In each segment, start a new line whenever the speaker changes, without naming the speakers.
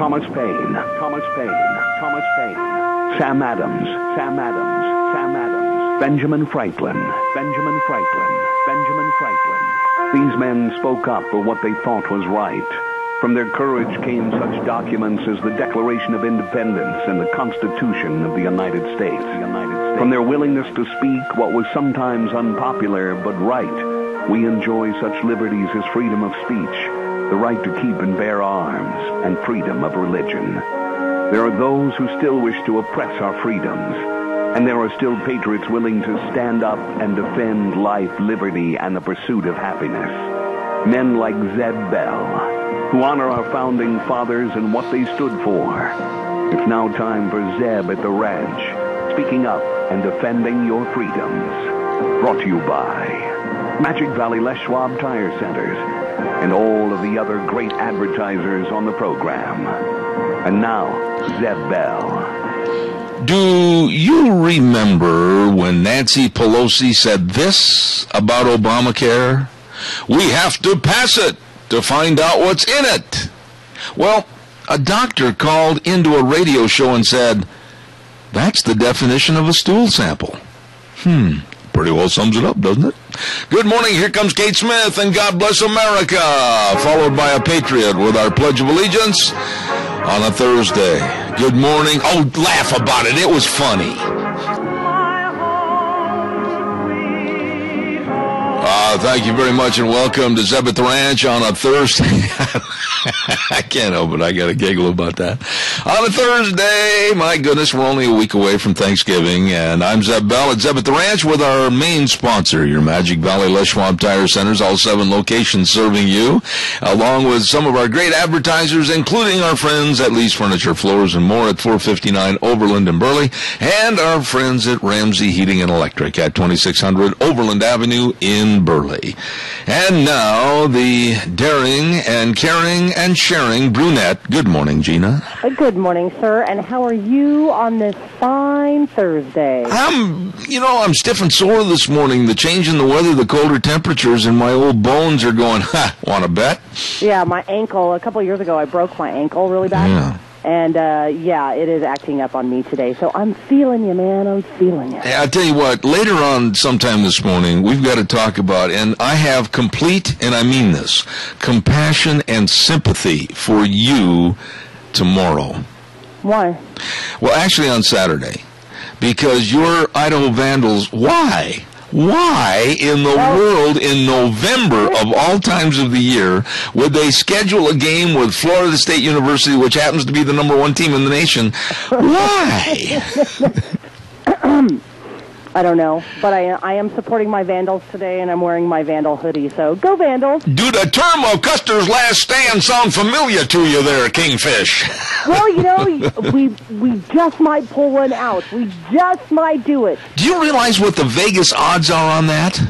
Thomas Paine, Sam Adams, Benjamin Franklin. These men spoke up for what they thought was right. From their courage came such documents as the Declaration of Independence and the Constitution of the United States. From their willingness to speak what was sometimes unpopular but right, we enjoy such liberties as freedom of speech, the right to keep and bear arms, and freedom of religion. There are those who still wish to oppress our freedoms, and there are still patriots willing to stand up and defend life, liberty, and the pursuit of happiness. Men like Zeb Bell, who honor our founding fathers and what they stood for. It's now time for Zeb at the Ranch, speaking up and defending your freedoms. Brought to you by Magic Valley Les Schwab Tire Centers and all of the other great advertisers on the program. And now, Zeb Bell.
Do you remember when Nancy Pelosi said this about Obamacare? We have to pass it to find out what's in it. Well, a doctor called into a radio show and said, that's the definition of a stool sample. Pretty well sums it up, doesn't it? Good morning, here comes Kate Smith and God Bless America, followed by a Patriot with our Pledge of Allegiance on a Thursday. Good morning. Oh, laugh about it. It was funny. Thank you very much and welcome to Zeb at the Ranch on a Thursday. I can't help it. I got to giggle about that. On a Thursday, my goodness, we're only a week away from Thanksgiving, and I'm Zeb Bell at Zeb at the Ranch with our main sponsor, your Magic Valley Les Schwab Tire Centers, all 7 locations serving you, along with some of our great advertisers, including our friends at Lee's Furniture, Floors, and More at 459 Overland in Burley, and our friends at Ramsey Heating and Electric at 2600 Overland Avenue in Burley. And now, the daring and caring and sharing brunette. Good morning, Gina.
Good morning, sir. And how are you on this fine Thursday?
I'm stiff and sore this morning. The change in the weather, the colder temperatures, and my old bones are going, want to bet?
Yeah, my ankle, a couple of years ago, I broke my ankle really bad.
Yeah.
And, it is acting up on me today. So I'm feeling you, man. I'm feeling you.
Hey, I'll tell you what, later on sometime this morning, we've got to talk about, and I have complete, and I mean this, compassion and sympathy for you tomorrow.
Why?
Well, actually on Saturday. Because your Idaho Vandals, why? Why in the world in November of all times of the year would they schedule a game with Florida State University, which happens to be the number 1 team in the nation? Why?
I don't know, but I am supporting my Vandals today, and I'm wearing my Vandal hoodie, so go Vandals.
Do the term of Custer's last stand sound familiar to you there, Kingfish?
Well, we just might pull one out. We just might do it.
Do you realize what the Vegas odds are on that?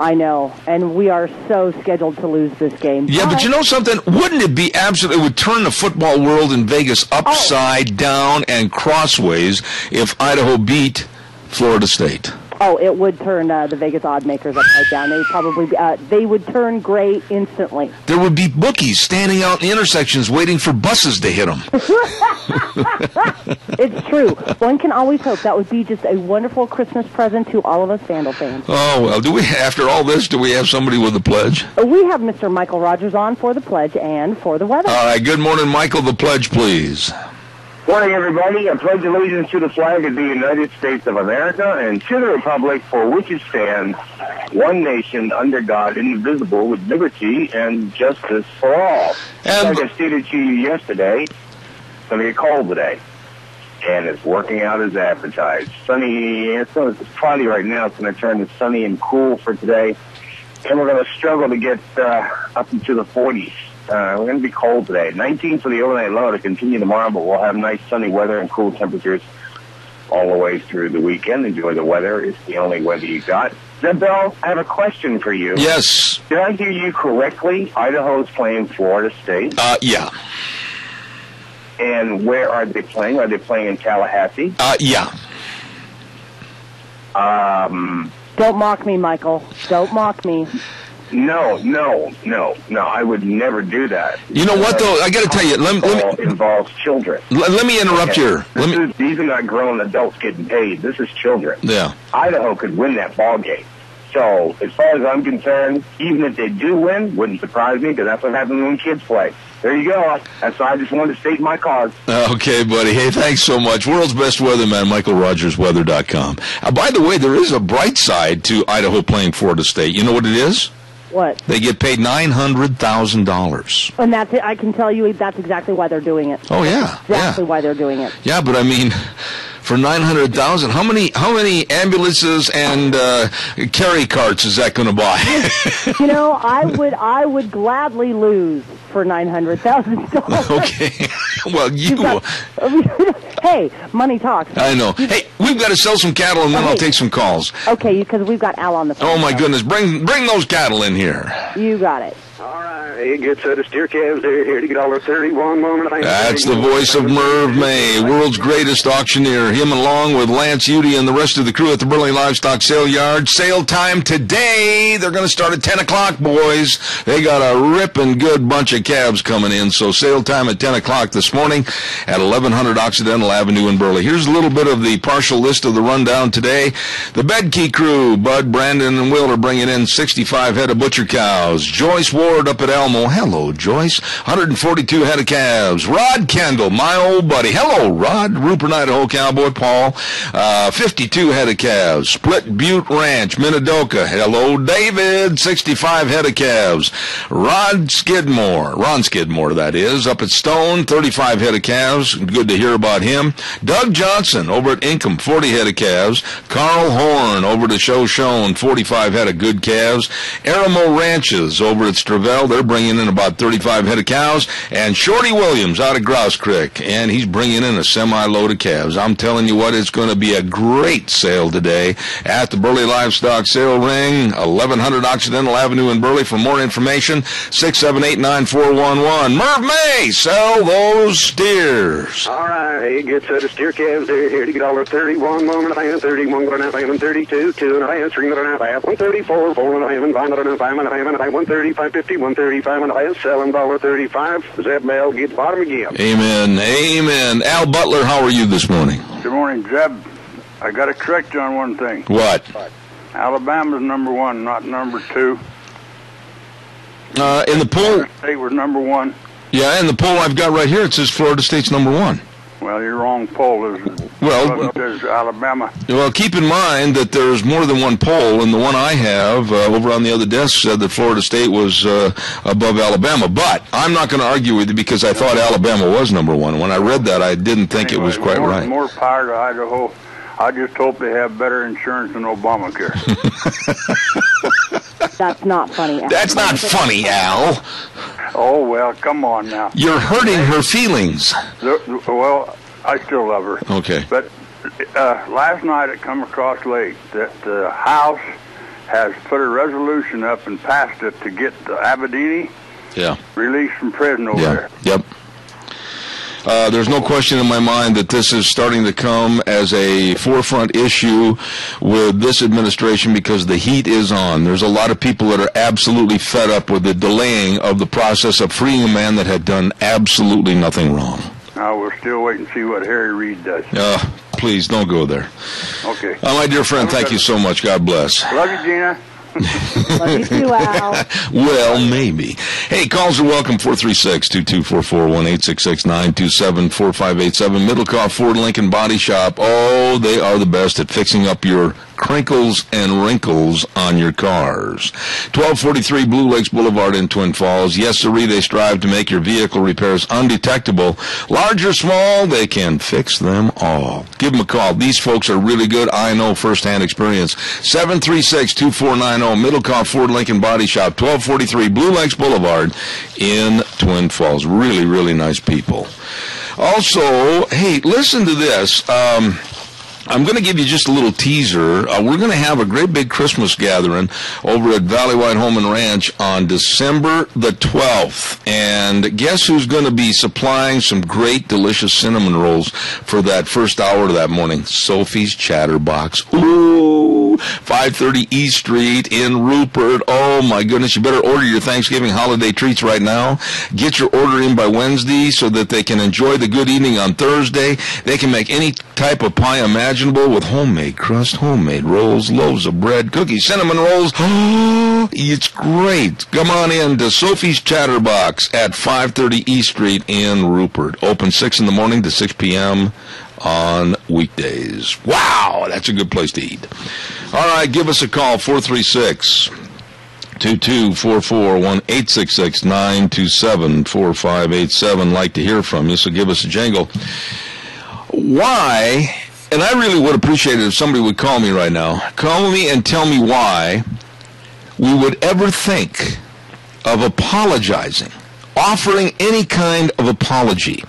I know, and we are so scheduled to lose this game.
Yeah, but you know something? Wouldn't it be it would turn the football world in Vegas upside down and crossways if Idaho beat Florida State?
Oh, it would turn the Vegas odd makers upside down. They would probably they would turn gray instantly.
There would be bookies standing out in the intersections waiting for buses to hit them.
It's true. One can always hope. That would be just a wonderful Christmas present to all of us Vandal fans.
Oh, well, after all this, do we have somebody with the pledge?
We have Mr. Michael Rogers on for the pledge and for the weather.
All right, good morning, Michael. The pledge, please.
Morning, everybody. I pledge allegiance to the flag of the United States of America and to the republic for which it stands, one nation, under God, indivisible, with liberty and justice for all.
And
like I stated to you yesterday, it's going to get cold today, and it's working out as advertised. Sunny, it's cloudy right now. It's going to turn to sunny and cool for today, and we're going to struggle to get up into the 40s. We're going to be cold today. 19 for the overnight low to continue tomorrow, but we'll have nice sunny weather and cool temperatures all the way through the weekend. Enjoy the weather. It's the only weather you got. Zeb Bell, I have a question for you.
Yes.
Did I hear you correctly? Idaho's playing Florida State?
Yeah.
And where are they playing? Are they playing in Tallahassee?
Yeah.
Don't mock me, Michael. Don't mock me.
No. I would never do that.
You know what, though? I got to tell you. Let me
involves children.
Let me interrupt here.
These are not grown adults getting paid. This is children.
Yeah.
Idaho could win that ball game. So, as far as I'm concerned, even if they do win, wouldn't surprise me because that's what happens when kids play. There you go. That's why I just wanted to state my cause.
Okay, buddy. Hey, thanks so much. World's best weatherman, MichaelRogersWeather.com. By the way, there is a bright side to Idaho playing Florida State. You know what it is?
What?
They get paid $900,000.
And that's it. I can tell you that's exactly why they're doing it.
Oh, yeah.
Exactly why they're doing it.
Yeah, but I mean, for $900,000, how many ambulances and carry carts is that going to buy?
You know, I would gladly lose for $900,000.
Okay. Well,
hey, money talks.
I know. Hey, we've got to sell some cattle, and then I'll take some calls.
Okay, because we've got Al on the phone.
Oh my goodness, bring those cattle in here.
You got it.
All right, it gets the steer calves. They're here to get $1.31 moment.
That's the voice of Merv May, world's greatest auctioneer. Him along with Lance Udy and the rest of the crew at the Burley Livestock Sale Yard. Sale time today. They're going to start at 10 o'clock, boys. They got a ripping good bunch of calves coming in. So sale time at 10 o'clock this morning at 1100 Occidental Avenue in Burley. Here's a little bit of the partial list of the rundown today. The Bedkey crew, Bud, Brandon, and Will are bringing in 65 head of butcher cows. Joyce Ward up at Elmo. Hello, Joyce. 142 head of calves. Rod Kendall, my old buddy. Hello, Rod. Rupert, Idaho Cowboy Paul. 52 head of calves. Split Butte Ranch, Minidoka. Hello, David. 65 head of calves. Ron Skidmore, that is, up at Stone. 35 head of calves. Good to hear about him. Doug Johnson over at Ingham. 40 head of calves. Carl Horn over to Shoshone. 45 head of good calves. Aramo Ranches over at Stravell. They're bringing in about 35 head of cows. And Shorty Williams out of Grouse Creek, and he's bringing in a semi-load of calves. I'm telling you what, it's going to be a great sale today at the Burley Livestock Sale Ring, 1100 Occidental Avenue in Burley. For more information, 678-9411. Merv May, sell those steers.
All right, it gets the steer calves. They're here to get $1.31 moment. 31 going out, 32, 2 and a half, 3 and a half, 134, 4 and a half, and 5 and a half, 130, 550, 135 and a half, sell them $1.35. Zeb Bell gets bottom again.
Amen. Al Butler, how are you this morning?
Good morning, Zeb. I got to correct you on one thing.
What?
Alabama's number 1, not number 2.
In the poll,
Florida State was number 1.
Yeah, in the poll I've got right here, it says Florida State's number 1.
Well, you're wrong. Poll is Alabama.
Well, keep in mind that there's more than one poll, and the one I have over on the other desk said that Florida State was above Alabama. But I'm not going to argue with you because I thought Alabama was number 1. When I read that, I didn't think it was quite right.
More power to Idaho. I just hope they have better insurance than Obamacare.
That's not funny, Al.
That's not funny, Al.
Oh, well, come on now.
You're hurting her feelings.
Well, I still love her.
Okay.
But last night it come across late that the House has put a resolution up and passed it to get the Abedini released from prison over there.
Yep. There's no question in my mind that this is starting to come as a forefront issue with this administration because the heat is on. There's a lot of people that are absolutely fed up with the delaying of the process of freeing a man that had done absolutely nothing wrong.
Now we'll still wait and see what Harry Reid does.
Please don't go there.
Okay.
My dear friend, thank you so much. God bless.
Love you, Gina.
Love you too, Al.
Well, maybe. Hey, calls are welcome, 436-2244-1-866-927-4587. Middlecoff Ford Lincoln Body Shop. Oh, they are the best at fixing up your crinkles and wrinkles on your cars. 1243 Blue Lakes Boulevard in Twin Falls. Yes, sirree, they strive to make your vehicle repairs undetectable. Large or small, they can fix them all. Give them a call. These folks are really good. I know firsthand experience. 736-2490 Middlecoff Ford Lincoln Body Shop, 1243 Blue Lakes Boulevard in Twin Falls. Really, really nice people. Also, hey, listen to this. I'm going to give you just a little teaser. We're going to have a great big Christmas gathering over at Valley White Home and Ranch on December the 12th. And guess who's going to be supplying some great, delicious cinnamon rolls for that first hour of that morning? Sophie's Chatterbox. Ooh, 530 East Street in Rupert. Oh, my goodness, you better order your Thanksgiving holiday treats right now. Get your order in by Wednesday so that they can enjoy the good evening on Thursday. They can make any type of pie imaginable with homemade crust, homemade rolls, loaves of bread, cookies, cinnamon rolls. Oh, it's great. Come on in to Sophie's Chatterbox at 530 East Street in Rupert. Open 6 in the morning to 6 p.m. on weekdays. Wow, that's a good place to eat. All right, give us a call, 436-2244, 1-866-927-4587. Like to hear from you, so give us a jingle. Why, and I really would appreciate it if somebody would call me right now. Call me and tell me why we would ever think of apologizing, offering any kind of apology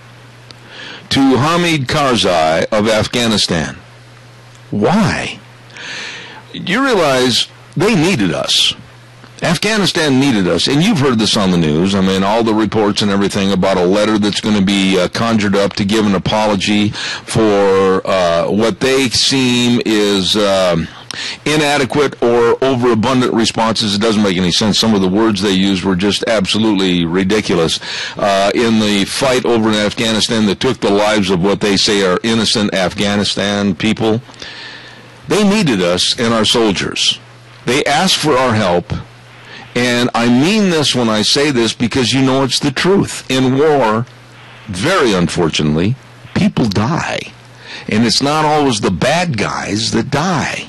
to Hamid Karzai of Afghanistan. Why? You realize they needed us. Afghanistan needed us, and you've heard this on the news. I mean, all the reports and everything about a letter that's going to be conjured up to give an apology for what they seem is inadequate or overabundant responses. It doesn't make any sense. Some of the words they used were just absolutely ridiculous. In the fight over in Afghanistan that took the lives of what they say are innocent Afghanistan people, they needed us and our soldiers. They asked for our help. And I mean this when I say this because you know it's the truth. In war, very unfortunately, people die. And it's not always the bad guys that die.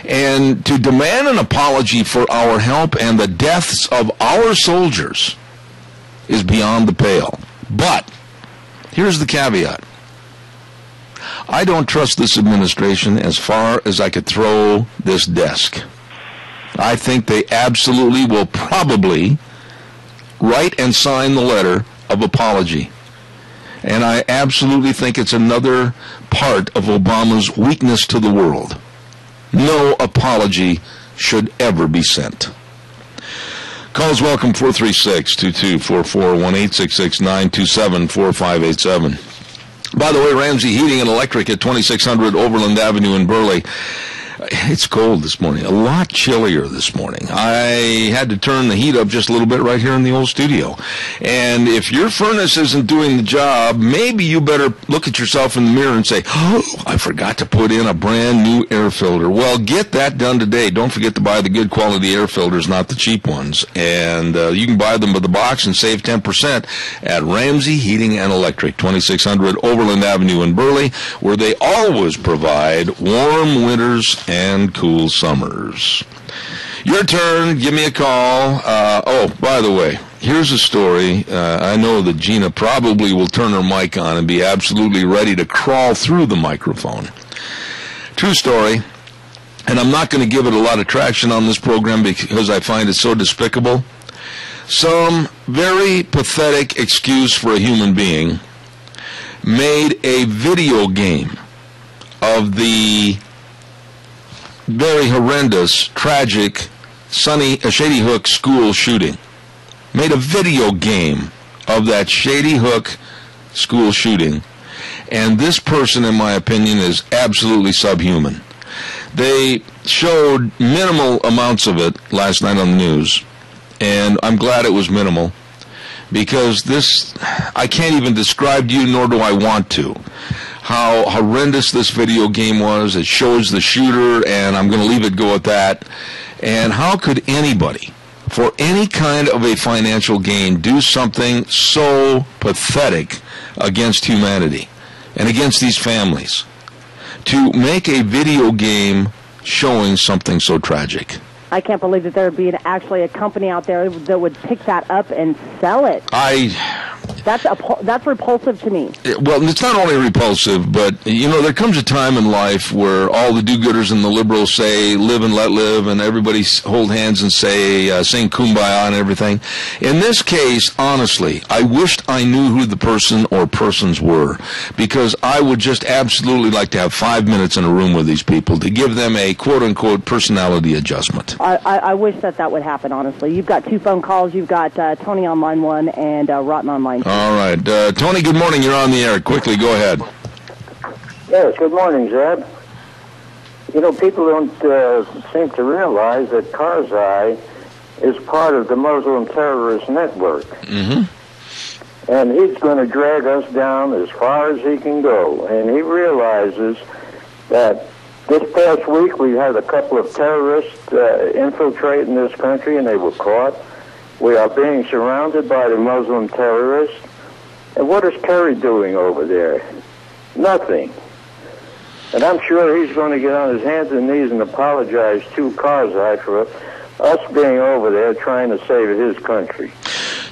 And to demand an apology for our help and the deaths of our soldiers is beyond the pale. But here's the caveat. I don't trust this administration as far as I could throw this desk. I think they absolutely will probably write and sign the letter of apology. And I absolutely think it's another part of Obama's weakness to the world. No apology should ever be sent. Calls welcome, 436-2244, 1-866-927-4587. By the way, Ramsey Heating and Electric at 2600 Overland Avenue in Burley. It's cold this morning, a lot chillier this morning. I had to turn the heat up just a little bit right here in the old studio. And if your furnace isn't doing the job, maybe you better look at yourself in the mirror and say, oh, I forgot to put in a brand new air filter. Well, get that done today. Don't forget to buy the good quality air filters, not the cheap ones. And you can buy them by the box and save 10% at Ramsey Heating and Electric, 2600 Overland Avenue in Burley, where they always provide warm winters and cool summers. Your turn. Give me a call. Oh, by the way, here's a story. I know that Gina probably will turn her mic on and be absolutely ready to crawl through the microphone. True story. And I'm not going to give it a lot of traction on this program because I find it so despicable. Some very pathetic excuse for a human being made a video game of the very horrendous, tragic, Shady Hook school shooting. Made a video game of that Shady Hook school shooting. And this person, in my opinion, is absolutely subhuman. They showed minimal amounts of it last night on the news. And I'm glad it was minimal. Because this, I can't even describe to you, nor do I want to, how horrendous this video game was. It shows the shooter, and I'm going to leave it go at that. And how could anybody, for any kind of a financial gain, do something so pathetic against humanity and against these families? To make a video game showing something so tragic.
I can't believe that there would be actually a company out there that would pick that up and sell it. That's repulsive to me.
Well, it's not only repulsive, but, you know, there comes a time in life where all the do-gooders and the liberals say, live and let live, and everybody hold hands and say, sing Kumbaya and everything. In this case, honestly, I wished I knew who the person or persons were, because I would just absolutely like to have 5 minutes in a room with these people to give them a quote-unquote personality adjustment.
I wish that would happen, honestly. You've got 2 phone calls. You've got Tony on line 1 and Rotten on line 2.
All right. Tony, good morning. You're on the air. Quickly, go ahead.
Yes, good morning, Zeb. You know, people don't seem to realize that Karzai is part of the Muslim terrorist network.
Mm-hmm.
And he's going to drag us down as far as he can go. And he realizes that this past week we had a couple of terrorists infiltrating this country, and they were caught. We are being surrounded by the Muslim terrorists. And what is Kerry doing over there? Nothing. And I'm sure he's going to get on his hands and knees and apologize to Karzai for us being over there trying to save his country.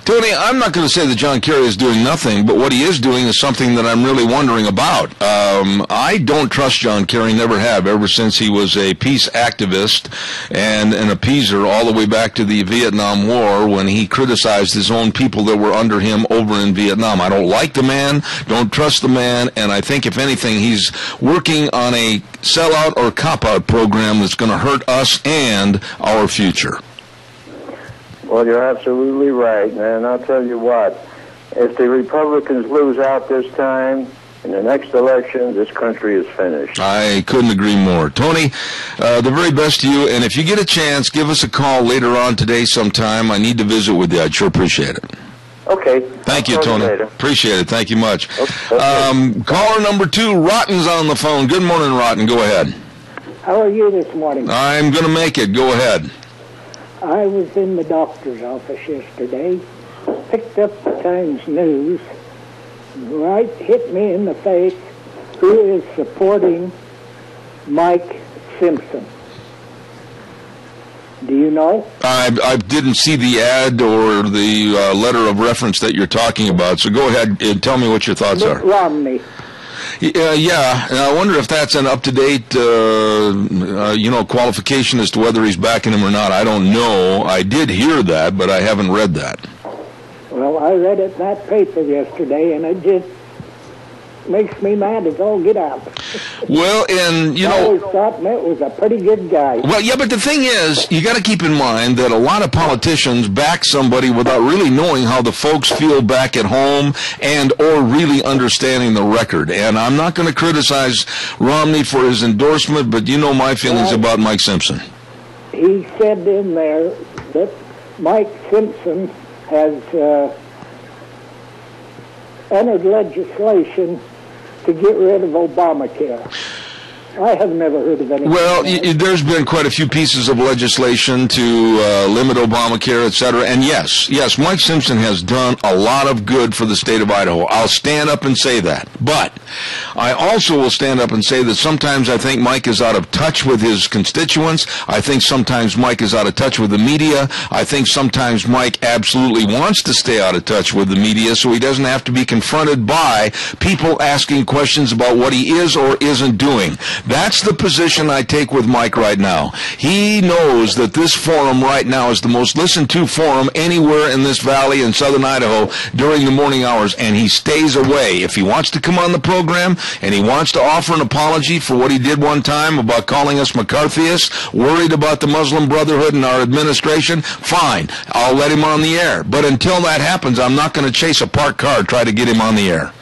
Tony, I'm not going to say that John Kerry is doing nothing, but what he is doing is something that I'm really wondering about. I don't trust John Kerry, never have, ever since he was a peace activist and an appeaser all the way back to the Vietnam War when he criticized his own people that were under him over in Vietnam. I don't like the man, don't trust the man, and I think, if anything, he's working on a sellout or cop-out program that's going to hurt us and our future.
Well, you're absolutely right, and I'll tell you what, if the Republicans lose out this time, in the next election, this country is finished.
I couldn't agree more. Tony, the very best to you, and if you get a chance, give us a call later on today sometime. I need to visit with you. I'd sure appreciate it.
Okay.
Thank you, Tony. Appreciate it. Thank you much.
Okay.
Caller number 2, Rotten's on the phone. Good morning, Rotten. Go ahead.
How are you this morning?
I'm going to make it. Go ahead.
I was in the doctor's office yesterday, picked up the Times News, right hit me in the face, who is supporting Mike Simpson. Do you know?
I didn't see the ad or the letter of reference that you're talking about, so go ahead and tell me what your thoughts are.
Romney.
Yeah, and I wonder if that's an up-to-date, qualification as to whether he's backing him or not. I don't know. I did hear that, but I haven't read that.
Well, I read it in that paper yesterday, and it just makes me mad as all get out.
Well, and,
I always thought Mitt was a pretty good guy.
Well, yeah, but the thing is, you got to keep in mind that a lot of politicians back somebody without really knowing how the folks feel back at home and or really understanding the record. And I'm not going to criticize Romney for his endorsement, but you know my feelings about Mike Simpson.
He said in there that Mike Simpson has entered legislation to get rid of Obamacare. I have never heard of anything.
Well, there's been quite a few pieces of legislation to limit Obamacare, et cetera. And yes, Mike Simpson has done a lot of good for the state of Idaho. I'll stand up and say that. But I also will stand up and say that sometimes I think Mike is out of touch with his constituents. I think sometimes Mike is out of touch with the media. I think sometimes Mike absolutely wants to stay out of touch with the media so he doesn't have to be confronted by people asking questions about what he is or isn't doing. That's the position I take with Mike right now. He knows that this forum right now is the most listened to forum anywhere in this valley in southern Idaho during the morning hours, and he stays away. If he wants to come on the program and he wants to offer an apology for what he did one time about calling us McCarthyists, worried about the Muslim Brotherhood and our administration, fine. I'll let him on the air. But until that happens, I'm not going to chase a parked car, try to get him on the air.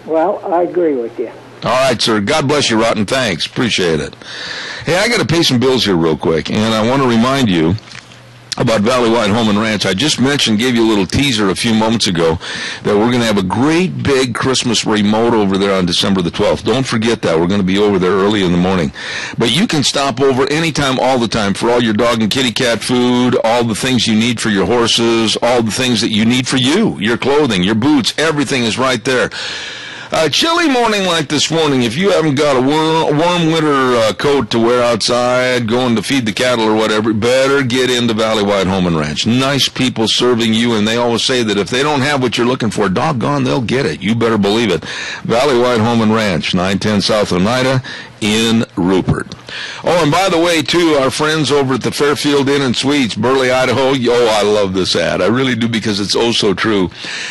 Well, I agree with you.
All right, sir. God bless you, Rotten. Thanks. Appreciate it. Hey, I got to pay some bills here real quick, and I want to remind you about Valley Wide Home and Ranch. I just gave you a little teaser a few moments ago that we're going to have a great big Christmas remote over there on December the 12th. Don't forget that. We're going to be over there early in the morning. But you can stop over anytime, all the time, for all your dog and kitty cat food, all the things you need for your horses, all the things that you need for you, your clothing, your boots, everything is right there. Chilly morning like this morning, if you haven't got a warm winter coat to wear outside, going to feed the cattle or whatever, better get into Valley Wide Home and Ranch. Nice people serving you, and they always say that if they don't have what you're looking for, doggone, they'll get it. You better believe it. Valley Wide Home and Ranch, 910 South Oneida in Rupert. Oh, and by the way, too, our friends over at the Fairfield Inn and Suites, Burley, Idaho. Oh, I love this ad. I really do, because it's oh so true.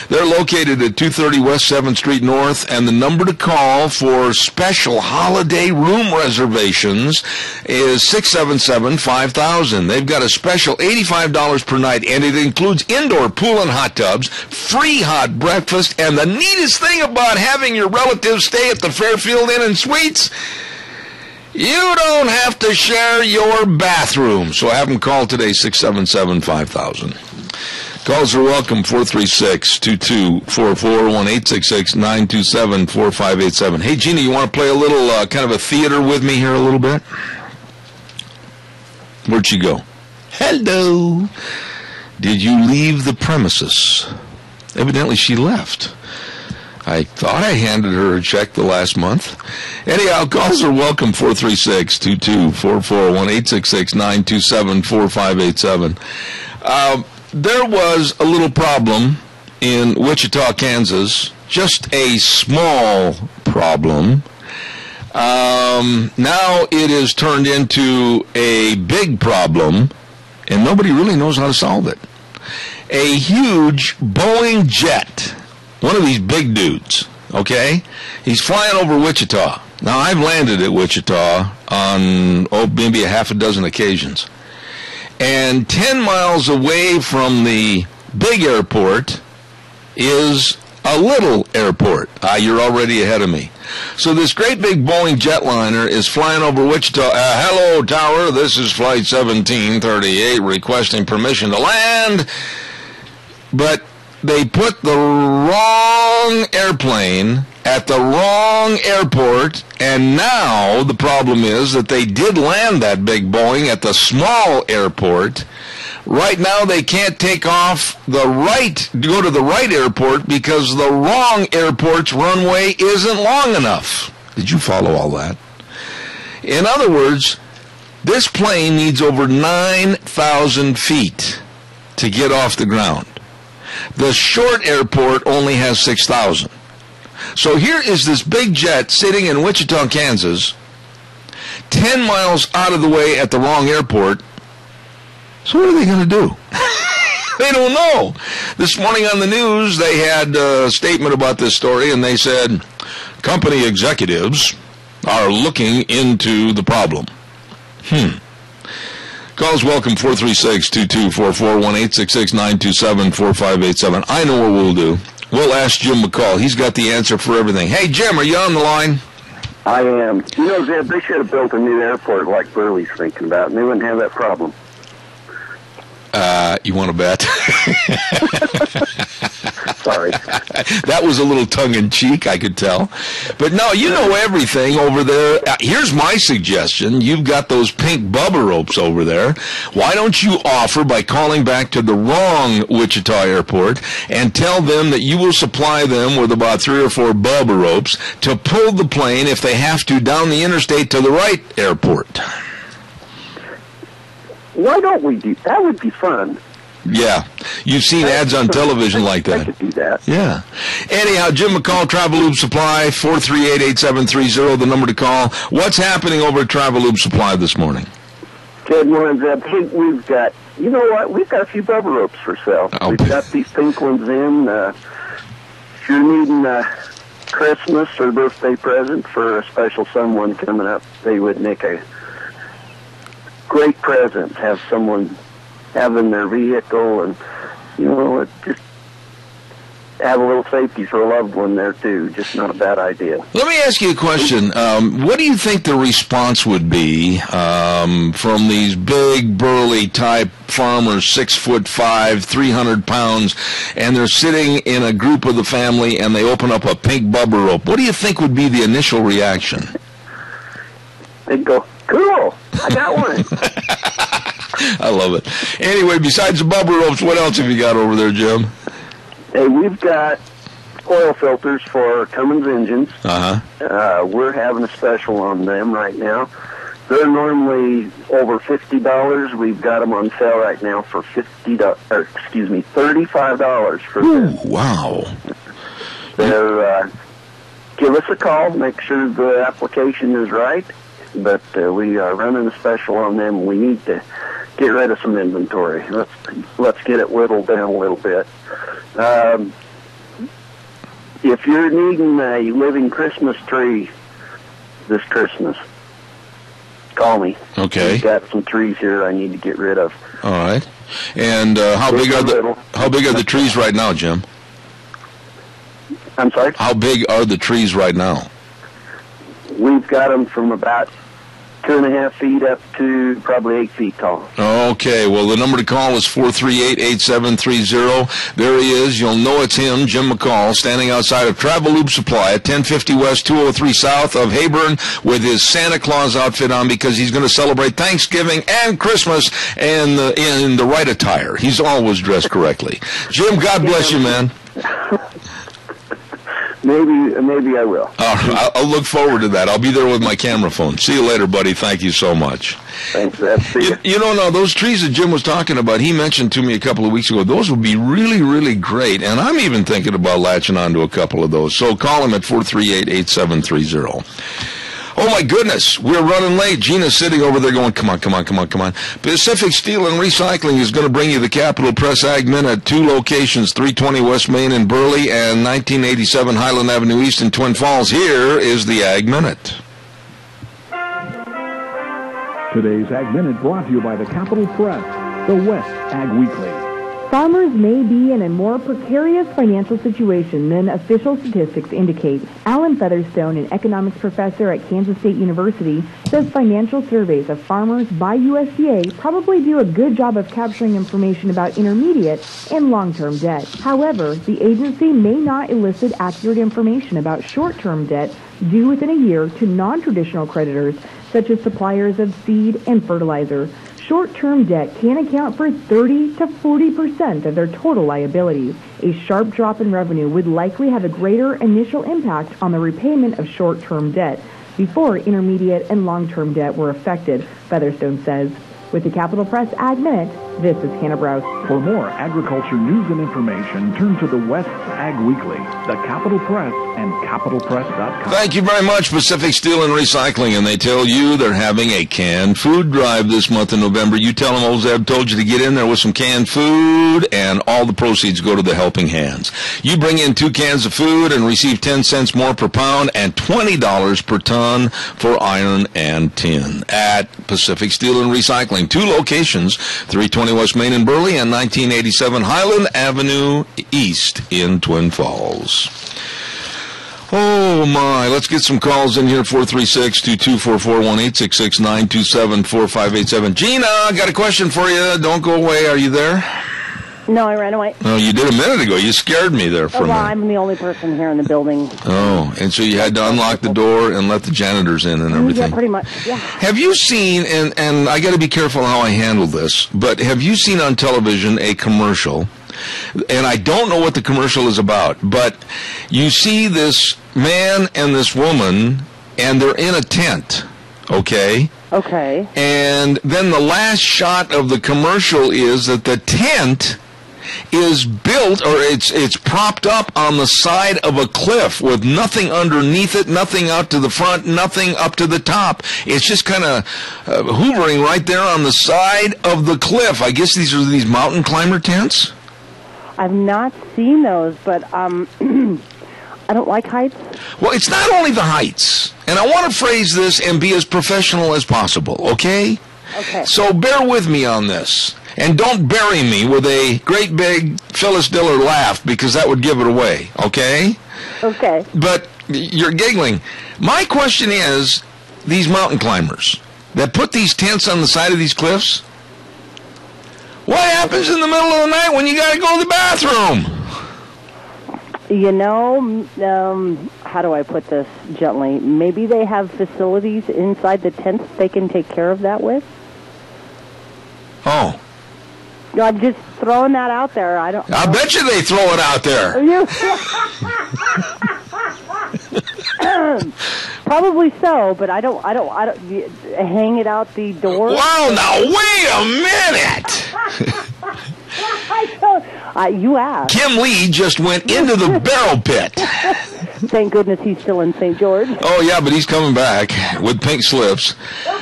They're located at 230 West 7th Street North, and the number to call for special holiday room reservations is 677-5000. They've got a special $85 per night, and it includes indoor pool and hot tubs, free hot breakfast, and the neatest thing about having your relatives stay at the Fairfield Inn and Suites, You don't have to share your bathroom. So have them call today, 677-5000. Calls are welcome, 436-2244, 1-866-927-4587. Hey, Gina, you want to play a little kind of a theater with me here a little bit? Where'd she go? Hello. Did you leave the premises? Evidently she left. I thought I handed her a check the last month. Anyhow, calls are welcome, 436-2244, 1-866-927-4587. There was a little problem in Wichita, Kansas, just a small problem. Now it is turned into a big problem, and nobody really knows how to solve it. A huge Boeing jet, one of these big dudes, okay? He's flying over Wichita. Now, I've landed at Wichita on, maybe a half a dozen occasions. And 10 miles away from the big airport is a little airport. You're already ahead of me. So this great big Boeing jetliner is flying over Wichita. Hello, tower. This is Flight 1738 requesting permission to land. But they put the wrong airplane at the wrong airport, and now the problem is that they did land that big Boeing at the small airport. Right now they can't take off go to the right airport because the wrong airport's runway isn't long enough. Did you follow all that? In other words, this plane needs over 9,000 feet to get off the ground. The short airport only has 6,000. So here is this big jet sitting in Wichita, Kansas, 10 miles out of the way at the wrong airport. So what are they going to do? They don't know. This morning on the news, they had a statement about this story, and they said, company executives are looking into the problem. Calls welcome, 436-2244, 1-866-927-4587. I know what we'll do. We'll ask Jim McCall. He's got the answer for everything. Hey, Jim, are you on the line?
I am. You know, Zeb, they should have built a new airport like Burley's thinking about, and they wouldn't have that problem.
You want to bet?
Sorry.
That was a little tongue-in-cheek, I could tell. But no, you know everything over there. Here's my suggestion. You've got those pink Bubba ropes over there. Why don't you offer by calling back to the wrong Wichita airport and tell them that you will supply them with about 3 or 4 Bubba ropes to pull the plane, if they have to, down the interstate to the right airport?
Why don't we do that? Would be fun.
Yeah. You've seen ads on television like that.
I could do that.
Yeah. Anyhow, Jim McCall, Travel Lube Supply, 438-8730, the number to call. What's happening over at Travel Lube Supply this morning?
Good morning, Zeb. Hey, we've got, you know what? We've got a few Bubba ropes for sale. We've got these pink ones in. If you're needing Christmas or birthday present for a special someone coming up, they would make a great present, have someone have in their vehicle, and, you know, just have a little safety for a loved one there, too. Just not a bad idea.
Let me ask you a question. What do you think the response would be from these big, burly-type farmers, 6'5", 300 pounds, and they're sitting in a group of the family, and they open up a pink Bubba rope? What do you think would be the initial reaction?
They'd go, cool, I got one.
I love it. Anyway, besides the Bubba ropes, what else have you got over there, Jim?
Hey, we've got oil filters for Cummins engines. We're having a special on them right now. They're normally over $50. We've got them on sale right now for $35 for them.
Wow.
They're, give us a call, make sure the application is right. But we are running a special on them. We need to get rid of some inventory. Let's get it whittled down a little bit. If you're needing a living Christmas tree this Christmas, call me.
Okay.
We've got some trees here I need to get rid of.
All right. And how big are the trees right now, Jim?
I'm sorry?
How big are the trees right now?
We've got them from about 2.5 feet up to probably 8 feet tall.
Okay, well, the number to call is 438-8730. There he is. You'll know it's him, Jim McCall, standing outside of Travel Lube Supply at 1050 West, 203 South of Hayburn with his Santa Claus outfit on because he's going to celebrate Thanksgiving and Christmas in the right attire. He's always dressed correctly. Jim, God bless you, man.
Maybe I will.
I'll look forward to that. I'll be there with my camera phone. See you later, buddy. Thank you so much.
Thanks, Ed. See you.
You know, now, those trees that Jim was talking about, he mentioned to me a couple of weeks ago, those would be really, really great, and I'm even thinking about latching on to a couple of those. So call him at 438-8730. Oh, my goodness, we're running late. Gina's sitting over there going, come on. Pacific Steel and Recycling is going to bring you the Capital Press Ag Minute at 2 locations, 320 West Main in Burley and 1987 Highland Avenue East in Twin Falls. Here is the Ag Minute.
Today's Ag Minute brought to you by the Capital Press, the West Ag Weekly.
Farmers may be in a more precarious financial situation than official statistics indicate. Alan Featherstone, an economics professor at Kansas State University, says financial surveys of farmers by USDA probably do a good job of capturing information about intermediate and long-term debt. However, the agency may not elicit accurate information about short-term debt due within a year to non-traditional creditors, such as suppliers of seed and fertilizer. Short-term debt can account for 30 to 40% of their total liabilities. A sharp drop in revenue would likely have a greater initial impact on the repayment of short-term debt before intermediate and long-term debt were affected, Featherstone says. With the Capital Press Ag Minute, this is Hannah Brous.
For more agriculture news and information, turn to the West Ag Weekly, the Capital Press, and CapitalPress.com.
Thank you very much, Pacific Steel and Recycling. And they tell you they're having a canned food drive this month in November. You tell them old Zeb told you to get in there with some canned food, and all the proceeds go to the Helping Hands. You bring in 2 cans of food and receive 10 cents more per pound and $20 per ton for iron and tin at Pacific Steel and Recycling. 2 locations, 320 West Main in Burley and 1987 Highland Avenue East in Twin Falls. Oh, my. Let's get some calls in here. 436-224-1866-927-4587. Gina, I got a question for you. Don't go away. Are you there?
No, I ran away.
Oh, you did a minute ago. You scared me there for a minute.
I'm the only person here in the building.
Oh, and so you had to unlock the door and let the janitors in and everything.
Yeah, pretty much, yeah.
Have you seen, and I got to be careful how I handle this, but have you seen on television a commercial, and I don't know what the commercial is about, but you see this man and this woman, and they're in a tent, okay?
Okay.
And then the last shot of the commercial is that the tent is built, or it's propped up on the side of a cliff with nothing underneath it, nothing out to the front, nothing up to the top. It's just kind of hovering right there on the side of the cliff. I guess these are these mountain climber tents?
I've not seen those, but I don't like heights.
Well, it's not only the heights. And I want to phrase this and be as professional as possible, okay?
Okay.
So bear with me on this. And don't bury me with a great big Phyllis Diller laugh, because that would give it away, okay?
Okay.
But you're giggling. My question is, these mountain climbers that put these tents on the side of these cliffs, what happens in the middle of the night when you got to go to the bathroom?
You know, how do I put this gently? Maybe they have facilities inside the tents they can take care of that with?
Oh.
I'm just throwing that out there. I
bet you they throw it out there.
Probably so, but I don't hang it out the door.
Wow, now wait a minute.
You asked.
Kim Lee just went into the barrel pit.
Thank goodness he's still in St. George.
Oh yeah, but he's coming back with pink slips.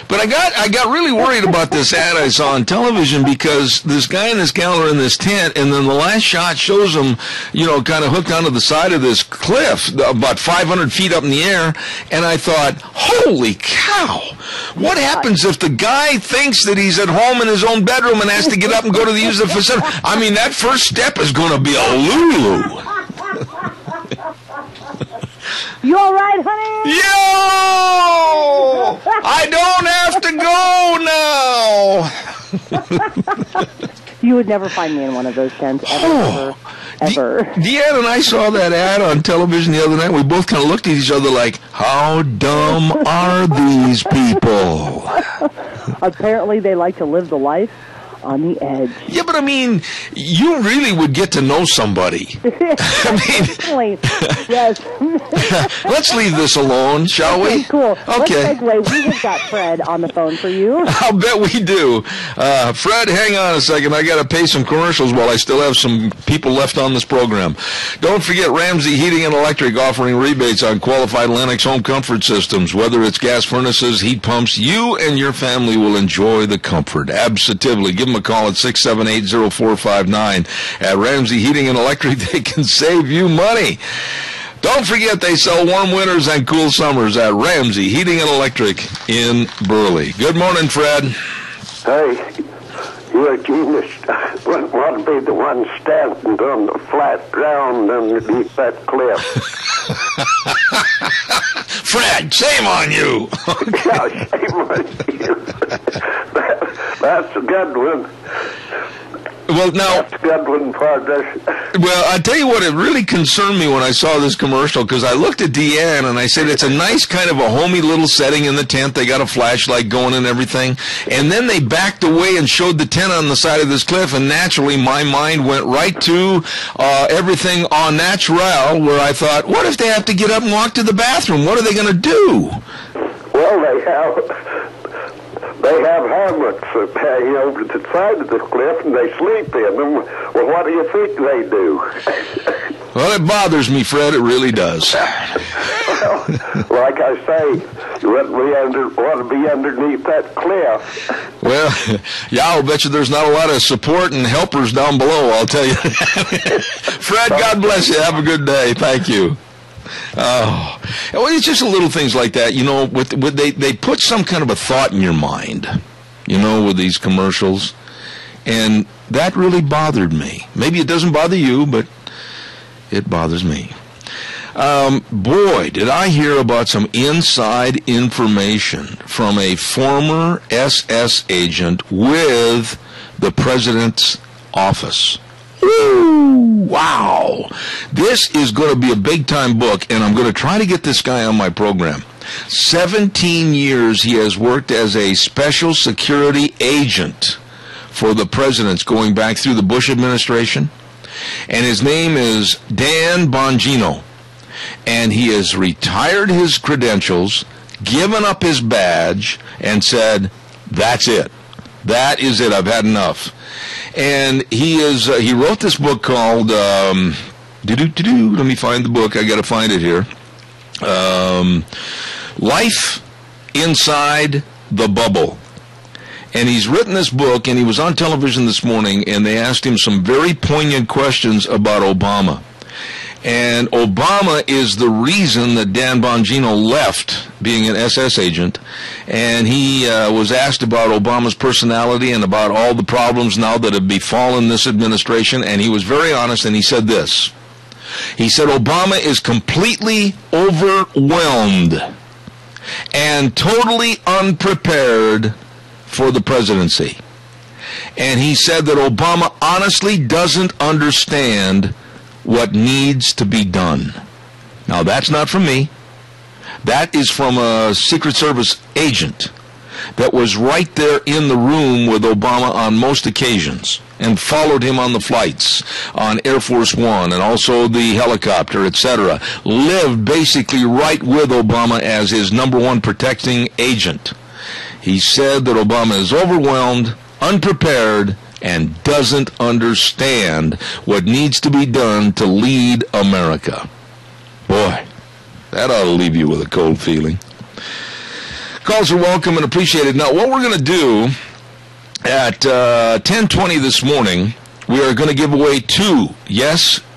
But I got really worried about this ad I saw on television, because this guy and this gal are in this tent, and then the last shot shows them, kind of hooked onto the side of this cliff, about 500 feet up in the air, and I thought, holy cow, what happens if the guy thinks that he's at home in his own bedroom and has to get up and go to the use of the facility? I mean, that first step is going to be a Lulu.
You all right, honey?
Yo! I don't have
You would never find me in one of those tents, ever.
Deanne and I saw that ad on television the other night. We both kind of looked at each other like, how dumb are these people?
Apparently they like to live the life on the edge.
Yeah, but I mean, you really would get to know somebody.
Yes.
Let's leave this alone, shall we?
Cool.
Okay.
Let's segue. We have got Fred on the phone for you.
I'll bet we do. Fred, hang on a second. I got to pay some commercials while I still have some people left on this program. Don't forget Ramsey Heating and Electric offering rebates on qualified Lennox home comfort systems. Whether it's gas furnaces, heat pumps, you and your family will enjoy the comfort. Absolutely. Give them a call at 678-0459. At Ramsey Heating and Electric, they can save you money. Don't forget they sell warm winters and cool summers at Ramsey Heating and Electric in Burley. Good morning, Fred.
Hey, you're a genius. Wouldn't want to be the one standing on the flat ground underneath that cliff.
Fred, shame on you.
Yeah, shame on you. That's a good one.
Well, now,
that's a good one, partner.
Well, I tell you what, it really concerned me when I saw this commercial, because I looked at Deanne and I said, it's a nice kind of a homey little setting in the tent. They got a flashlight going and everything. And then they backed away and showed the tent on the side of this cliff, and naturally my mind went right to everything en naturel, where I thought, what if they have to get up and walk to the bathroom? What are they going to do?
Well, they have hammocks hanging over the side of the cliff, and they sleep in them. Well, what do you think they do?
Well, it bothers me, Fred. It really does.
Well, like I say, you wouldn't want to be underneath that cliff.
Well, yeah, I'll bet you there's not a lot of support and helpers down below, I'll tell you. Fred, God bless you. Have a good day. Thank you. Oh, well, it's just little things like that, you know. They put some kind of a thought in your mind, you know, with these commercials, and that really bothered me. Maybe it doesn't bother you, but it bothers me. Boy, did I hear about some inside information from a former SS agent with the president's office. Ooh, wow. This is going to be a big-time book, and I'm going to try to get this guy on my program. 17 years he has worked as a special security agent for the presidents going back through the Bush administration, and his name is Dan Bongino, and he has retired his credentials, given up his badge, and said, that's it. That is it. I've had enough. And he wrote this book called, let me find the book. I got to find it here. Life Inside the Bubble. And he's written this book, and he was on television this morning, and they asked him some very poignant questions about Obama. And Obama is the reason that Dan Bongino left being an SS agent. And he was asked about Obama's personality and about all the problems now that have befallen this administration. And he was very honest, and he said this. He said, Obama is completely overwhelmed and totally unprepared for the presidency. And he said that Obama honestly doesn't understand what needs to be done. Now, that's not from me. That is from a Secret Service agent that was right there in the room with Obama on most occasions and followed him on the flights on Air Force One and also the helicopter, etc. Lived basically right with Obama as his number one protecting agent. He said that Obama is overwhelmed, unprepared, and doesn't understand what needs to be done to lead America. Boy, that ought to leave you with a cold feeling. Calls are welcome and appreciated. Now, what we're going to do at 10:20 this morning, we are going to give away two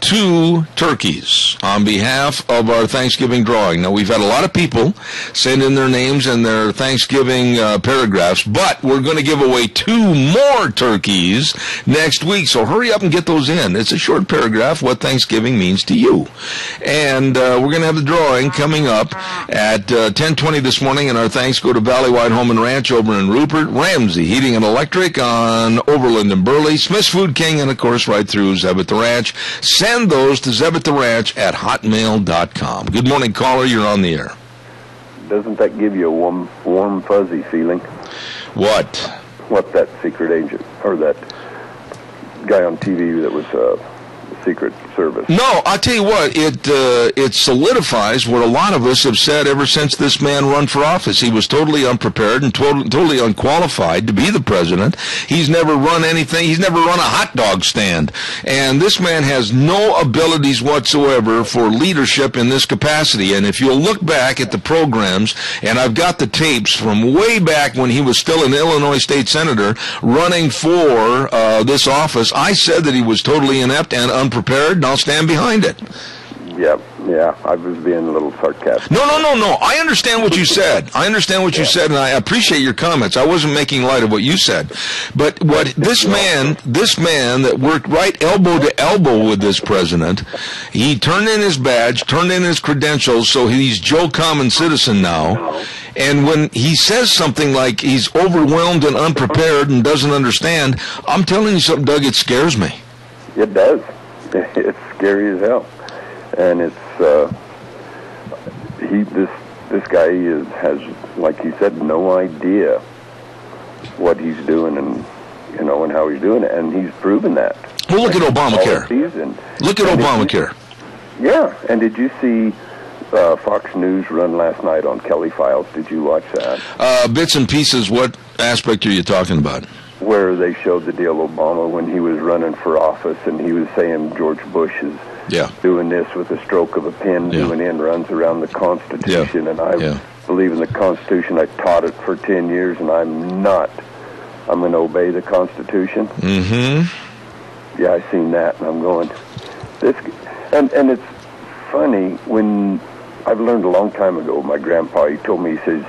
2 turkeys on behalf of our Thanksgiving drawing. Now, we've had a lot of people send in their names and their Thanksgiving paragraphs, but we're going to give away 2 more turkeys next week, so hurry up and get those in. It's a short paragraph, what Thanksgiving means to you. And we're going to have the drawing coming up at 10:20 this morning, and our thanks go to Valleywide Home and Ranch over in Rupert, Ramsey Heating and Electric on Overland and Burley, Smith's Food King, and, of course, right through Zeb at the Ranch. Send those to zebattheranch@hotmail.com. Good morning, caller. You're on the air.
Doesn't that give you a warm, fuzzy feeling?
What?
What that secret agent, or that guy on TV that was Secret Service?
No, I'll tell you what, it solidifies what a lot of us have said ever since this man run for office. He was totally unprepared and totally unqualified to be the president. He's never run anything. He's never run a hot dog stand. And this man has no abilities whatsoever for leadership in this capacity. And if you'll look back at the programs, and I've got the tapes from way back when he was still an Illinois state senator running for this office, I said that he was totally inept and unprepared, and I'll stand behind it.
Yeah, I was being a little sarcastic.
No. I understand what you said. And I appreciate your comments. I wasn't making light of what you said. But what this man that worked right elbow to elbow with this president, he turned in his badge, turned in his credentials, so he's Joe Common Citizen now. And when he says something like he's overwhelmed and unprepared and doesn't understand, I'm telling you something, Doug, it scares me.
It does. It's scary as hell, and it's this guy has, like he said, no idea what he's doing and how he's doing it, and he's proven that.
Well, look at Obamacare. Look at Obamacare.
Yeah, and did you see Fox News run last night on Kelly Files? Did you watch that?
Bits and pieces. What aspect are you talking about?
Where they showed the deal Obama when he was running for office, and he was saying George Bush is doing this with a stroke of a pen, doing end runs around the Constitution, and I believe in the Constitution. I taught it for 10 years, and I'm going to obey the Constitution.
Mm-hmm.
Yeah, I seen that, and I'm going, and it's funny, when I've learned a long time ago, my grandpa, he told me, he says,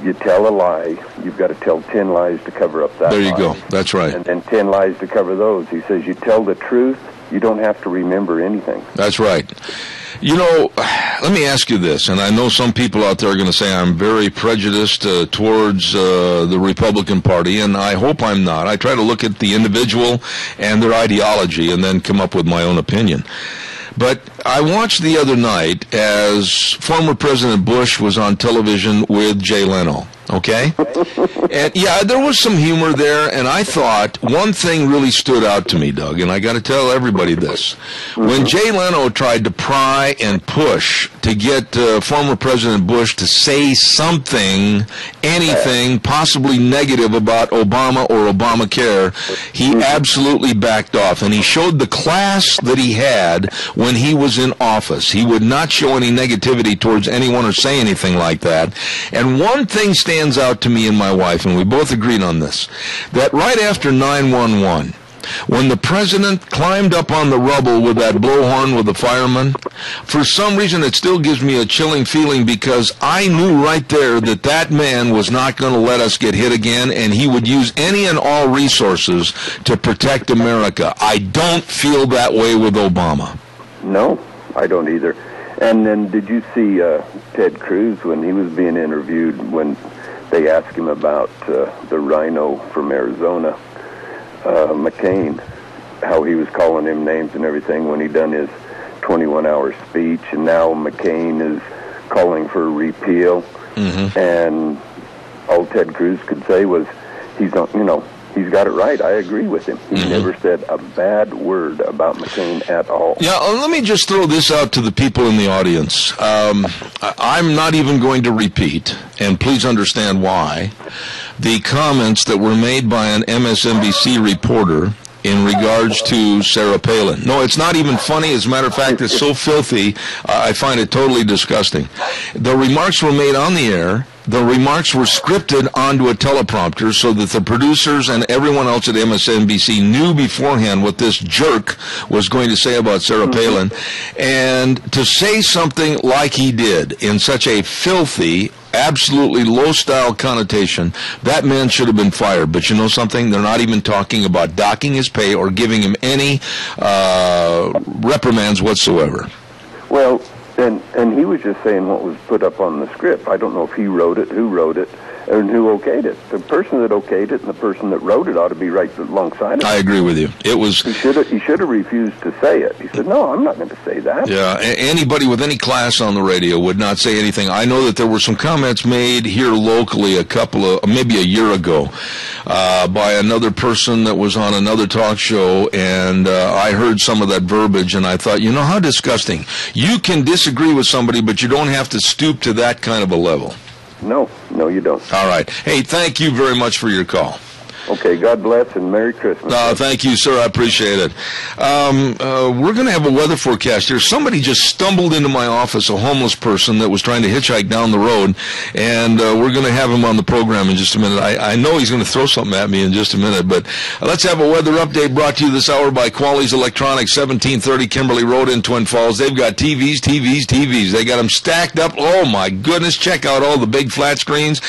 you tell a lie, you've got to tell 10 lies to cover up that lie.
There you go. That's right.
And then 10 lies to cover those. He says, you tell the truth, you don't have to remember anything.
That's right. Let me ask you this, and I know some people out there are going to say I'm very prejudiced towards the Republican Party, and I hope I'm not. I try to look at the individual and their ideology and then come up with my own opinion. But I watched the other night as former President Bush was on television with Jay Leno, okay? And, there was some humor there, and I thought one thing really stood out to me, Doug, and I got to tell everybody this. When Jay Leno tried to pry and push to get former President Bush to say something, anything possibly negative about Obama or Obamacare, he absolutely backed off, and he showed the class that he had when he was in office. He would not show any negativity towards anyone or say anything like that. And one thing stands out to me and my wife, and we both agreed on this, that right after 9/11, when the president climbed up on the rubble with that blowhorn with the fireman, for some reason it still gives me a chilling feeling, because I knew right there that that man was not going to let us get hit again, and he would use any and all resources to protect America. I don't feel that way with Obama.
No, I don't either. And then did you see Ted Cruz when he was being interviewed, when they asked him about the rhino from Arizona, McCain, how he was calling him names and everything when he done his 21-hour speech, and now McCain is calling for repeal. Mm-hmm. And all Ted Cruz could say was, he's got it right. I agree with him. He never said a bad word about McCain at all.
Yeah, let me just throw this out to the people in the audience. I'm not even going to repeat, and please understand why, the comments that were made by an MSNBC reporter in regards to Sarah Palin. No, it's not even funny. As a matter of fact, it's so filthy, I find it totally disgusting. The remarks were made on the air the remarks were scripted onto a teleprompter so that the producers and everyone else at MSNBC knew beforehand what this jerk was going to say about Sarah Palin. And to say something like he did in such a filthy, absolutely low-style connotation, that man should have been fired. But you know something? They're not even talking about docking his pay or giving him any reprimands whatsoever.
Well, and he was just saying what was put up on the script. I don't know if he wrote it, who wrote it, and who okayed it. The person that okayed it and the person that wrote it ought to be right alongside it.
I agree with you. It was.
He should have refused to say it. He said, "No, I'm not going to say that."
Yeah, anybody with any class on the radio would not say anything. I know that there were some comments made here locally maybe a year ago, by another person that was on another talk show, and I heard some of that verbiage, and I thought, you know, how disgusting. You can disagree with somebody, but you don't have to stoop to that kind of a level.
No, you don't.
All right. Hey, thank you very much for your call.
Okay, God bless and Merry Christmas.
Thank you, sir. I appreciate it. We're going to have a weather forecast here. Somebody just stumbled into my office, a homeless person that was trying to hitchhike down the road, and we're going to have him on the program in just a minute. I know he's going to throw something at me in just a minute, but let's have a weather update brought to you this hour by Quality's Electronics, 1730 Kimberly Road in Twin Falls. They've got TVs. They got them stacked up. Oh, my goodness. Check out all the big flat screens.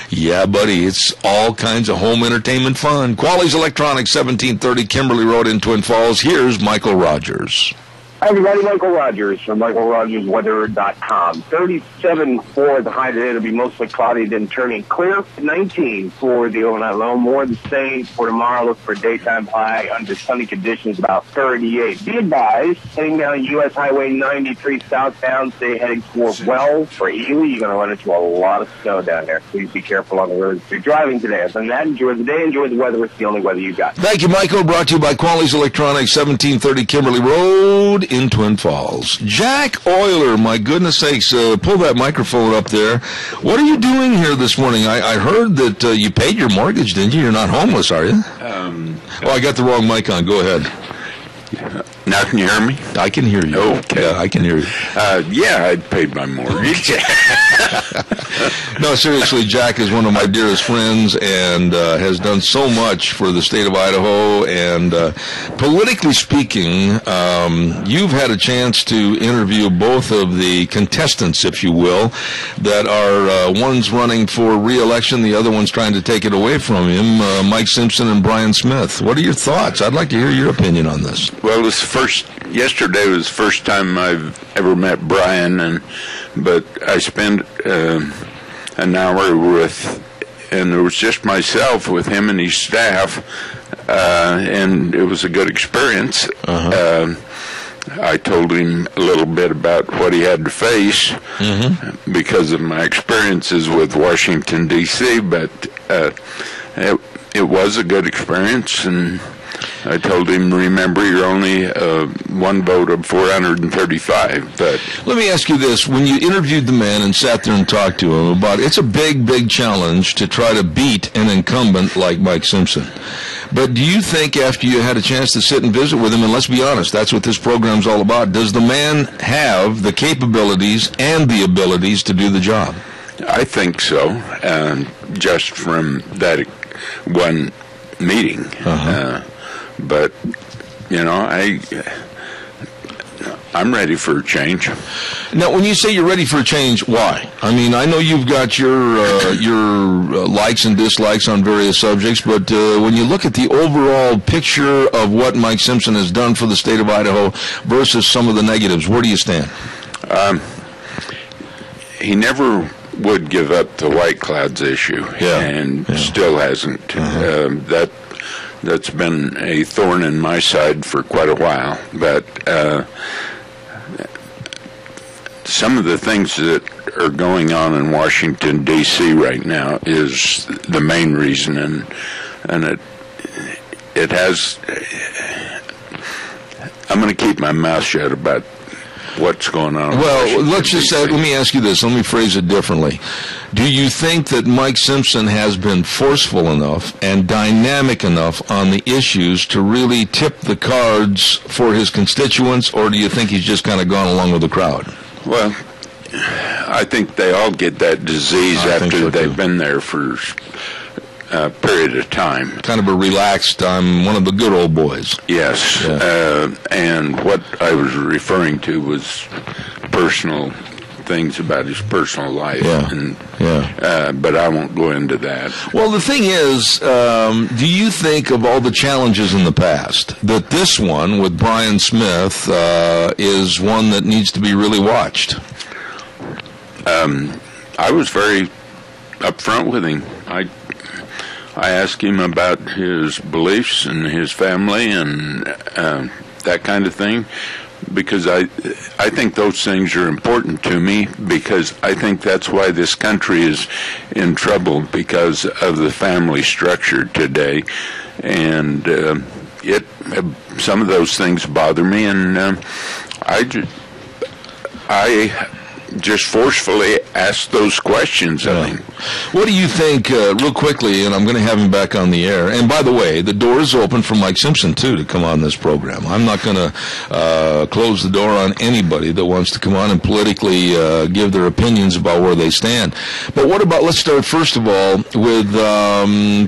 Yeah, buddy, it's all kinds of home entertainment fun. Quality's Electronics, 1730 Kimberly Road in Twin Falls. Here's Michael Rogers.
Hi, everybody. Michael Rogers from MichaelRogersWeather.com. 37 for the high today. It'll be mostly cloudy, then turning clear. 19 for the overnight low. More the same for tomorrow. Look for daytime high under sunny conditions, about 38. Be advised, heading down U.S. Highway 93 southbound, stay heading for Wells for Ely. You're going to run into a lot of snow down there. Please be careful on the roads if you're driving today. Other than that, enjoy the day, enjoy the weather. It's the only weather you got.
Thank you, Michael. Brought to you by Quality's Electronics, 1730 Kimberly Road in Twin Falls. Jack Euler, my goodness sakes, pull that microphone up there. What are you doing here this morning? I heard that you paid your mortgage, didn't you? You're not homeless, are you? I got the wrong mic on. Go ahead.
Now can you hear me?
I can hear you.
Okay.
Yeah, I can hear you.
Yeah, I paid my mortgage.
No, seriously, Jack is one of my dearest friends and has done so much for the state of Idaho. And politically speaking, you've had a chance to interview both of the contestants, if you will, that are one's running for re-election, the other one's trying to take it away from him, Mike Simpson and Brian Smith. What are your thoughts? I'd like to hear your opinion on this.
Well, yesterday was the first time I've ever met Brian, but I spent an hour and it was just myself with him and his staff, and it was a good experience. I told him a little bit about what he had to face because of my experiences with Washington, D.C., but it was a good experience, and I told him, remember, you're only one vote of 435. But
let me ask you this. When you interviewed the man and sat there and talked to him about it's a big, big challenge to try to beat an incumbent like Mike Simpson. But do you think after you had a chance to sit and visit with him, and let's be honest, that's what this program's all about, does the man have the capabilities and the abilities to do the job?
I think so, just from that one meeting. But, you know, I'm ready for a change.
Now, when you say you're ready for a change, why? I mean, I know you've got your likes and dislikes on various subjects, but when you look at the overall picture of what Mike Simpson has done for the state of Idaho versus some of the negatives, where do you stand?
He never would give up the White Clouds issue, and still hasn't. That's been a thorn in my side for quite a while. But some of the things that are going on in Washington, D.C. right now is the main reason, and it has. I'm going to keep my mouth shut about what's going on.
Well, let's just say, let me ask you this. Let me phrase it differently. Do you think that Mike Simpson has been forceful enough and dynamic enough on the issues to really tip the cards for his constituents, or do you think he's just kind of gone along with the crowd?
Well, I think they all get that disease after they've been there for a period of time.
Kind of a relaxed, I'm one of the good old boys.
Yes. Yeah. And what I was referring to was personal things about his personal life. But I won't go into that.
Well, the thing is, do you think of all the challenges in the past, that this one with Brian Smith is one that needs to be really watched?
I was very upfront with him. I asked him about his beliefs and his family and that kind of thing, because I think those things are important to me, because I think that's why this country is in trouble, because of the family structure today. And some of those things bother me, and I just forcefully ask those questions. I mean,
what do you think, real quickly, and I'm going to have him back on the air, and by the way, the door is open for Mike Simpson, too, to come on this program. I'm not going to close the door on anybody that wants to come on and politically give their opinions about where they stand. But what about, let's start first of all with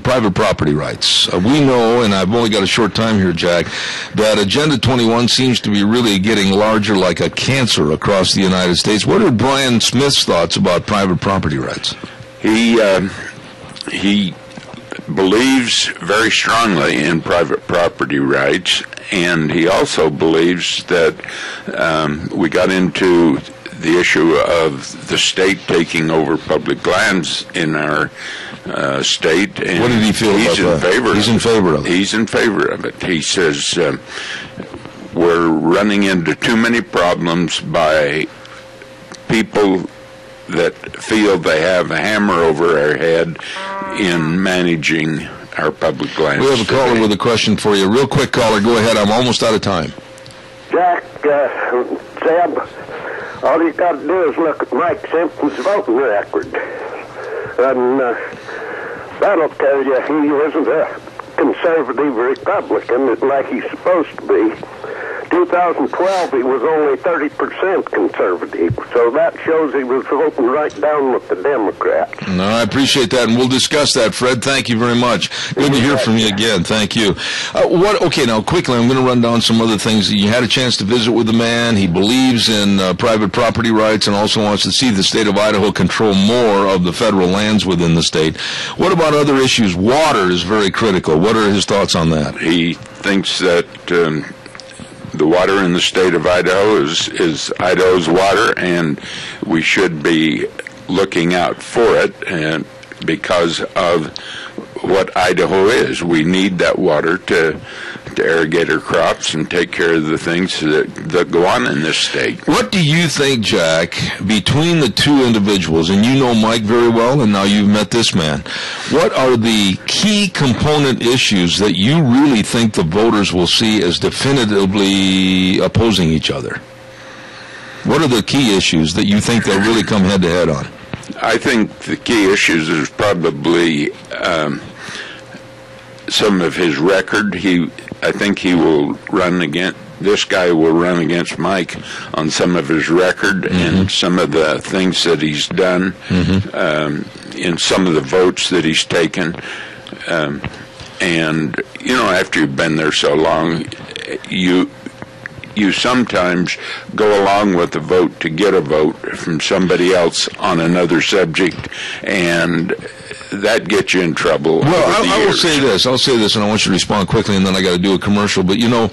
private property rights. We know, and I've only got a short time here, Jack, that Agenda 21 seems to be really getting larger like a cancer across the United States. What are Brian Smith's thoughts about private property rights?
He believes very strongly in private property rights, and he also believes that we got into the issue of the state taking over public lands in our state. And
what did he feel about that? He's in favor of it.
He's in favor of it. He says we're running into too many problems by people that feel they have a hammer over our head in managing our public lands.
We have a caller with a question for you. Real quick, caller, go ahead. I'm almost out of time.
Jack, Zeb, all you got to do is look at Mike Simpson's voting record. And that'll tell you he isn't a conservative Republican like he's supposed to be. 2012, he was only 30% conservative, so that shows he was voting right down with the Democrats.
No, I appreciate that, and we'll discuss that, Fred. Thank you very much. Good to hear from you again. Thank you. Okay, now, quickly, I'm going to run down some other things. You had a chance to visit with the man. He believes in private property rights and also wants to see the state of Idaho control more of the federal lands within the state. What about other issues? Water is very critical. What are his thoughts on that?
He thinks that the water in the state of Idaho is Idaho's water, and we should be looking out for it, and because of what Idaho is. We need that water to irrigate our crops and take care of the things that go on in this state.
What do you think, Jack, between the two individuals, and you know Mike very well, and now you've met this man, what are the key component issues that you really think the voters will see as definitively opposing each other? What are the key issues that you think they'll really come head-to-head on?
I think the key issues is probably some of his record. I think he will run against, this guy will run against Mike on some of his record and some of the things that he's done, in some of the votes that he's taken. And, you know, after you've been there so long, you sometimes go along with a vote to get a vote from somebody else on another subject, and that gets you in trouble.
Well, I will say this. I'll say this, and I want you to respond quickly, and then I got to do a commercial. But, you know,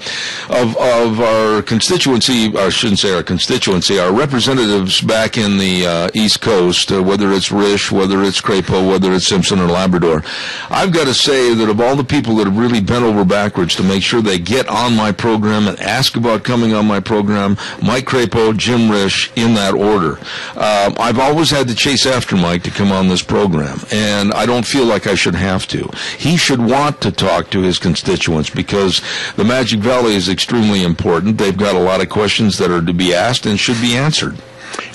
of our constituency, or I shouldn't say our constituency, our representatives back in the East Coast, whether it's Risch, whether it's Crapo, whether it's Simpson or Labrador, I've got to say that of all the people that have really bent over backwards to make sure they get on my program and ask about coming on my program, Mike Crapo, Jim Risch, in that order. I've always had to chase after Mike to come on this program, and I don't feel like I should have to. He should want to talk to his constituents because the Magic Valley is extremely important. They've got a lot of questions that are to be asked and should be answered.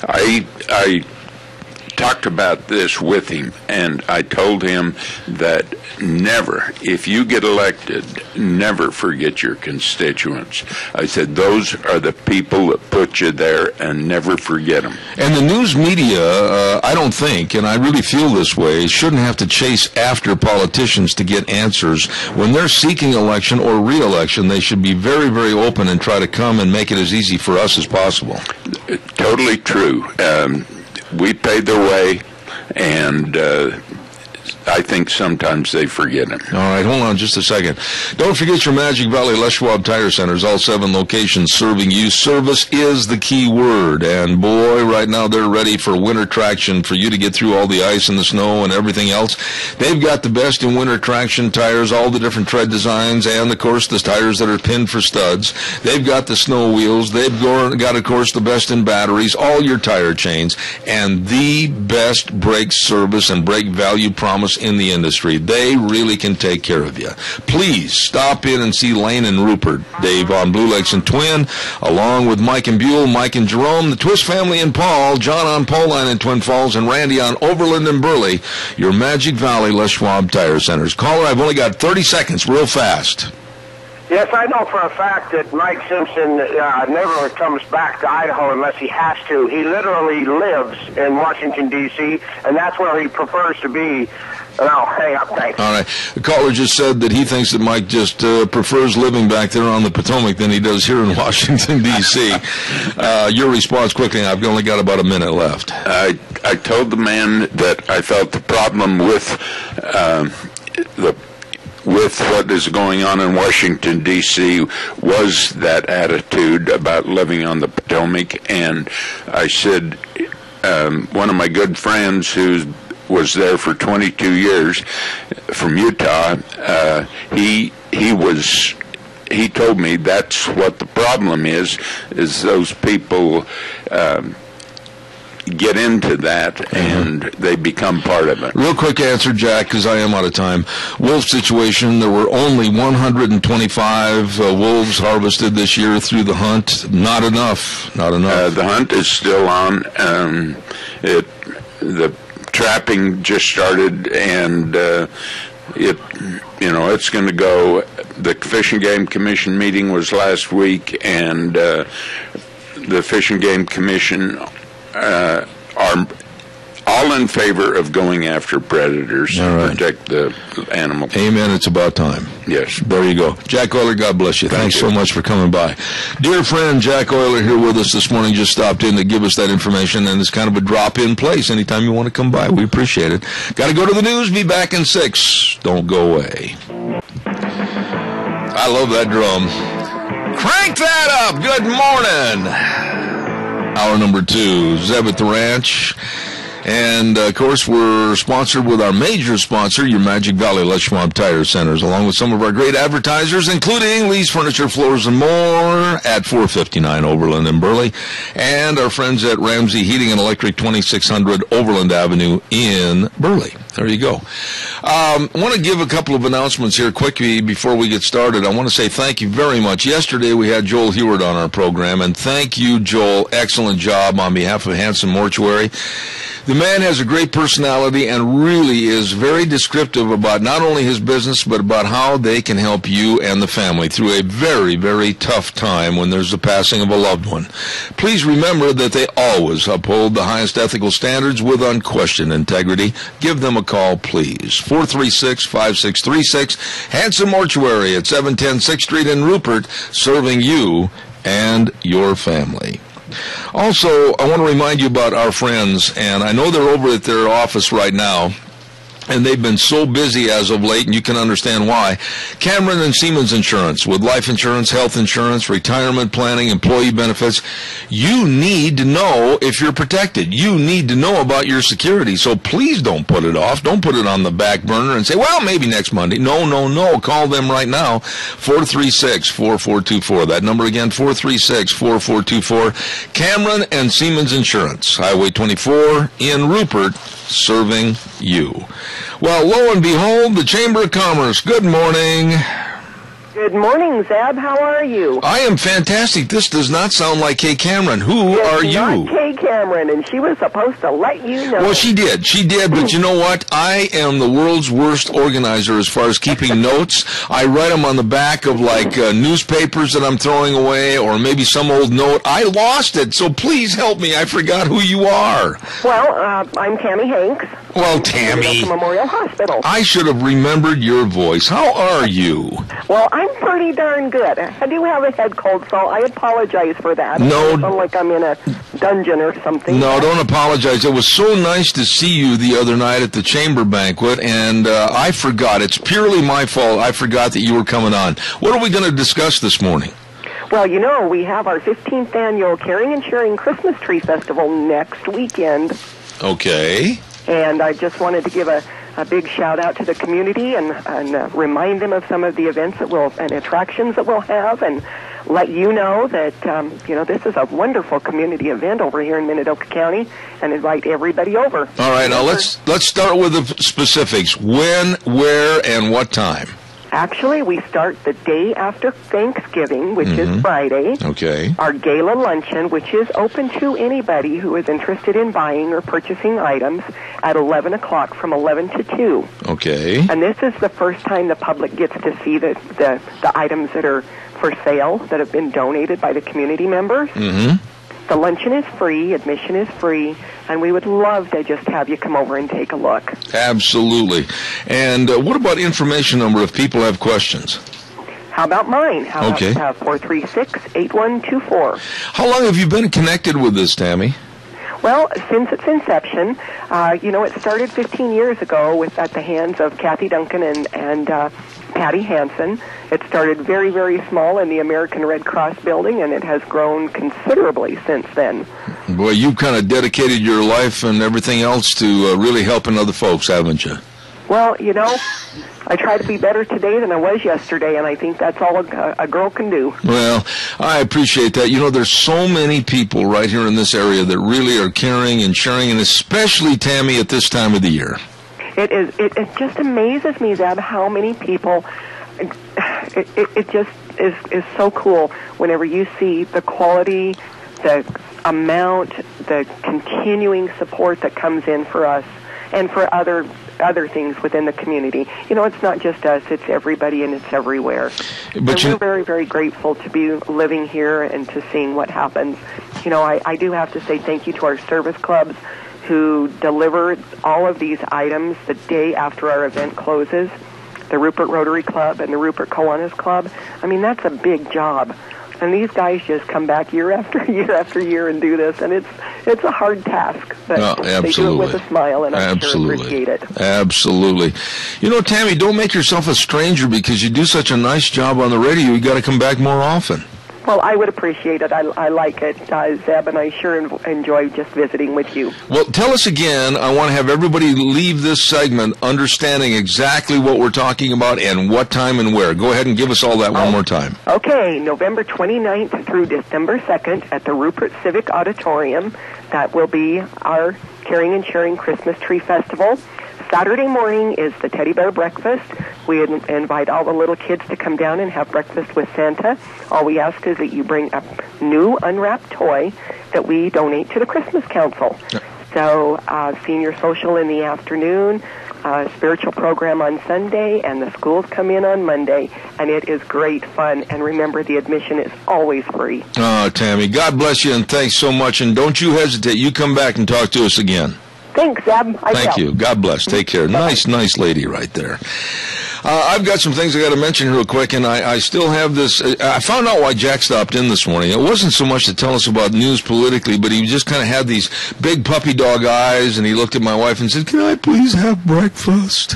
I talk talked about this with him, and I told him that never, if you get elected, never forget your constituents. I said, those are the people that put you there, and never forget them.
And the news media, I don't think, and I really feel this way, shouldn't have to chase after politicians to get answers. When they're seeking election or re-election, they should be very, very open and try to come and make it as easy for us as possible.
Totally true. We paid their way, and I think sometimes they forget him.
All right, hold on just a second. Don't forget your Magic Valley Les Schwab Tire Centers, all 7 locations serving you. Service is the key word, and boy, right now they're ready for winter traction for you to get through all the ice and the snow and everything else. They've got the best in winter traction tires, all the different tread designs, and, of course, the tires that are pinned for studs. They've got the snow wheels. They've got, of course, the best in batteries, all your tire chains, and the best brake service and brake value promise in the industry. They really can take care of you. Please stop in and see Lane and Rupert, Dave on Blue Lakes and Twin, along with Mike and Buell, Mike and Jerome, the Twist family and Paul, John on Pauline and Twin Falls, and Randy on Overland and Burley, your Magic Valley Les Schwab Tire Centers. Caller, I've only got 30 seconds, real fast.
Yes, I know for a fact that Mike Simpson never comes back to Idaho unless he has to. He literally lives in Washington, D.C., and that's where he prefers to be. Oh, hang up, thanks.
All right. The caller just said that he thinks that Mike just prefers living back there on the Potomac than he does here in Washington, D.C. Your response quickly. I've only got about a minute left.
I told the man that I felt the problem with what is going on in Washington, D.C. was that attitude about living on the Potomac. And I said, one of my good friends who was there for 22 years from Utah, he told me that's what the problem is those people get into that, and they become part of it.
Real quick answer, Jack, because I am out of time. Wolf situation, there were only 125 wolves harvested this year through the hunt. Not enough.
The hunt is still on. The trapping just started, and it's going to go. The Fish and Game Commission meeting was last week, and the Fish and Game Commission are all in favor of going after predators to protect the animal.
Amen. It's about time.
Yes.
There you go. Jack Euler, God bless you. Thanks so much for coming by. Dear friend, Jack Euler here with us this morning, just stopped in to give us that information, and it's kind of a drop-in place anytime you want to come by. We appreciate it. Got to go to the news. Be back in 6. Don't go away. I love that drum. Crank that up. Good morning. Hour number 2, Zeb at the Ranch. And, of course, we're sponsored with our major sponsor, your Magic Valley Les Schwab Tire Centers, along with some of our great advertisers, including Lee's Furniture, Floors, and More at 459 Overland in Burley, and our friends at Ramsey Heating and Electric, 2600 Overland Avenue in Burley. There you go. I want to give a couple of announcements here quickly before we get started. I want to say thank you very much. Yesterday we had Joel Heward on our program, and thank you, Joel. Excellent job on behalf of Hanson Mortuary. The man has a great personality and really is very descriptive about not only his business, but about how they can help you and the family through a very, very tough time when there's the passing of a loved one. Please remember that they always uphold the highest ethical standards with unquestioned integrity. Give them a call, please. 436-5636, Hanson Mortuary at 710 6th Street in Rupert, serving you and your family. Also, I want to remind you about our friends, and I know they're over at their office right now, and they've been so busy as of late, and you can understand why. Cameron and Siemens Insurance, with life insurance, health insurance, retirement planning, employee benefits. You need to know if you're protected. You need to know about your security, so please don't put it off. Don't put it on the back burner and say, well, maybe next Monday. No. Call them right now, 436-4424. That number again, 436-4424. Cameron and Siemens Insurance, Highway 24 in Rupert, serving you. Well, lo and behold, the Chamber of Commerce. Good morning.
Good morning, Zeb. How are you?
I am fantastic. This does not sound like Kay Cameron. Who are you?
Not Kay Cameron, and she was supposed to let you know.
Well, she did, but you know what? I am the world's worst organizer as far as keeping notes. I write them on the back of, like, newspapers that I'm throwing away, or maybe some old note. I lost it, so please help me. I forgot who you are.
Well, I'm Tammy Hanks.
Well, Tammy.
Memorial Hospital.
I should have remembered your voice. How are you?
Well, I'm pretty darn good. I do have a head cold, so I apologize for that.
No.
I sound like I'm in a dungeon or something.
No, don't apologize. It was so nice to see you the other night at the chamber banquet, and I forgot. It's purely my fault. I forgot that you were coming on. What are we going to discuss this morning?
Well, you know, we have our 15th annual Caring and Sharing Christmas Tree Festival next weekend.
Okay.
And I just wanted to give a big shout-out to the community and remind them of some of the events and attractions that we'll have, and let you know that, this is a wonderful community event over here in Minidoka County, and invite everybody over.
All right, now let's start with the specifics. When, where, and what time?
Actually, we start the day after Thanksgiving, which is Friday.
Okay.
Our gala luncheon, which is open to anybody who is interested in buying or purchasing items, at 11 o'clock from 11 to 2.
Okay.
And this is the first time the public gets to see the items that are for sale that have been donated by the community members.
Mm-hmm.
The luncheon is free, admission is free, and we would love to just have you come over and take a look.
Absolutely. And what about information number if people have questions?
How about mine? How
okay.
about 436-8124?
How long have you been connected with this, Tammy?
Well, since its inception, it started 15 years ago at the hands of Kathy Duncan and Patty Hansen. It started very, very small in the American Red Cross building, and it has grown considerably since then.
Boy, you've kind of dedicated your life and everything else to really helping other folks, haven't you?
Well, I try to be better today than I was yesterday, and I think that's all a girl can do.
Well, I appreciate that. There's so many people right here in this area that really are caring and sharing, and especially, Tammy, at this time of the year.
It just amazes me, Zeb, how many people. It just is so cool whenever you see the quality, the amount, the continuing support that comes in for us and for other things within the community. It's not just us, it's everybody and it's everywhere. But we're very, very grateful to be living here and to seeing what happens. I do have to say thank you to our service clubs who deliver all of these items the day after our event closes. The Rupert Rotary Club and the Rupert Kiwanis Club. I mean, that's a big job. And these guys just come back year after year after year and do this, and it's a hard task. But they do it with a smile, and I sure appreciate it.
Absolutely. Tammy, don't make yourself a stranger because you do such a nice job on the radio. You got to come back more often.
Well, I would appreciate it. I like it, Zeb, and I sure enjoy just visiting with you.
Well, tell us again. I want to have everybody leave this segment understanding exactly what we're talking about and what time and where. Go ahead and give us all that one more time.
Okay, November 29th through December 2nd at the Rupert Civic Auditorium. That will be our Caring and Sharing Christmas Tree Festival. Saturday morning is the Teddy Bear Breakfast. We invite all the little kids to come down and have breakfast with Santa. All we ask is that you bring a new unwrapped toy that we donate to the Christmas Council. So senior social in the afternoon, spiritual program on Sunday, and the schools come in on Monday, and it is great fun. And remember, the admission is always free.
Oh, Tammy, God bless you, and thanks so much. And don't you hesitate. You come back and talk to us again.
Thanks, Zeb.
Thank you. God bless. Take care. Nice lady right there. I've got some things I got to mention real quick, and I still have this. I found out why Jack stopped in this morning. It wasn't so much to tell us about news politically, but he just kind of had these big puppy dog eyes, and he looked at my wife and said, "Can I please have breakfast?"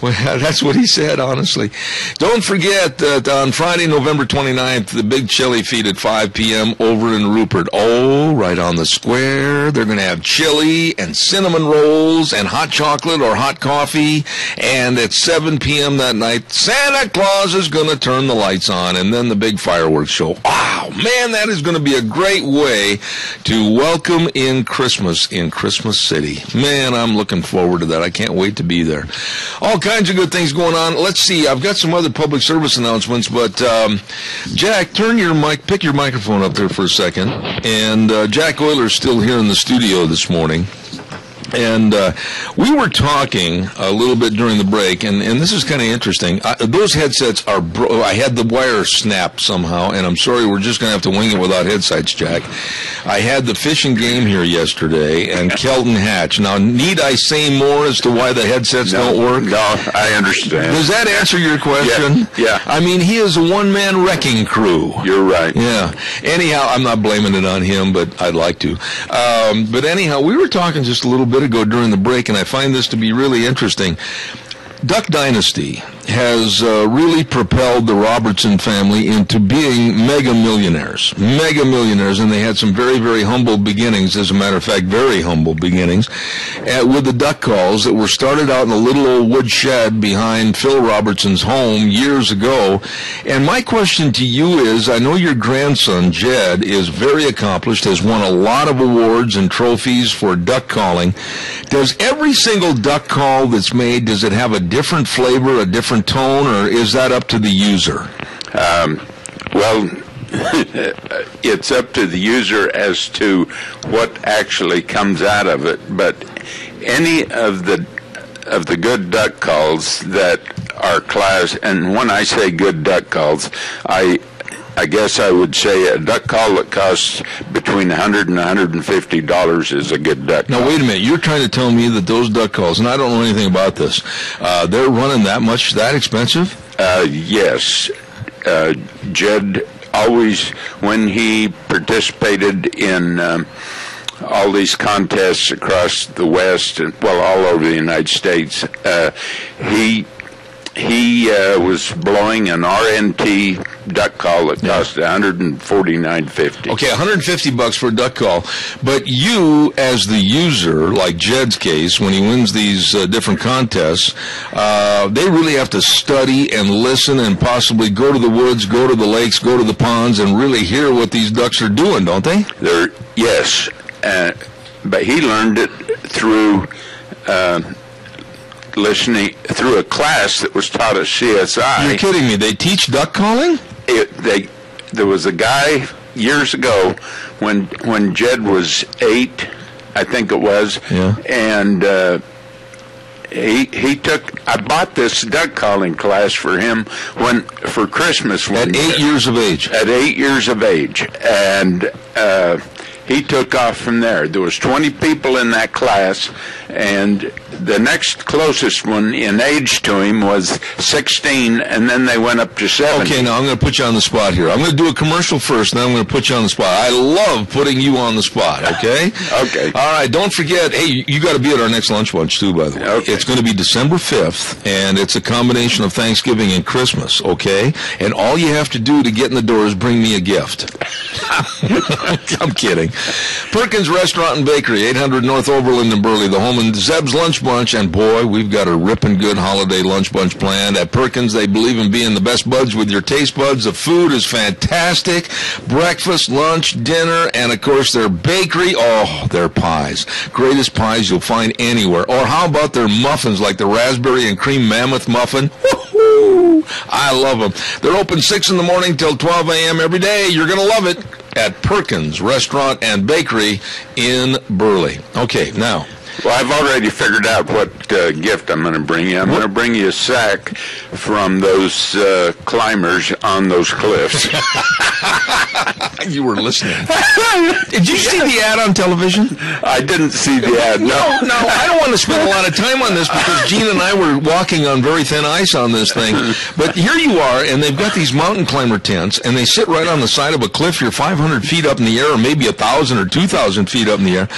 Well, that's what he said, honestly. Don't forget that on Friday, November 29th, the big chili feed at 5 p.m. over in Rupert. Oh, right on the square. They're going to have chili and cinnamon rolls and hot chocolate or hot coffee, and at 7 p.m. that night, Santa Claus is going to turn the lights on, and then the big fireworks show. Wow, man, that is going to be a great way to welcome in Christmas in Christmas City. Man, I'm looking forward to that. I can't wait to be there. All kinds of good things going on. Let's see. I've got some other public service announcements, but Jack, pick your microphone up there for a second. And Jack Euler's still here in the studio this morning. And we were talking a little bit during the break, and this is kind of interesting. Those headsets are I had the wire snapped somehow, and I'm sorry, we're just going to have to wing it without headsets, Jack. I had the Fish and Game here yesterday, and Kelton Hatch. Now, need I say more as to why the headsets don't work?
No, I understand.
Does that answer your question?
Yeah.
I mean, he is a one-man wrecking crew.
You're right.
Yeah. Anyhow, I'm not blaming it on him, but I'd like to. But anyhow, we were talking just a little bit ago during the break, and I find this to be really interesting. Duck Dynasty has really propelled the Robertson family into being mega millionaires, and they had some very, very humble beginnings, as a matter of fact, very humble beginnings, with the duck calls that were started out in a little old wood shed behind Phil Robertson's home years ago. And my question to you is, I know your grandson, Jed, is very accomplished, has won a lot of awards and trophies for duck calling. Does every single duck call that's made, does it have a different flavor, a different tone, or is that up to the user?
Well, it's up to the user as to what actually comes out of it. But any of the good duck calls that are class, and when I say good duck calls, I guess I would say a duck call that costs between $100 and $150 is a good duck call.
Now, wait a minute. You're trying to tell me that those duck calls, and I don't know anything about this, they're running that expensive?
Yes. Jed always, when he participated in all these contests across the West, and all over the United States, he was blowing an RNT duck call that cost $149.50.
Okay, $150 for a duck call. But you, as the user, like Jed's case, when he wins these different contests, they really have to study and listen and possibly go to the woods, go to the lakes, go to the ponds, and really hear what these ducks are doing, don't they?
Yes, but he learned it through listening through a class that was taught at CSI.
You're kidding me. They teach duck calling?
There was a guy years ago when Jed was 8, I think it was, and he took. I bought this duck calling class for him for Christmas
at 8 years of age.
At 8 years of age, and he took off from there. There was 20 people in that class, and the next closest one in age to him was 16, and then they went up to 70.
Okay, now I'm going to put you on the spot here. I'm going to do a commercial first, and then I'm going to put you on the spot. I love putting you on the spot, okay?
Okay.
All right, don't forget, hey, you got to be at our next lunch bunch, too, by the way.
Okay.
It's going to be December 5th, and it's a combination of Thanksgiving and Christmas, okay? And all you have to do to get in the door is bring me a gift. I'm kidding. Perkins Restaurant and Bakery, 800 North Overland in Burley, the home of Zeb's Lunch Bunch, and boy, we've got a ripping good holiday lunch bunch planned. At Perkins, they believe in being the best buds with your taste buds. The food is fantastic. Breakfast, lunch, dinner, and of course their bakery. Oh, their pies. Greatest pies you'll find anywhere. Or how about their muffins, like the raspberry and cream mammoth muffin? Woo-hoo! I love them. They're open 6 in the morning till 12 a.m. every day. You're going to love it at Perkins Restaurant and Bakery in Burley. Okay, now.
Well, I've already figured out what gift I'm going to bring you. I'm going to bring you a sack from those climbers on those cliffs.
You were listening. Did you see the ad on television?
I didn't see the ad, no.
No, I don't want to spend a lot of time on this because Gene and I were walking on very thin ice on this thing. But here you are, and they've got these mountain climber tents, and they sit right on the side of a cliff. You're 500 feet up in the air, or maybe 1,000 or 2,000 feet up in the air.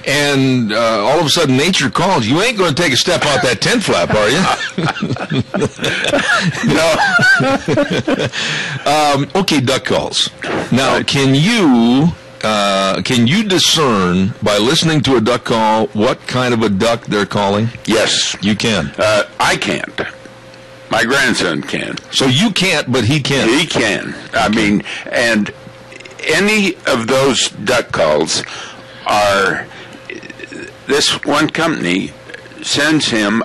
And all of a sudden, nature calls. You ain't going to take a step out that tent flap, are you? No. Okay, duck calls. Now, can you discern by listening to a duck call what kind of a duck they're calling?
Yes.
You can.
I can't. My grandson can.
So you can't, but he can.
He can. I mean, and any of those duck calls are, this one company sends him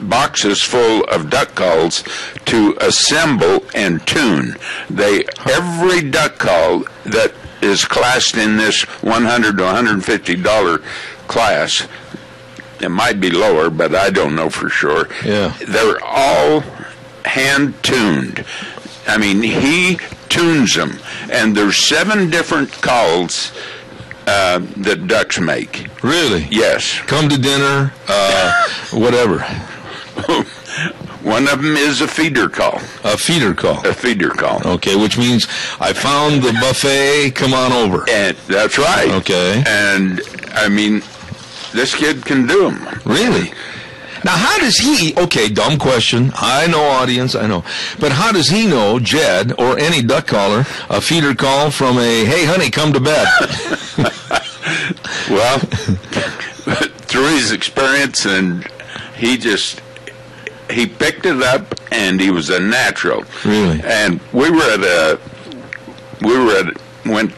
boxes full of duck calls to assemble and tune. Every duck call that is classed in this $100 to $150 class, it might be lower, but I don't know for sure.
Yeah.
They're all hand-tuned. I mean, he tunes them, and there's 7 different calls that ducks make.
Really?
Yes.
Come to dinner, whatever.
One of them is a feeder call.
A feeder call.
A feeder call.
Okay, which means I found the buffet, come on over.
And that's right.
Okay.
And, I mean, this kid can do them.
Really? Now, how does he, okay, dumb question, I know, audience, I know, but how does he know, Jed, or any duck caller, a feeder call from a, hey, honey, come to bed?
Well, through his experience, and he picked it up, and he was a natural.
Really?
And went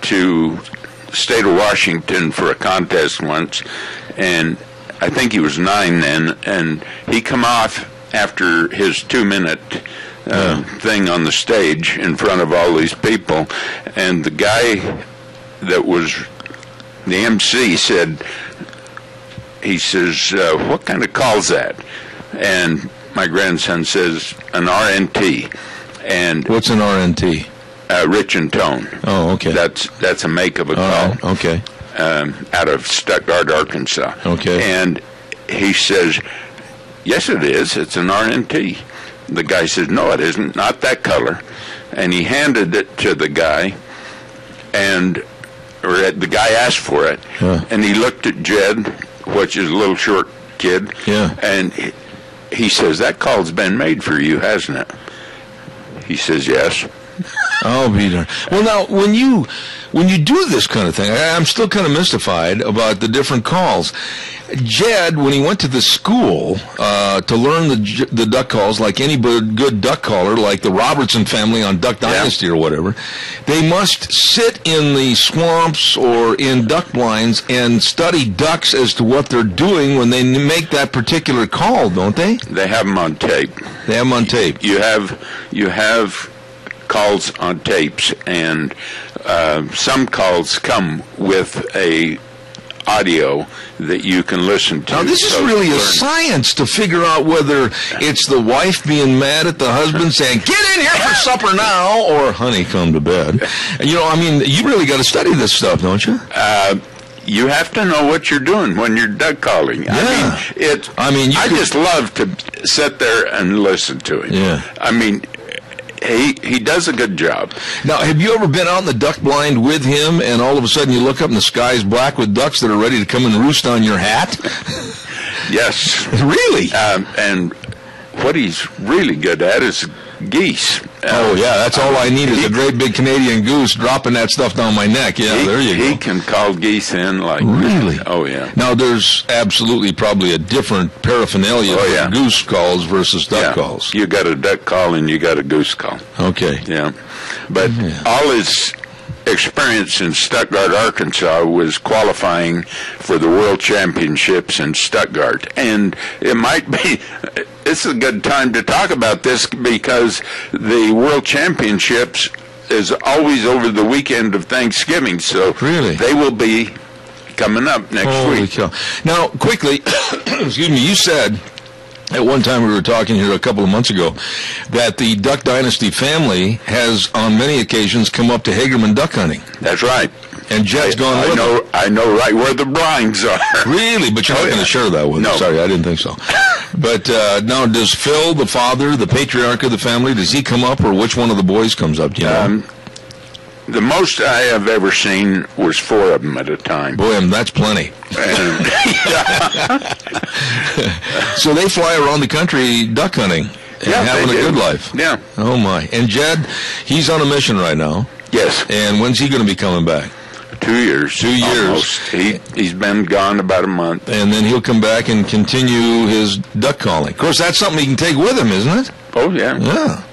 to the state of Washington for a contest once, and I think he was 9 then, and he come off after his 2-minute thing on the stage in front of all these people, and the guy that was the MC said, he says, what kind of call's that? And my grandson says, an RNT. And
what's an RNT?
Rich and tone.
Oh, okay.
That's a make of a call.
Right, okay.
Out of Stuttgart, Arkansas.
Okay.
And he says, yes, it is. It's an RNT. The guy says, no, it isn't. Not that color. And he handed it to the guy, the guy asked for it. And he looked at Jed, which is a little short kid.
Yeah.
And he says, that call's been made for you, hasn't it? He says, yes.
Oh, Peter. Well, now, when you do this kind of thing, I'm still kind of mystified about the different calls. Jed, when he went to the school to learn the duck calls, like any good duck caller, like the Robertson family on Duck Dynasty or whatever, they must sit in the swamps or in duck blinds and study ducks as to what they're doing when they make that particular call, don't they?
They have them on tape.
They have them on tape.
You have calls on tapes, and some calls come with a audio that you can listen to.
Now, this is really a science to figure out whether it's the wife being mad at the husband saying, get in here for supper now, or honey, come to bed. You know, I mean, you really got to study this stuff, don't you?
You have to know what you're doing when you're duck calling.
Yeah.
I just love to sit there and listen to him.
Yeah.
I mean, he does a good job.
Now, have you ever been out in the duck blind with him, and all of a sudden you look up and the sky's black with ducks that are ready to come and roost on your hat?
Yes.
Really?
And what he's really good at is geese.
Oh, yeah, that's all I need is a great big Canadian goose dropping that stuff down my neck. Yeah, there you go.
He can call geese in like...
Really?
Oh, yeah.
Now, there's absolutely probably a different paraphernalia for goose calls versus duck calls.
You got a duck call and you got a goose call.
Okay.
Yeah. But all his experience in Stuttgart, Arkansas was qualifying for the World Championships in Stuttgart. And it might be... This is a good time to talk about this because the World Championships is always over the weekend of Thanksgiving, so
really?
They will be coming up next week.
Cow. Now, quickly, excuse me, you said at one time we were talking here a couple of months ago that the Duck Dynasty family has on many occasions come up to Hagerman duck hunting.
That's right.
And Jed's gone with them.
I know right where the blinds are.
Really? But you're not going to share that with us. Sorry, I didn't think so. But now, does Phil, the father, the patriarch of the family, does he come up, or which one of the boys comes up? Do you know?
The most I have ever seen was 4 of them at a time.
Boy, that's plenty. So they fly around the country duck hunting and having a good life.
Yeah.
Oh, my. And Jed, he's on a mission right now.
Yes.
And when's he going to be coming back?
2 years.
2 years.
Almost. He's been gone about a month.
And then he'll come back and continue his duck calling. Of course, that's something he can take with him, isn't it?
Oh, yeah.
Yeah.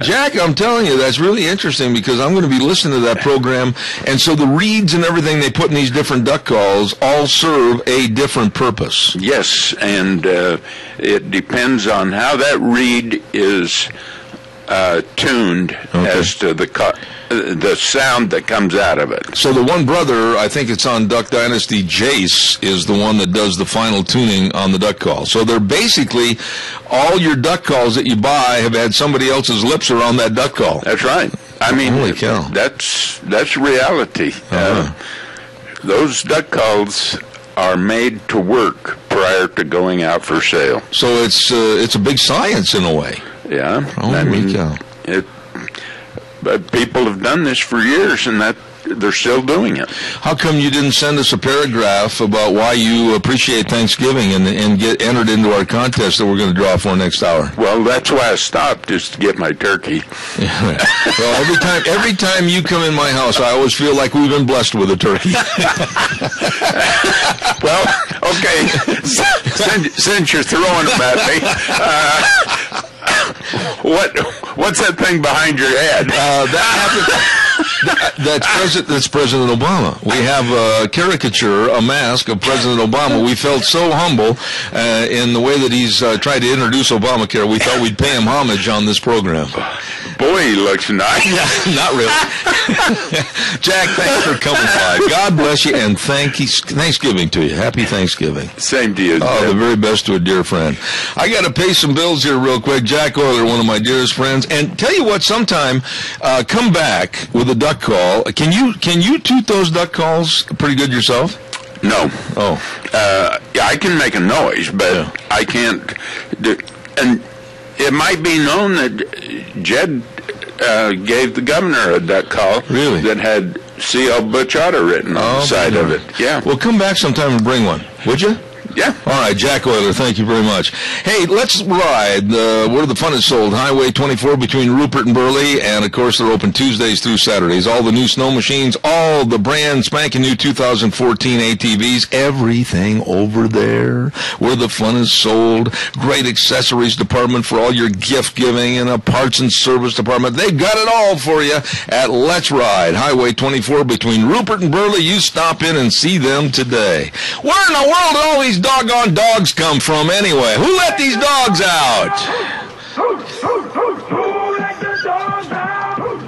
Jack, I'm telling you, that's really interesting because I'm going to be listening to that program, and so the reeds and everything they put in these different duck calls all serve a different purpose.
Yes, and it depends on how that reed is tuned as to the sound that comes out of it.
So the one brother, I think it's on Duck Dynasty, Jace, is the one that does the final tuning on the duck call. So they're basically, all your duck calls that you buy have had somebody else's lips around that duck call.
That's right. I mean,
holy cow.
That's reality. Those duck calls are made to work prior to going out for sale.
So it's a big science in a way.
Yeah.
Holy cow.
But people have done this for years, and that they're still doing it.
How come you didn't send us a paragraph about why you appreciate Thanksgiving and get entered into our contest that we're going to draw for next hour?
Well, that's why I stopped, just to get my turkey.
Well, every time you come in my house, I always feel like we've been blessed with a turkey.
Well, okay, since you're throwing them at me, what's that thing behind your head?
That's President Obama. We have a caricature, a mask of President Obama. We felt so humble in the way that he's tried to introduce Obamacare. We thought we'd pay him homage on this program.
Boy, he looks nice.
Not really. Jack, thanks for coming by. God bless you, and Thanksgiving to you. Happy Thanksgiving.
Same to you.
Oh, the very best to a dear friend. I got to pay some bills here real quick. Jack Euler, one of my dearest friends. And tell you what, sometime come back with a duck call. Can you toot those duck calls pretty good yourself?
No.
Oh.
Yeah, I can make a noise, but I can't. And it might be known that Jed gave the governor a duck call.
Really?
That had C.L. Butch Otter written on the side of it. Yeah.
Well, come back sometime and bring one, would you?
Yeah.
All right, Jack Euler, thank you very much. Hey, let's ride where the fun is sold. Highway 24 between Rupert and Burley, and, of course, they're open Tuesdays through Saturdays. All the new snow machines, all the brand spanking new 2014 ATVs, everything over there where the fun is sold. Great accessories department for all your gift giving and a parts and service department. They've got it all for you at Let's Ride. Highway 24 between Rupert and Burley. You stop in and see them today. Where in the world did all these doggone dogs come from anyway? Who let these dogs out?
Who let the dogs out? Who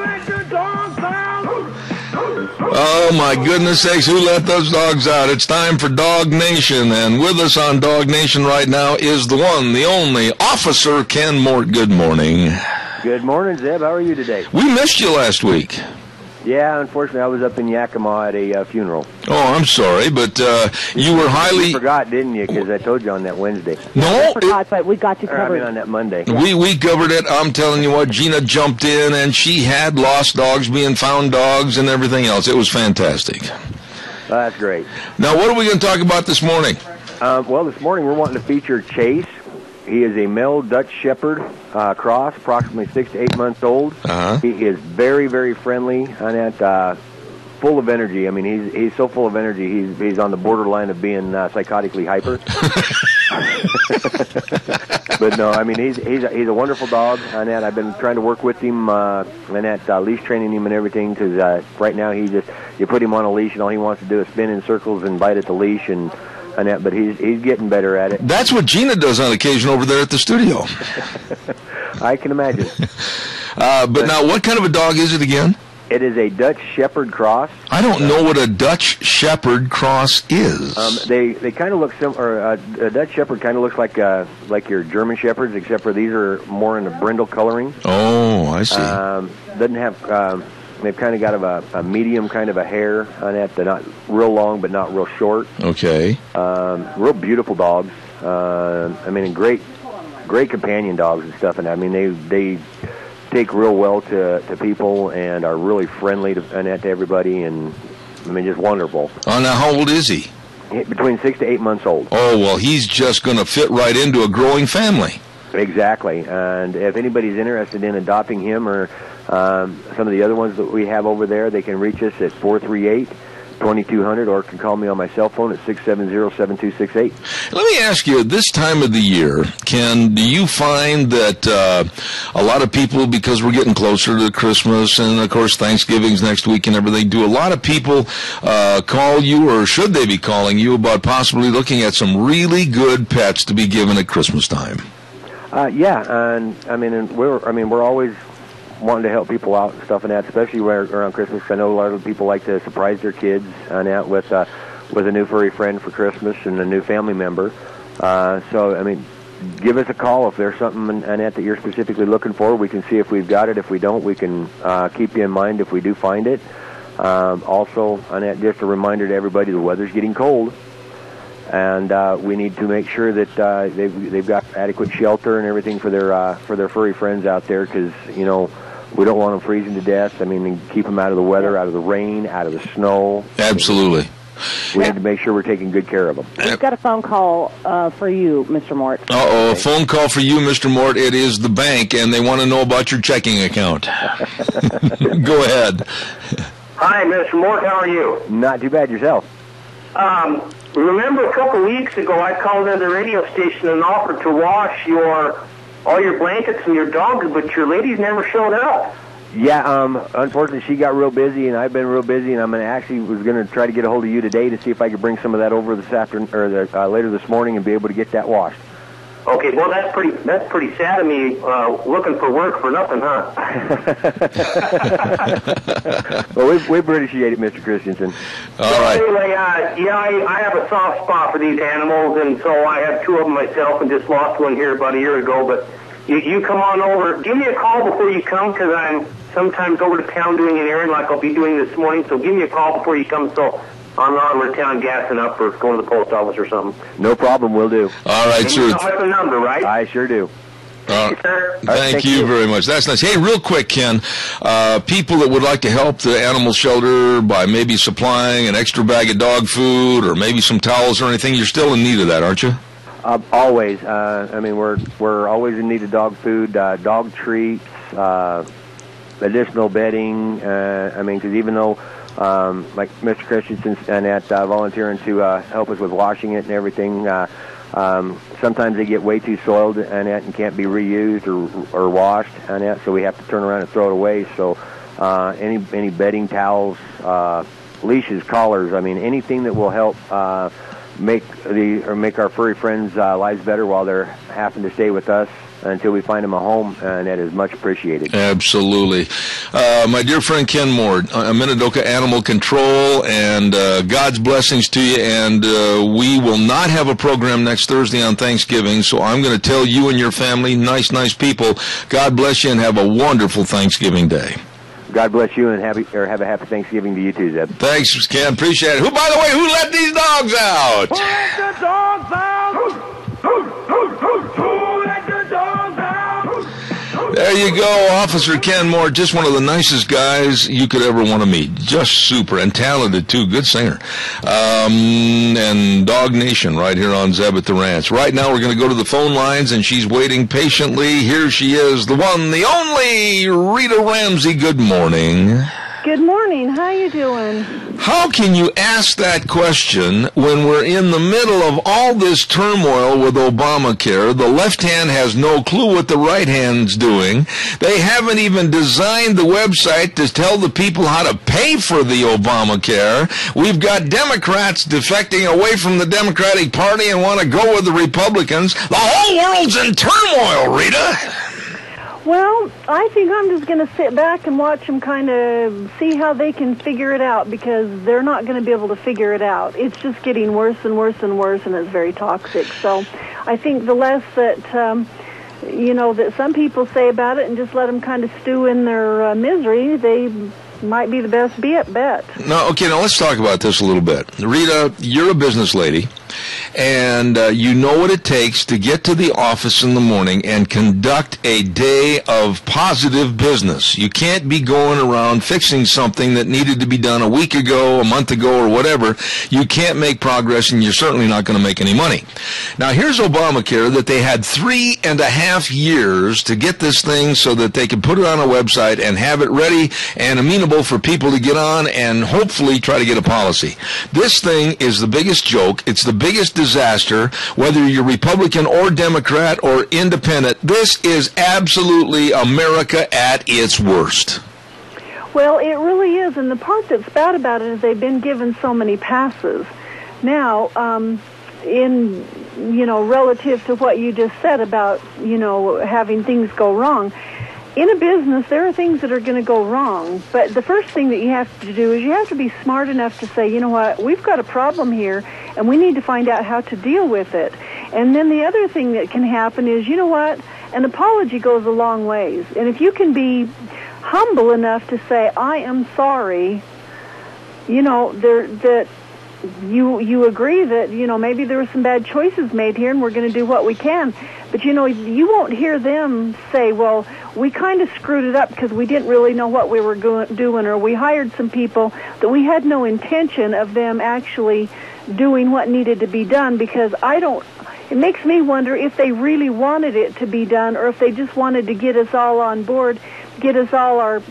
let the dogs out?
Oh, my goodness sakes, who let those dogs out? It's time for Dog Nation, and with us on Dog Nation right now is the one, the only, Officer Ken Mort. Good morning.
Good morning, Zeb. How are you today?
We missed you last week.
Yeah, unfortunately, I was up in Yakima at a funeral.
Oh, I'm sorry, but you were highly...
You forgot, didn't you? Because I told you on that Wednesday.
No.
I forgot, but we got you covered.
on that Monday.
We covered it. I'm telling you what, Gina jumped in, and she had lost dogs being found dogs and everything else. It was fantastic.
That's great.
Now, what are we going to talk about this morning?
Well, this morning we're wanting to feature Chase. He is a male Dutch Shepherd cross, approximately 6 to 8 months old.
Uh-huh.
He is very, very friendly and full of energy. I mean, he's so full of energy. He's on the borderline of being psychotically hyper. But no, I mean he's a wonderful dog. Annette, I've been trying to work with him, Annette, leash training him and everything. Because right now you put him on a leash and all he wants to do is spin in circles and bite at the leash and that. But he's getting better at it.
That's what Gina does on occasion over there at the studio.
I can imagine.
But now, what kind of a dog is it again?
It is a Dutch Shepherd cross.
I don't know what a Dutch Shepherd cross is.
They kind of look similar. A Dutch Shepherd kind of looks like your German Shepherds, except for these are more in a brindle coloring.
Oh, I see.
Doesn't have. They've kind of got a medium kind of a hair on that. They're not real long, but not real short.
Okay.
Real beautiful dogs. I mean, great companion dogs and stuff. And I mean, they take real well to people and are really friendly to everybody, and I mean, just wonderful.
Oh, now how old is he?
Between 6 to 8 months old.
Oh, well, he's just going to fit right into a growing family.
Exactly, and if anybody's interested in adopting him or some of the other ones that we have over there, they can reach us at 2200, or can call me on my cell phone at 670-7268.
Let me ask you, this time of the year, do you find that a lot of people, because we're getting closer to Christmas and, of course, Thanksgiving's next week and everything, do a lot of people call you, or should they be calling you, about possibly looking at some really good pets to be given at Christmas time?
Yeah, and we're always wanting to help people out and stuff and that, especially around Christmas. I know a lot of people like to surprise their kids and that with a new furry friend for Christmas and a new family member. So, I mean, give us a call if there's something, Annette, that you're specifically looking for. We can see if we've got it. If we don't, we can keep you in mind if we do find it. Also, Annette, just a reminder to everybody, the weather's getting cold, and we need to make sure that they've got adequate shelter and everything for their furry friends out there, because, you know, we don't want them freezing to death. I mean, keep them out of the weather, out of the rain, out of the snow.
Absolutely.
We have to make sure we're taking good care of them.
We've got a phone call for you, Mr. Mort.
Uh-oh, a phone call for you, Mr. Mort. It is the bank, and they want to know about your checking account. Go ahead.
Hi, Mr. Mort. How are you?
Not too bad. Yourself?
Remember a couple weeks ago I called into the radio station and offered to wash all your blankets and your dogs, but your ladies never showed up.
Yeah, unfortunately she got real busy, and I've been real busy, and was going to try to get a hold of you today to see if I could bring some of that over this afternoon, or later this morning, and be able to get that washed.
Okay, well, that's pretty sad of me, looking for work for nothing, huh?
Well, we appreciate it, Mr. Christensen.
All right.
Anyway, I have a soft spot for these animals, and so I have two of them myself, and just lost one here about a year ago. But you come on over. Give me a call before you come, because I'm sometimes over to town doing an errand like I'll be doing this morning. So give me a call before you come, so I'm not over to town gassing up or going to the post office or something.
No problem, we'll do.
All right, sir.
You have the number, right?
I sure do.
Thank you very much. That's nice. Hey, real quick, Ken, people that would like to help the animal shelter by maybe supplying an extra bag of dog food or maybe some towels or anything, you're still in need of that, aren't you?
Always. I mean, we're always in need of dog food, dog treats, additional bedding. I mean, because even though like Mr. Christensen and that volunteering to help us with washing it and everything, sometimes they get way too soiled and can't be reused or washed and that, so we have to turn around and throw it away. So any bedding, towels, leashes, collars, I mean, anything that will help make our furry friends' lives better while they're having to stay with us until we find them a home, and that is much appreciated.
Absolutely. My dear friend Ken Moore, Minidoka Animal Control, and God's blessings to you, and we will not have a program next Thursday on Thanksgiving, so I'm going to tell you and your family, nice people, God bless you and have a wonderful Thanksgiving Day.
God bless you, and have a happy Thanksgiving to you too, Zeb.
Thanks, Ken. Appreciate it. Who, by the way, who let these dogs out?
Who let the dogs out? Who let the dogs out?
There you go, Officer Ken Moore, just one of the nicest guys you could ever want to meet. Just super, and talented, too. Good singer. And Dog Nation right here on Zeb at the Ranch. Right now we're going to go to the phone lines, and she's waiting patiently. Here she is, the one, the only, Rita Ramsey. Good morning.
Good morning. How you doing?
How can you ask that question when we're in the middle of all this turmoil with Obamacare? The left hand has no clue what the right hand's doing. They haven't even designed the website to tell the people how to pay for the Obamacare. We've got Democrats defecting away from the Democratic Party and want to go with the Republicans. The whole world's in turmoil, Rita.
Well, I think I'm just going to sit back and watch them kind of see how they can figure it out, because they're not going to be able to figure it out. It's just getting worse and worse and worse, and it's very toxic. So I think the less that, that some people say about it and just let them kind of stew in their misery, they might be the best bet.
No, okay, now let's talk about this a little bit. Rita, you're a business lady, and you know what it takes to get to the office in the morning and conduct a day of positive business. You can't be going around fixing something that needed to be done a week ago, a month ago, or whatever. You can't make progress, and you're certainly not going to make any money. Now, here's Obamacare, that they had 3.5 years to get this thing so that they could put it on a website and have it ready and amenable for people to get on and hopefully try to get a policy. This thing is the biggest joke. It's the biggest disaster, whether you're Republican or Democrat or independent. This is absolutely America at its worst.
Well, it really is, and the part that's bad about it is they've been given so many passes. Now, relative to what you just said about, having things go wrong, in a business, there are things that are going to go wrong, but the first thing that you have to do is you have to be smart enough to say, you know what, we've got a problem here, and we need to find out how to deal with it. And then the other thing that can happen is, you know what, an apology goes a long ways. And if you can be humble enough to say, I am sorry, that you agree that, maybe there were some bad choices made here and we're going to do what we can. But, you won't hear them say, well, we kind of screwed it up because we didn't really know what we were doing, or we hired some people that we had no intention of them actually doing what needed to be done, because it makes me wonder if they really wanted it to be done, or if they just wanted to get us all on board, get us all our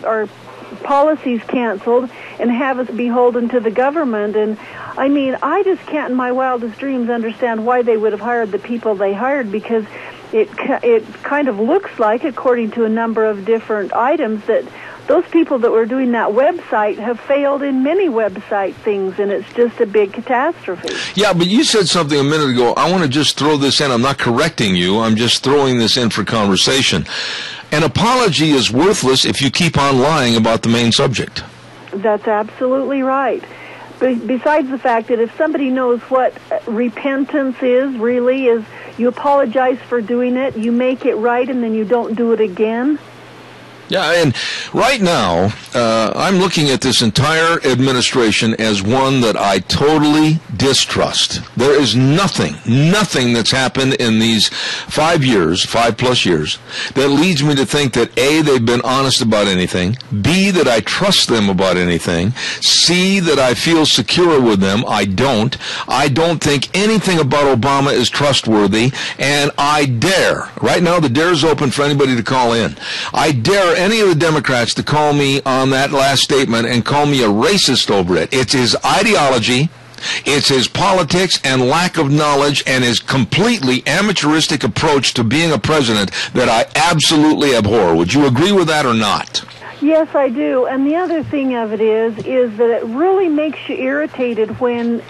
policies canceled, and have us beholden to the government. And I just can't in my wildest dreams understand why they would have hired the people they hired, because it kind of looks like, according to a number of different items, that those people that were doing that website have failed in many website things, and it's just a big catastrophe.
Yeah, but you said something a minute ago. I want to just throw this in. I'm not correcting you. I'm just throwing this in for conversation. An apology is worthless if you keep on lying about the main subject.
That's absolutely right. Besides the fact that if somebody knows what repentance really is, you apologize for doing it, you make it right, and then you don't do it again.
Yeah, and right now, I'm looking at this entire administration as one that I totally distrust. There is nothing that's happened in these 5+ years, that leads me to think that A, they've been honest about anything, B, that I trust them about anything, C, that I feel secure with them. I don't think anything about Obama is trustworthy, and I dare, right now the dare is open for anybody to call in, I dare any of the Democrats to call me on that last statement and call me a racist over it. It's his ideology, it's his politics and lack of knowledge, and his completely amateuristic approach to being a president that I absolutely abhor. Would you agree with that or not?
Yes, I do. And the other thing of it is that it really makes you irritated when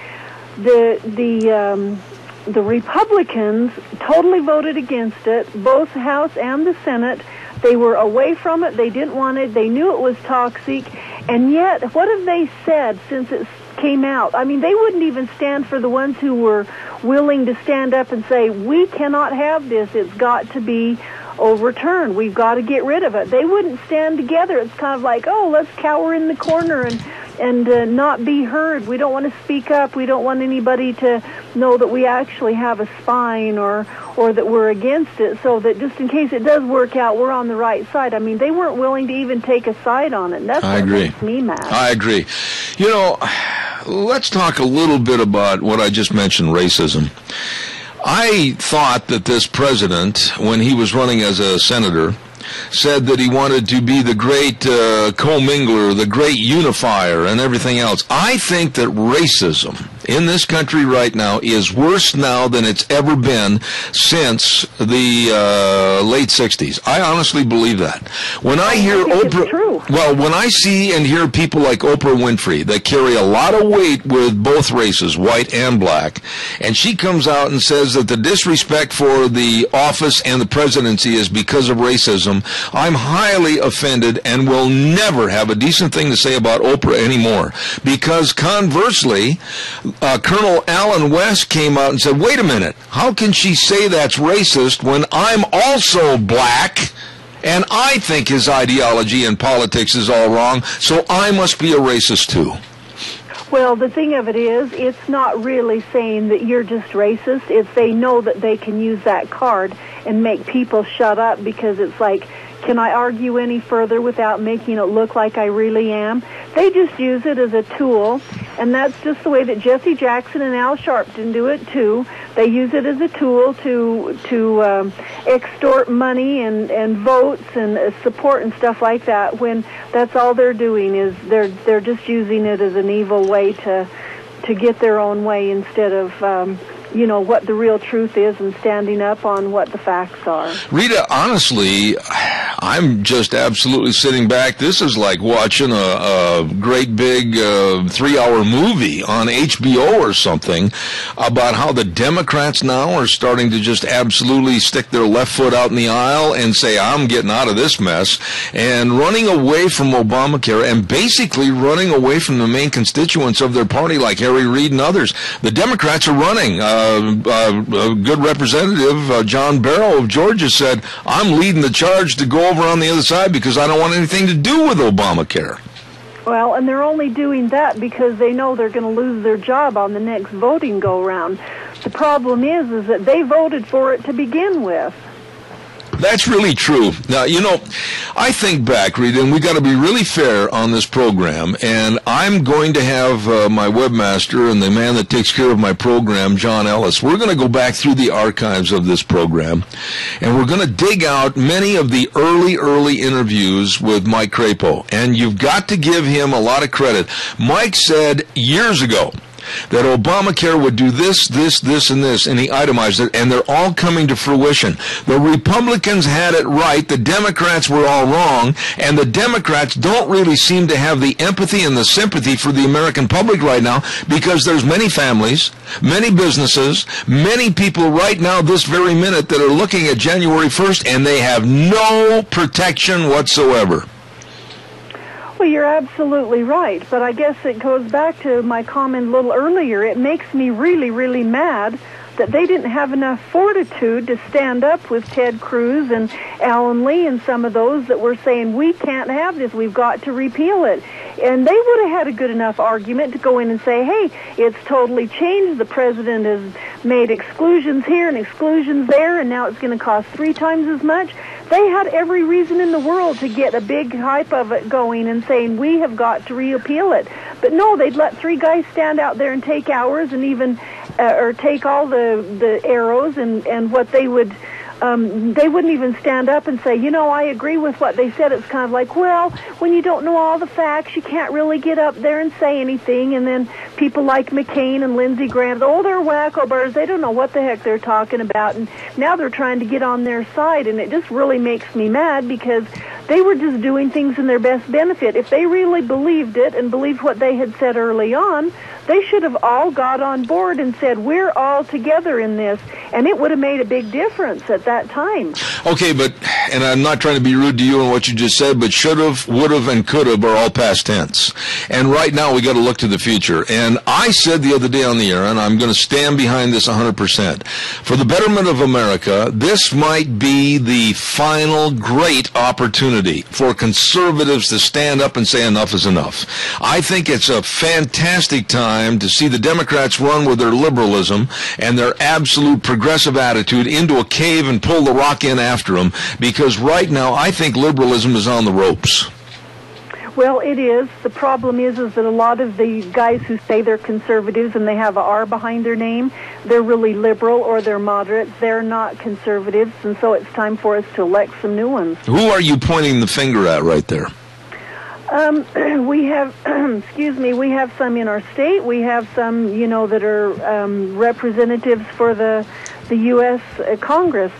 the Republicans totally voted against it, both the House and the Senate. They were away from it. They didn't want it. They knew it was toxic. And yet, what have they said since it came out? They wouldn't even stand for the ones who were willing to stand up and say, we cannot have this. It's got to be overturned. We've got to get rid of it. They wouldn't stand together. It's kind of like, oh, let's cower in the corner and not be heard. We don't want to speak up. We don't want anybody to know that we actually have a spine or that we're against it, so that just in case it does work out, we're on the right side. They weren't willing to even take a side on it. And that's what makes me mad.
I agree. Let's talk a little bit about what I just mentioned, racism. I thought that this president, when he was running as a senator, said that he wanted to be the great commingler, the great unifier, and everything else. I think that racism in this country right now is worse now than it's ever been since the late 60s. I honestly believe that. When I hear when I see and hear people like Oprah Winfrey that carry a lot of weight with both races, white and black, and she comes out and says that the disrespect for the office and the presidency is because of racism, I'm highly offended and will never have a decent thing to say about Oprah anymore. Because conversely, Colonel Alan West came out and said, wait a minute, how can she say that's racist when I'm also black and I think his ideology and politics is all wrong, so I must be a racist too?
Well, the thing of it is, it's not really saying that you're just racist. It's they know that they can use that card and make people shut up because it's like, can I argue any further without making it look like I really am? They just use it as a tool, and that's just the way that Jesse Jackson and Al Sharpton do it too. They use it as a tool to extort money and votes and support and stuff like that. When that's all they're doing is they're just using it as an evil way to get their own way instead of what the real truth is and standing up on what the facts are.
Rita, honestly, I'm just absolutely sitting back. This is like watching a great big 3-hour movie on HBO or something about how the Democrats now are starting to just absolutely stick their left foot out in the aisle and say, I'm getting out of this mess, and running away from Obamacare and basically running away from the main constituents of their party like Harry Reid and others. The Democrats are running. A good representative, John Barrow of Georgia, said, I'm leading the charge to go over on the other side because I don't want anything to do with Obamacare.
Well, and they're only doing that because they know they're going to lose their job on the next voting go-round. The problem is that they voted for it to begin with.
That's really true. Now, I think back, Rita, and we got to be really fair on this program, and I'm going to have my webmaster and the man that takes care of my program, John Ellis, we're going to go back through the archives of this program, and we're going to dig out many of the early interviews with Mike Crapo, and you've got to give him a lot of credit. Mike said years ago that Obamacare would do this, and this, and he itemized it, and they're all coming to fruition. The Republicans had it right, the Democrats were all wrong, and the Democrats don't really seem to have the empathy and the sympathy for the American public right now because there's many families, many businesses, many people right now this very minute that are looking at January 1st, and they have no protection whatsoever.
Well, you're absolutely right, but I guess it goes back to my comment a little earlier. It makes me really, really mad that they didn't have enough fortitude to stand up with Ted Cruz and Alan Lee and some of those that were saying, we can't have this, we've got to repeal it. And they would have had a good enough argument to go in and say, hey, it's totally changed. The president has made exclusions here and exclusions there, and now it's going to cost 3 times as much. They had every reason in the world to get a big hype of it going and saying, we have got to repeal it. But no, they'd let 3 guys stand out there and take hours and even, or take all the arrows and what they would, they wouldn't even stand up and say, I agree with what they said. It's kind of like, well, when you don't know all the facts, you can't really get up there and say anything. And then people like McCain and Lindsey Graham, they're wacko birds. They don't know what the heck they're talking about. And now they're trying to get on their side. And it just really makes me mad because they were just doing things in their best benefit. If they really believed it and believed what they had said early on, they should have all got on board and said, we're all together in this, and it would have made a big difference at that time.
Okay, and I'm not trying to be rude to you and what you just said, but should have, would have, and could have are all past tense. And right now we got to look to the future. And I said the other day on the air, and I'm going to stand behind this 100%. For the betterment of America, this might be the final great opportunity for conservatives to stand up and say enough is enough. I think it's a fantastic time to see the Democrats run with their liberalism and their absolute progressive attitude into a cave and pull the rock in after them, because right now I think liberalism is on the ropes.
Well, it is. The problem is that a lot of the guys who say they're conservatives and they have an R behind their name, they're really liberal or they're moderates. They're not conservatives, and so it's time for us to elect some new ones.
Who are you pointing the finger at right there?
We have, we have some in our state. We have some, that are representatives for the U.S. Congress.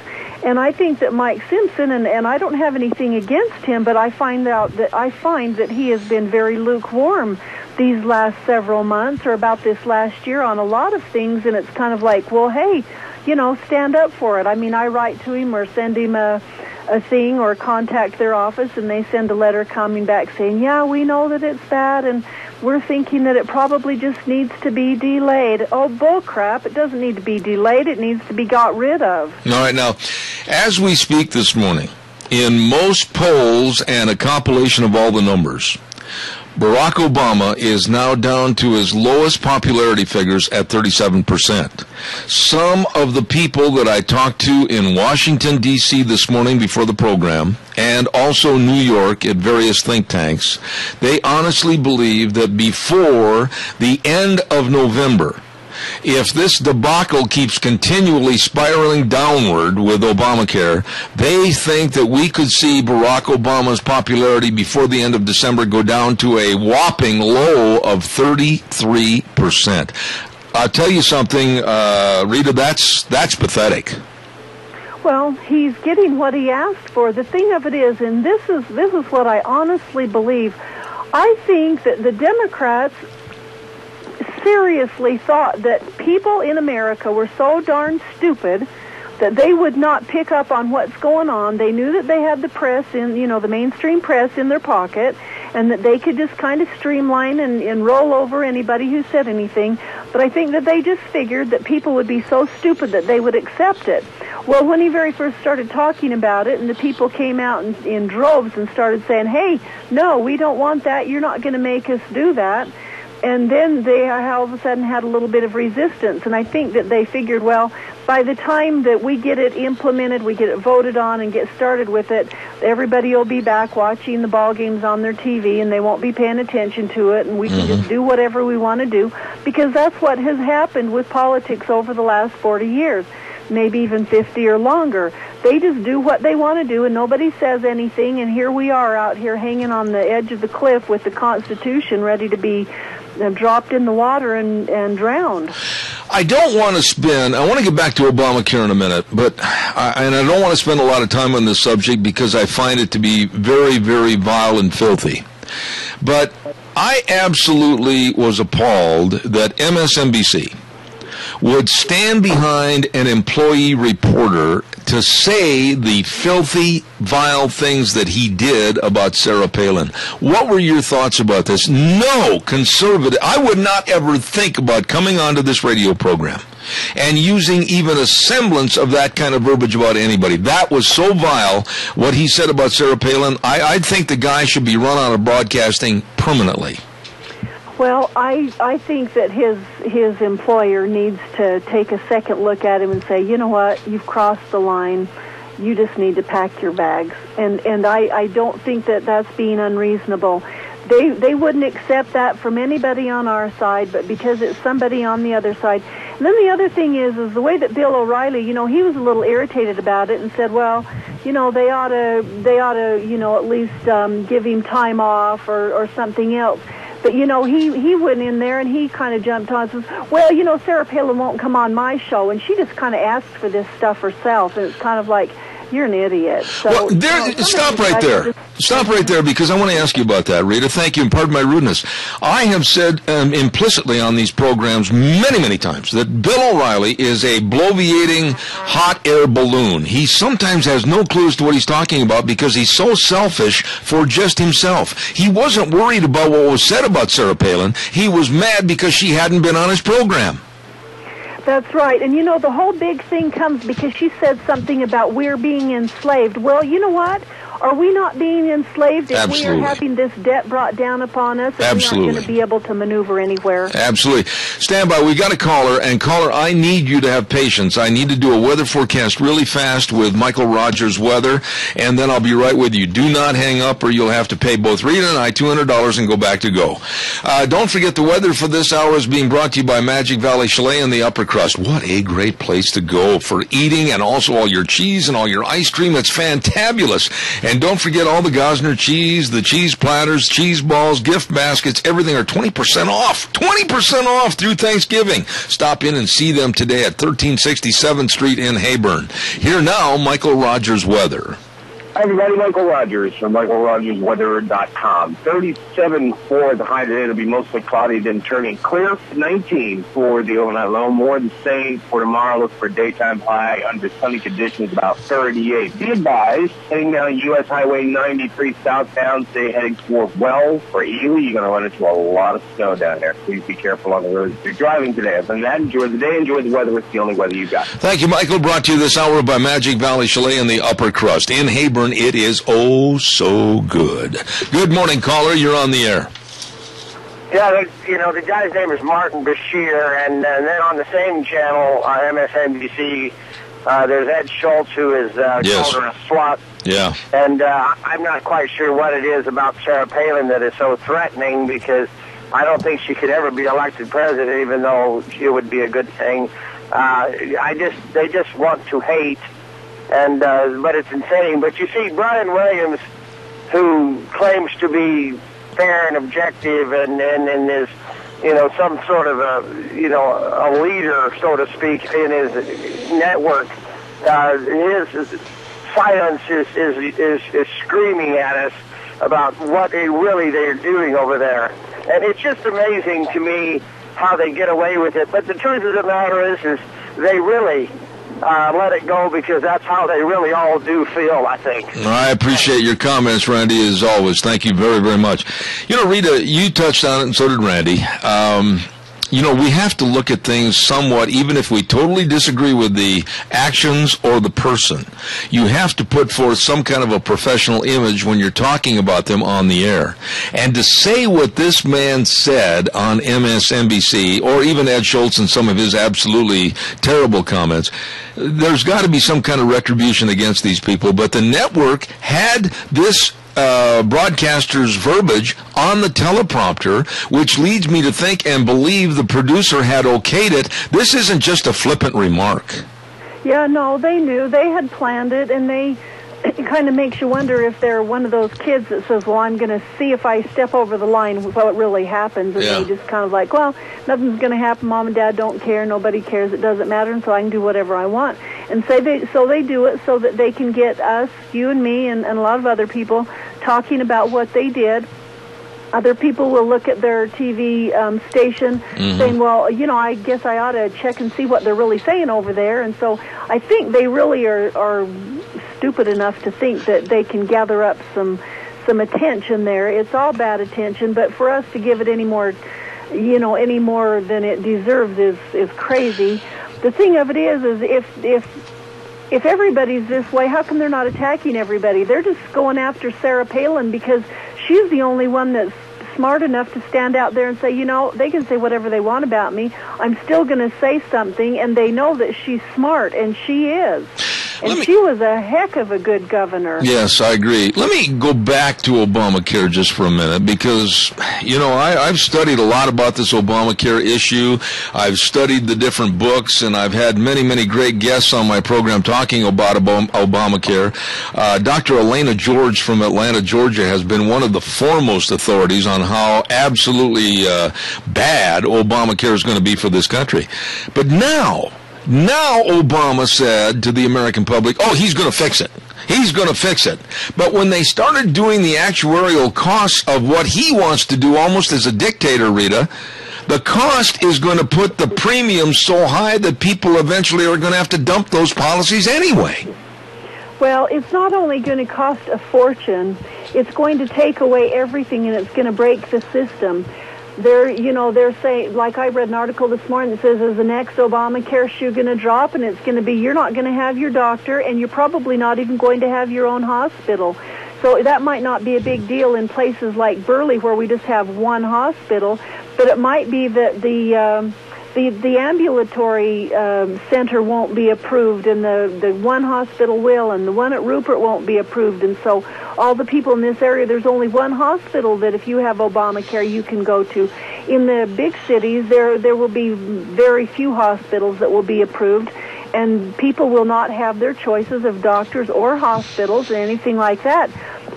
And I think that Mike Simpson, and I don't have anything against him, but I find that he has been very lukewarm these last several months or about this last year on a lot of things, and it's kind of like, well, hey, stand up for it. I mean, I write to him or send him a thing or contact their office, and they send a letter coming back saying, yeah, we know that it's bad, and we're thinking that it probably just needs to be delayed. Oh, bull crap. It doesn't need to be delayed. It needs to be got rid of.
All right. Now, as we speak this morning, in most polls and a compilation of all the numbers, Barack Obama is now down to his lowest popularity figures at 37%. Some of the people that I talked to in Washington, D.C. this morning before the program, and also New York at various think tanks, they honestly believe that before the end of November, if this debacle keeps continually spiraling downward with Obamacare, they think that we could see Barack Obama's popularity before the end of December go down to a whopping low of 33%. I'll tell you something, Rita, that's pathetic.
Well, he's getting what he asked for. The thing of it is, and this is what I honestly believe, I think that the Democrats seriously thought that people in America were so darn stupid that they would not pick up on what's going on. They knew that they had the press in, the mainstream press in their pocket, and that they could just kind of streamline and roll over anybody who said anything. But I think that they just figured that people would be so stupid that they would accept it. Well, when he very first started talking about it, and the people came out in droves and started saying, hey, no, we don't want that. You're not going to make us do that. And then they all of a sudden had a little bit of resistance. And I think that they figured, well, by the time that we get it implemented, we get it voted on and get started with it, everybody will be back watching the ball games on their TV, and they won't be paying attention to it, and we can just do whatever we want to do, because that's what has happened with politics over the last 40 years, maybe even 50 or longer. They just do what they want to do, and nobody says anything, and here we are out here hanging on the edge of the cliff with the Constitution ready to be dropped in the water and drowned.
I don't want to I want to get back to Obamacare in a minute, but I don't want to spend a lot of time on this subject because I find it to be very, very vile and filthy. But I absolutely was appalled that MSNBC would stand behind an employee reporter to say the filthy, vile things that he did about Sarah Palin. What were your thoughts about this? No conservative, I would not ever think about coming onto this radio program and using even a semblance of that kind of verbiage about anybody. That was so vile, what he said about Sarah Palin. I think the guy should be run out of broadcasting permanently.
Well, I think that his employer needs to take a second look at him and say, you know what, you've crossed the line. You just need to pack your bags. And I don't think that that's being unreasonable. They wouldn't accept that from anybody on our side, but because it's somebody on the other side. And then the other thing is the way that Bill O'Reilly, he was a little irritated about it and said, well, they ought to, at least give him time off or something else. But, he went in there and he kind of jumped on and says, well, Sarah Palin won't come on my show. And she just kind of asked for this stuff herself. And it's kind of like, you're an idiot. So,
stop right there. Stop right there, because I want to ask you about that, Rita. Thank you, and pardon my rudeness. I have said implicitly on these programs many, many times that Bill O'Reilly is a bloviating hot air balloon. He sometimes has no clue as to what he's talking about because he's so selfish for just himself. He wasn't worried about what was said about Sarah Palin. He was mad because she hadn't been on his program.
That's right. And, the whole big thing comes because she said something about we're being enslaved. Well, you know what? Are we not being enslaved if
Absolutely.
we are having this debt brought down upon us and
Absolutely.
we're not going to be able to maneuver anywhere?
Absolutely. Stand by. We got a caller, and caller, I need you to have patience. I need to do a weather forecast really fast with Michael Rogers Weather, and then I'll be right with you. Do not hang up or you'll have to pay both Rita and I $200 and go back to go. Don't forget the weather for this hour is being brought to you by Magic Valley Chalet in the Upper Crust. What a great place to go for eating, and also all your cheese and all your ice cream. It's fantabulous. And don't forget all the Gosner cheese, the cheese platters, cheese balls, gift baskets, everything are 20% off. 20% off through Thanksgiving. Stop in and see them today at 1367th Street in Hayburn. Here now, Michael Rogers Weather.
Hi, everybody. Michael Rogers from MichaelRogersWeather.com. 37 for the high today. It'll be mostly cloudy, then turning clear. 19 for the overnight low. More than the same for tomorrow. Look for daytime high under sunny conditions, about 38. Be advised, heading down U.S. Highway 93 southbound, stay heading toward Wells for Ely. You're going to run into a lot of snow down there. Please be careful on the roads if you're driving today. Other than that, enjoy the day, enjoy the weather. It's the only weather you got.
Thank you, Michael. Brought to you this hour by Magic Valley Chalet in the Upper Crust. In Hayburn, it is oh so good. Good morning, caller. You're on the air.
Yeah, the guy's name is Martin Bashir, and then on the same channel, MSNBC, there's Ed Schultz, who is called her a slut.
Yeah.
And I'm not quite sure what it is about Sarah Palin that is so threatening, because I don't think she could ever be elected president, even though it would be a good thing. They just want to hate, and but it's insane. But you see, Brian Williams, who claims to be fair and objective, and is, some sort of a leader, so to speak, in his network, his silence is screaming at us about what they're doing over there. And it's just amazing to me how they get away with it. But the truth of the matter is they really let it go, because that's how they really all do feel, I think.
I appreciate your comments, Randy, as always. Thank you very, very much. Rita, you touched on it, and so did Randy. We have to look at things somewhat, even if we totally disagree with the actions or the person. You have to put forth some kind of a professional image when you're talking about them on the air. And to say what this man said on MSNBC, or even Ed Schultz and some of his absolutely terrible comments, there's got to be some kind of retribution against these people. But the network had this broadcaster's verbiage on the teleprompter, which leads me to think and believe the producer had okayed it. This isn't just a flippant remark.
Yeah, no, they knew. They had planned it, and it kind of makes you wonder if they're one of those kids that says, well, I'm going to see if I step over the line what really happens, and they just kind of like, well, nothing's going to happen. Mom and Dad don't care. Nobody cares. It doesn't matter, and so I can do whatever I want. And so they do it so that they can get us, you and me, and a lot of other people talking about what they did. Other people will look at their TV station saying, well, I guess I ought to check and see what they're really saying over there. And so I think they really are stupid enough to think that they can gather up some attention there. It's all bad attention, but for us to give it any more than it deserves is crazy. The thing of it is if everybody's this way, how come they're not attacking everybody? They're just going after Sarah Palin because she's the only one that's smart enough to stand out there and say, they can say whatever they want about me. I'm still going to say something, and they know that she's smart, and she is. And she was a heck of a good governor.
Yes, I agree. Let me go back to Obamacare just for a minute, because, I've studied a lot about this Obamacare issue. I've studied the different books, and I've had many, many great guests on my program talking about Obamacare. Dr. Elena George from Atlanta, Georgia, has been one of the foremost authorities on how absolutely bad Obamacare is going to be for this country. But now Obama said to the American public, he's going to fix it. He's going to fix it. But when they started doing the actuarial costs of what he wants to do, almost as a dictator, Rita, the cost is going to put the premiums so high that people eventually are going to have to dump those policies anyway.
Well, it's not only going to cost a fortune, it's going to take away everything, and it's going to break the system. They're saying, like I read an article this morning that says, is the next Obamacare shoe going to drop? And it's going to be, you're not going to have your doctor, and you're probably not even going to have your own hospital. So that might not be a big deal in places like Burley, where we just have one hospital, but it might be that the ambulatory center won't be approved, and the one hospital will, and the one at Rupert won't be approved. And so all the people in this area, there's only one hospital that if you have Obamacare you can go to. In the big cities, there will be very few hospitals that will be approved, and people will not have their choices of doctors or hospitals or anything like that.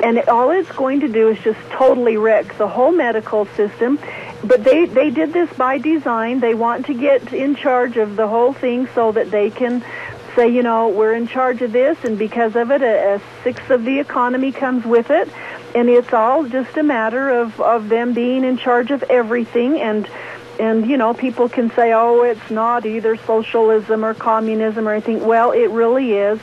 And all it's going to do is just totally wreck the whole medical system. But they did this by design. They want to get in charge of the whole thing so that they can say, we're in charge of this, and because of it, a sixth of the economy comes with it. And it's all just a matter of them being in charge of everything. And people can say, it's not either socialism or communism or anything. Well, it really is.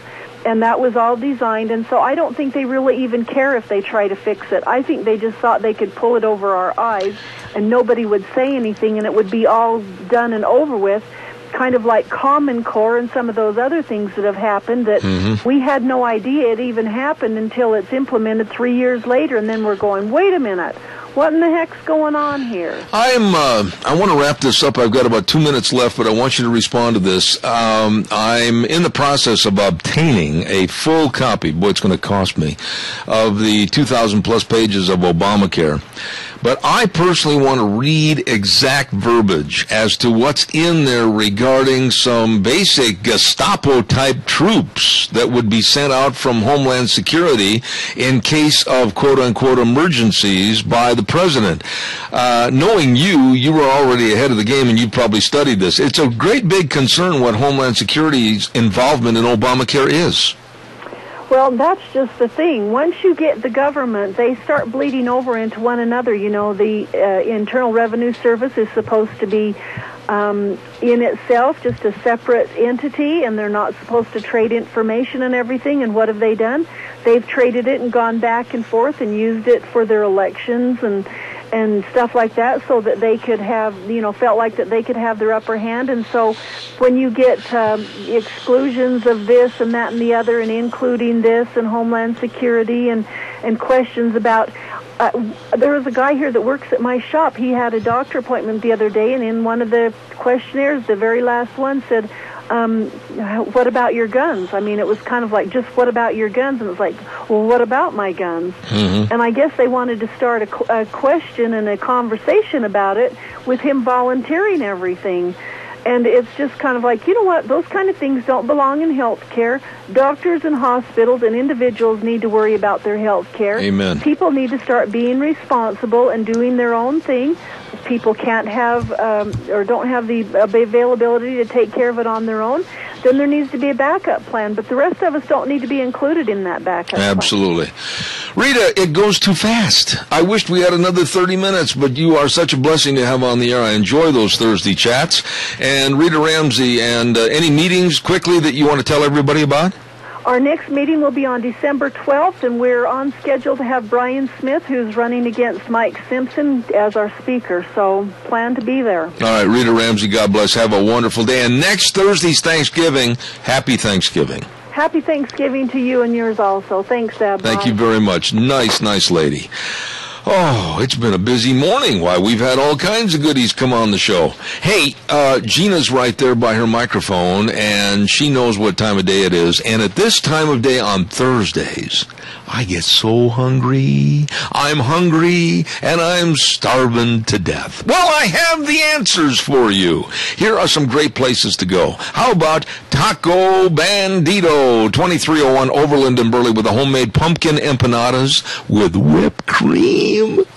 And that was all designed, and so I don't think they really even care if they try to fix it. I think they just thought they could pull it over our eyes, and nobody would say anything, and it would be all done and over with, kind of like Common Core and some of those other things that have happened that we had no idea it even happened until it's implemented 3 years later, and then we're going, wait a minute, What in the heck's going on here?
I want to wrap this up. I've got about 2 minutes left, but I want you to respond to this. I'm in the process of obtaining a full copy, boy, it's going to cost me, of the 2,000-plus pages of Obamacare. But I personally want to read exact verbiage as to what's in there regarding some basic Gestapo-type troops that would be sent out from Homeland Security in case of quote-unquote emergencies by the president. Knowing you were already ahead of the game and you probably studied this. It's a great big concern what Homeland Security's involvement in Obamacare is.
Well, that's just the thing. Once you get the government, they start bleeding over into one another. You know, the Internal Revenue Service is supposed to be in itself just a separate entity, and they're not supposed to trade information and everything. And what have they done? They've traded it and gone back and forth and used it for their elections and stuff like that, so that they could have, felt like that they could have their upper hand. And so when you get exclusions of this and that and the other, and including this and Homeland Security and questions about, there was a guy here that works at my shop. He had a doctor appointment the other day, and in one of the questionnaires, the very last one said, what about your guns? I mean, it was kind of like, just what about your guns? And it was like, well, what about my guns? Mm-hmm. And I guess they wanted to start a question and a conversation about it with him volunteering everything. And it's just kind of like, you know what, those kind of things don't belong in health care. Doctors and hospitals and individuals need to worry about their health care.
Amen.
People need to start being responsible and doing their own thing. People can't have or don't have the availability to take care of it on their own, then there needs to be a backup plan. But the rest of us don't need to be included in that backup
Absolutely. Plan. Rita, it goes too fast. I wished we had another 30 minutes, but you are such a blessing to have on the air. I enjoy those Thursday chats. And Rita Ramsey, and any meetings quickly that you want to tell everybody about?
Our next meeting will be on December 12th, and we're on schedule to have Brian Smith, who's running against Mike Simpson, as our speaker. So plan to be there. All
right, Rita Ramsey, God bless. Have a wonderful day. And next Thursday's Thanksgiving. Happy Thanksgiving.
Happy Thanksgiving to you and yours also. Thanks, Deb.
Thank you very much. Nice lady. Oh, it's been a busy morning. Why, we've had all kinds of goodies come on the show. Hey, Gina's right there by her microphone, and she knows what time of day it is. And at this time of day on Thursdays, I get so hungry. I'm hungry, and I'm starving to death. Well, I have the answers for you. Here are some great places to go. How about Taco Bandito, 2301 Overland in Burley, with a homemade pumpkin empanadas with whipped cream.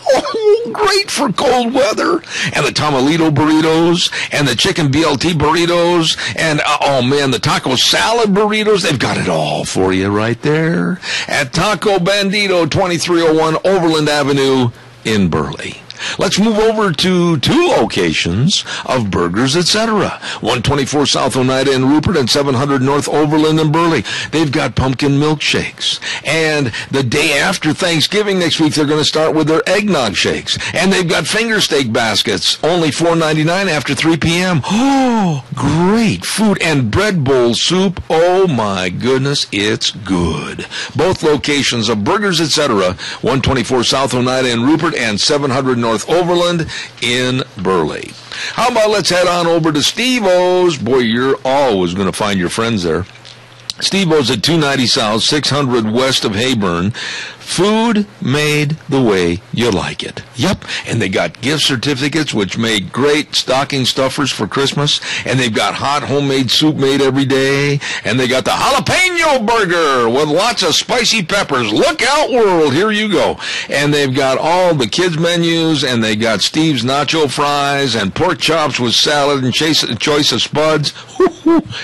Oh, great for cold weather. And the Tamalito burritos, and the chicken BLT burritos, and, oh man, the taco salad burritos. They've got it all for you right there at Taco Bandito, 2301 Overland Avenue in Burley. Let's move over to two locations of Burgers, etc. 124 South Oneida in Rupert and 700 North Overland in Burley. They've got pumpkin milkshakes. And the day after Thanksgiving next week, they're going to start with their eggnog shakes. And they've got finger steak baskets, only $4.99 after 3 p.m. Oh, great food. And bread bowl soup. Oh, my goodness, it's good. Both locations of Burgers, etc. 124 South Oneida in Rupert and 700 North Overland in Burley. How about let's head on over to Steve-O's. Boy, you're always going to find your friends there. Steve-O's at 290 South, 600 west of Hayburn. Food made the way you like it. Yep, and they got gift certificates, which make great stocking stuffers for Christmas. And they've got hot homemade soup made every day. And they got the jalapeno burger with lots of spicy peppers. Look out, world, here you go. And they've got all the kids' menus, and they got Steve's nacho fries and pork chops with salad and choice of spuds.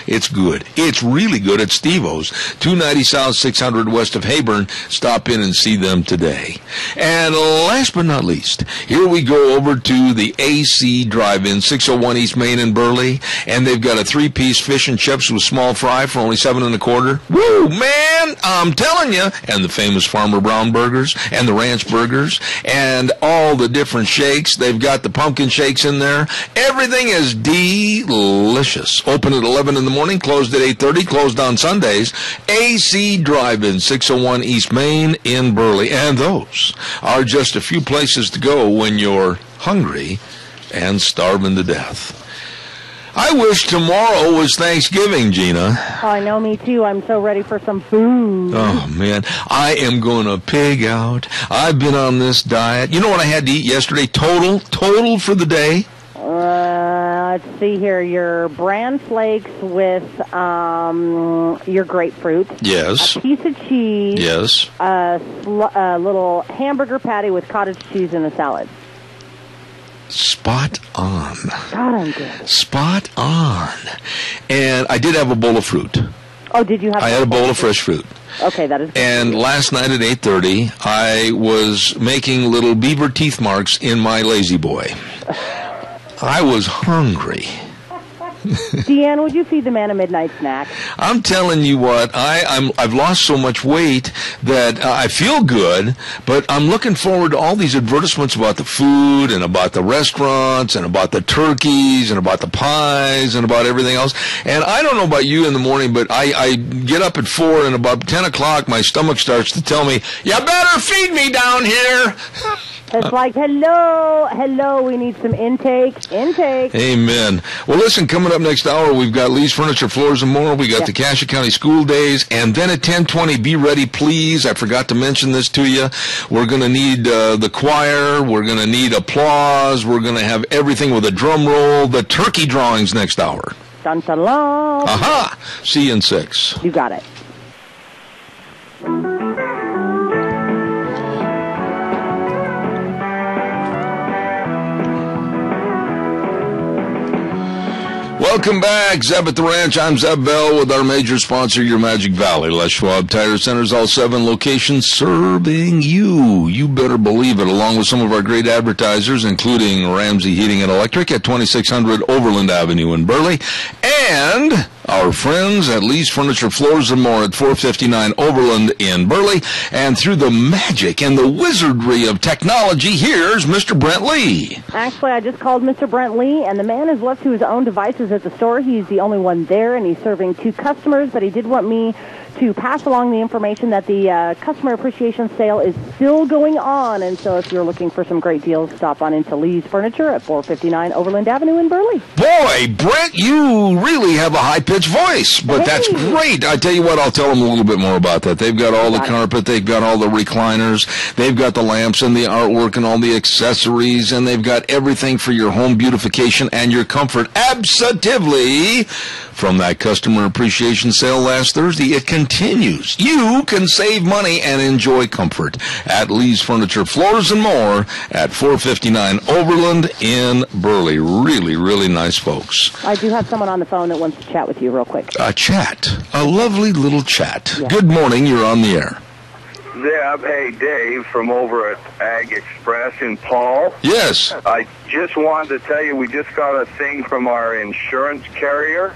It's good. It's really good at Steve-O's. 290 South, 600 west of Hayburn. Stop in and see them today. And last but not least, here we go over to the AC Drive-In, 601 East Main in Burley, and they've got a 3-piece fish and chips with small fry for only $7 1/4. Woo, man, I'm telling you. And the famous Farmer Brown burgers and the ranch burgers and all the different shakes. They've got the pumpkin shakes in there. Everything is delicious. Open at 11 in the morning, closed at 8:30, closed on Sundays. AC Drive-In, 601 East Main in in Burley, and those are just a few places to go when you're hungry and starving to death. I wish tomorrow was Thanksgiving, Gina.
Oh, I know, me too. I'm so ready for some food.
Oh, man. I am going to pig out. I've been on this diet. You know what I had to eat yesterday? Total for the day?
Let's see here. Your bran flakes with your grapefruit.
Yes.
A piece of cheese.
Yes.
A little hamburger patty with cottage cheese and a salad.
Spot on.
God, I'm good.
Spot on. And I did have a bowl of fruit.
Oh, did you have?
I had a bowl of fresh fruit.
Okay, that is good.
And last night at 8:30, I was making little beaver teeth marks in my Lazy Boy. I was hungry.
Deanne, would you feed the man a midnight snack?
I'm telling you what, I've lost so much weight that I feel good, but I'm looking forward to all these advertisements about the food and about the restaurants and about the turkeys and about the pies and about everything else. And I don't know about you in the morning, but I get up at 4 and about 10 o'clock my stomach starts to tell me, you better feed me down here.
It's like, hello, we need some intake.
Amen. Well, listen, coming up next hour, we've got Lee's Furniture, Floors, and More. We got the Cassia County School Days. And then at 10:20, be ready, please. I forgot to mention this to you. We're going to need the choir. We're going to need applause. We're going to have everything with a drum roll. The turkey drawings next hour.
Dun, dun, dun.
Aha! See you in 6.
You got it.
Welcome back, Zeb at the Ranch. I'm Zeb Bell with our major sponsor, your Magic Valley. Les Schwab Tire Centers, all 7 locations serving you. You better believe it, along with some of our great advertisers, including Ramsey Heating and Electric at 2600 Overland Avenue in Burley, and our friends at Lee's Furniture, Floors, and More at 459 Overland in Burley. And through the magic and the wizardry of technology, here's Mr. Brent Lee.
Actually, I just called Mr. Brent Lee, and the man is left to his own devices at the store. He's the only one there, and he's serving 2 customers, but he did want me to pass along the information that the customer appreciation sale is still going on. And so if you're looking for some great deals, stop on into Lee's Furniture at 459 Overland Avenue in Burley.
Boy, Brent, you really have a high-pitched voice, but that's great. I tell you what, I'll tell them a little bit more about that. They've got all the carpet, they've got all the recliners, they've got the lamps and the artwork and all the accessories, and they've got everything for your home beautification and your comfort. Absolutely. From that customer appreciation sale last Thursday, it continues. You can save money and enjoy comfort at Lee's Furniture, Floors, and More at 459 Overland in Burley. Really, really nice folks.
I do have someone on the phone that wants to chat with you real quick.
A chat. A lovely little chat. Yeah. Good morning. You're on the air.
Zeb, hey, Dave from over at Ag Express in Paul.
Yes.
I just wanted to tell you we just got a thing from our insurance carrier.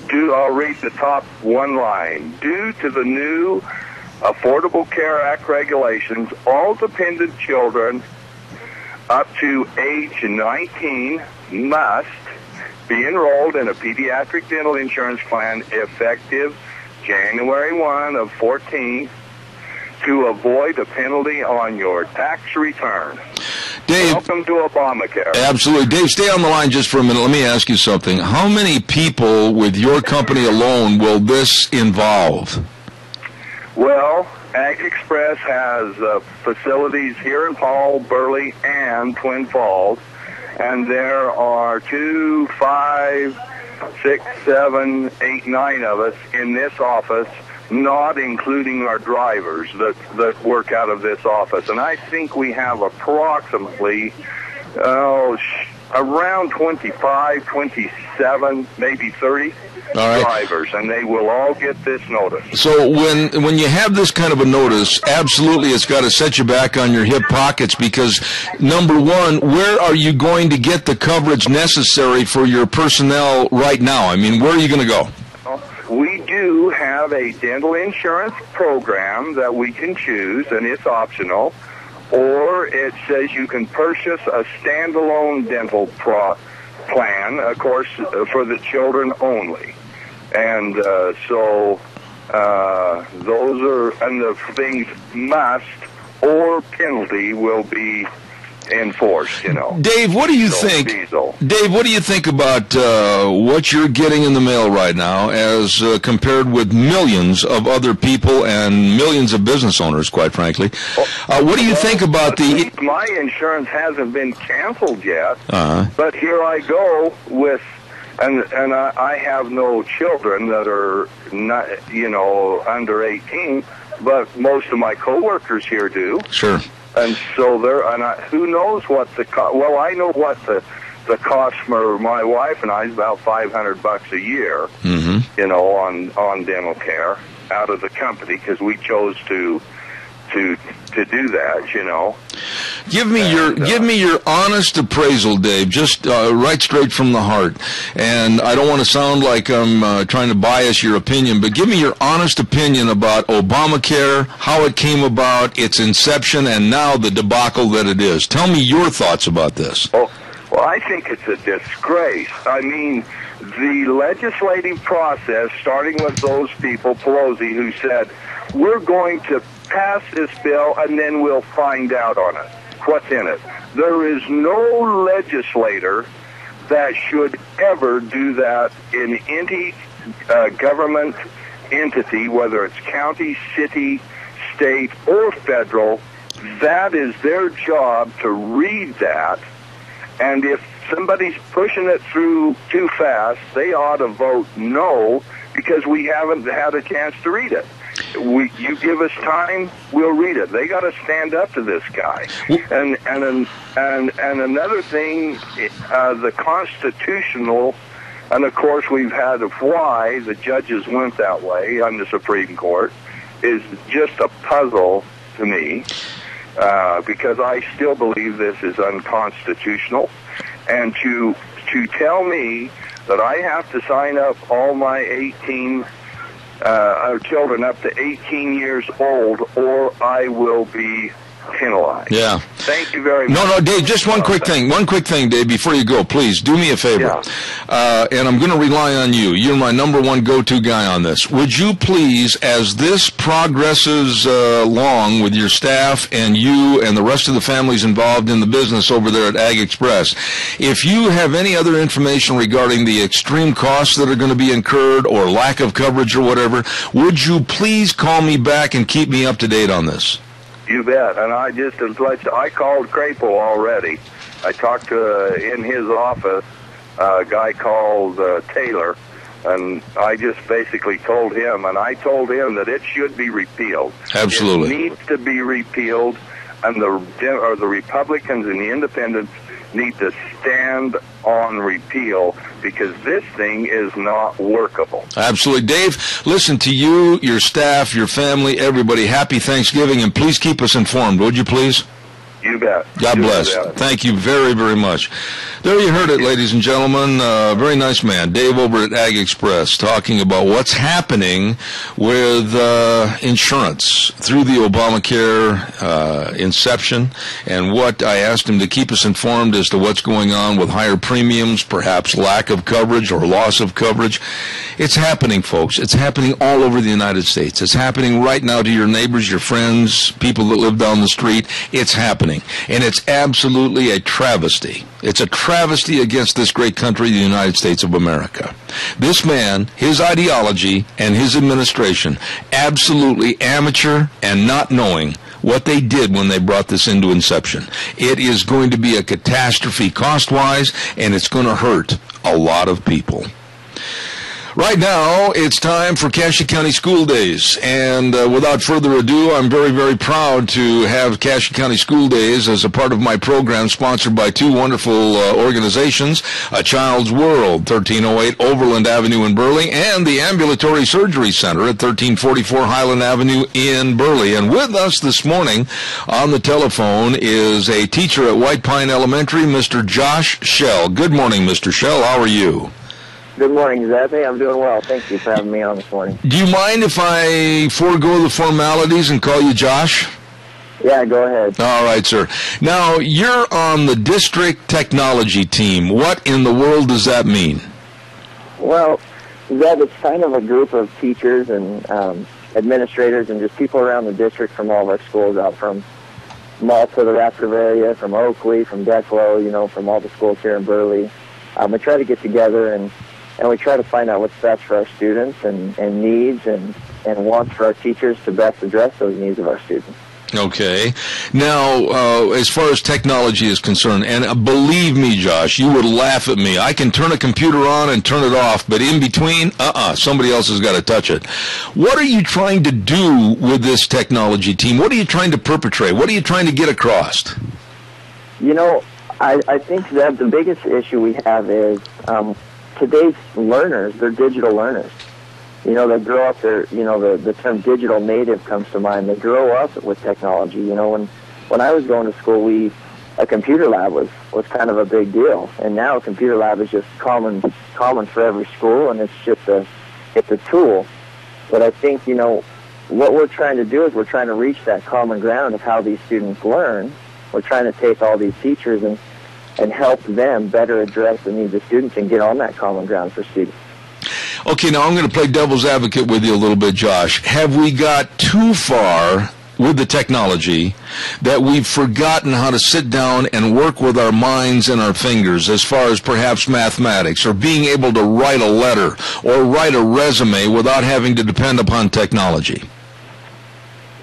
I'll read the top one line. Due to the new Affordable Care Act regulations, all dependent children up to age 19 must be enrolled in a pediatric dental insurance plan effective January 1 of 14 to avoid a penalty on your tax return.
Dave,
welcome to Obamacare.
Absolutely. Dave, stay on the line just for a minute. Let me ask you something. How many people with your company alone will this involve?
Well, Ag Express has facilities here in Paul, Burley, and Twin Falls, and there are 2, 5, 6, 7, 8, 9 of us in this office, not including our drivers that work out of this office. And I think we have approximately around 25, 27, maybe 30 drivers, and they will all get this notice.
So when you have this kind of a notice, absolutely it's got to set you back on your hip pockets because, number one, where are you going to get the coverage necessary for your personnel right now? I mean, where are you going to go?
We do have a dental insurance program that we can choose, and it's optional, or it says you can purchase a standalone dental plan, of course, for the children only. And so Those are, and the things must or penalty will be enforced,
Dave, what do you think? Dave, what do you think about what you're getting in the mail right now as compared with millions of other people and millions of business owners, quite frankly? What do you think about the...
My insurance hasn't been canceled yet, but here I go with... And I have no children that are not, under 18, but most of my coworkers here do.
Sure.
And so who knows what the well, I know what the cost for my wife and I is about $500 a year, on dental care out of the company because we chose to do that,
Give me your honest appraisal, Dave, just right straight from the heart. And I don't want to sound like I'm trying to bias your opinion, but give me your honest opinion about Obamacare, how it came about, its inception, and now the debacle that it is. Tell me your thoughts about this.
Well, I think it's a disgrace. I mean, the legislative process, starting with those people, Pelosi, who said, we're going to pass this bill and then we'll find out on it. What's in it? There is no legislator that should ever do that in any government entity, whether it's county, city, state, or federal. That is their job to read that. And if somebody's pushing it through too fast, they ought to vote no because we haven't had a chance to read it. You give us time, we'll read it. They got to stand up to this guy. And another thing, the constitutional, and of course we've had of why the judges went that way on the Supreme Court, is just a puzzle to me because I still believe this is unconstitutional. And to tell me that I have to sign up all my 18 children up to 18 years old, or I will be penalized.
Yeah.
Thank you very much.
No, Dave, just one quick thing. One quick thing, Dave, before you go. Please, do me a favor. Yeah. And I'm going to rely on you. You're my number one go-to guy on this. Would you please, as this progresses along with your staff and you and the rest of the families involved in the business over there at Ag Express, if you have any other information regarding the extreme costs that are going to be incurred or lack of coverage or whatever, would you please call me back and keep me up to date on this?
You bet. And I called Crapo already. I talked to in his office a guy called Taylor, and I just basically told him, and I told him that it should be repealed.
Absolutely.
It needs to be repealed, and the Republicans and the Independents need to stand on repeal because this thing is not workable.
Absolutely. Dave, listen, to you, your staff, your family, everybody, happy Thanksgiving, and please keep us informed, would you please?
You bet.
God bless. Thank you very, very much. There you heard it, ladies and gentlemen. Very nice man, Dave over at Ag Express, talking about what's happening with insurance through the Obamacare inception, and what I asked him to keep us informed as to what's going on with higher premiums, perhaps lack of coverage or loss of coverage. It's happening, folks. It's happening all over the United States. It's happening right now to your neighbors, your friends, people that live down the street. It's happening. And it's absolutely a travesty. It's a travesty against this great country, the United States of America. This man, his ideology, and his administration, absolutely amateur and not knowing what they did when they brought this into inception. It is going to be a catastrophe cost-wise, and it's going to hurt a lot of people. Right now, it's time for Cassia County School Days, and without further ado, I'm very, very proud to have Cassia County School Days as a part of my program, sponsored by two wonderful organizations, A Child's World, 1308 Overland Avenue in Burley, and the Ambulatory Surgery Center at 1344 Highland Avenue in Burley. And with us this morning on the telephone is a teacher at White Pine Elementary, Mr. Josh Shell. Good morning, Mr. Shell. How are you?
Good morning, Zappy. I'm doing well. Thank you for having me on this morning.
Do you mind if I forego the formalities and call you Josh?
Yeah, go ahead.
All right, sir. Now, you're on the district technology team. What in the world does that mean?
Well, Zeb, it's kind of a group of teachers and administrators and just people around the district from all of our schools out from Malta, the Raft River area, from Oakley, from Declo, you know, from all the schools here in Burley. We try to get together and we try to find out what's best for our students and needs and wants for our teachers to best address those needs of our students.
Okay. Now, as far as technology is concerned, and believe me, Josh, you would laugh at me. I can turn a computer on and turn it off, but in between, somebody else has got to touch it. What are you trying to do with this technology team? What are you trying to perpetrate? What are you trying to get across?
You know, I think that the biggest issue we have is today's learners, they're digital learners. You know, they grow up, the term digital native comes to mind. They grow up with technology. You know, when I was going to school, a computer lab was kind of a big deal. And now a computer lab is just common for every school, and it's a tool. But I think, you know, what we're trying to do is we're trying to reach that common ground of how these students learn. We're trying to take all these teachers and help them better address the needs of students and get on that common ground for students.
Okay, now I'm going to play devil's advocate with you a little bit, Josh. Have we got too far with the technology that we've forgotten how to sit down and work with our minds and our fingers as far as perhaps mathematics or being able to write a letter or write a resume without having to depend upon technology?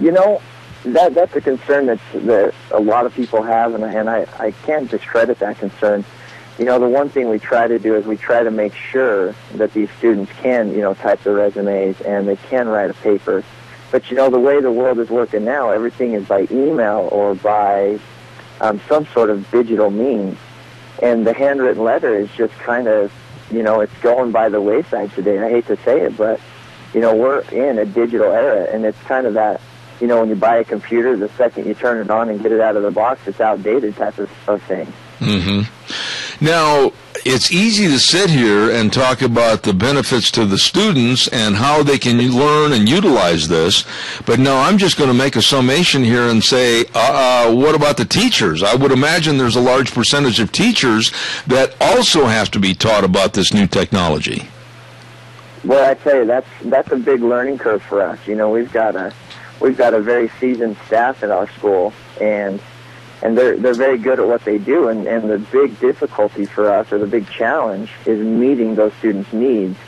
You know, that's a concern that a lot of people have, and I can't discredit that concern. You know, the one thing we try to do is we try to make sure that these students can, you know, type their resumes and they can write a paper. But, you know, the way the world is working now, everything is by email or by some sort of digital means. And the handwritten letter is just kind of, you know, it's going by the wayside today. I hate to say it, but, you know, we're in a digital era, and it's kind of that, you know, when you buy a computer, the second you turn it on and get it out of the box, it's outdated type of thing.
Mm-hmm. Now, it's easy to sit here and talk about the benefits to the students and how they can learn and utilize this, but no, I'm just going to make a summation here and say, what about the teachers? I would imagine there's a large percentage of teachers that also have to be taught about this new technology.
Well, I tell you, that's a big learning curve for us. You know, we've got a very seasoned staff at our school, and they're very good at what they do, and the big difficulty for us, or the big challenge, is meeting those students' needs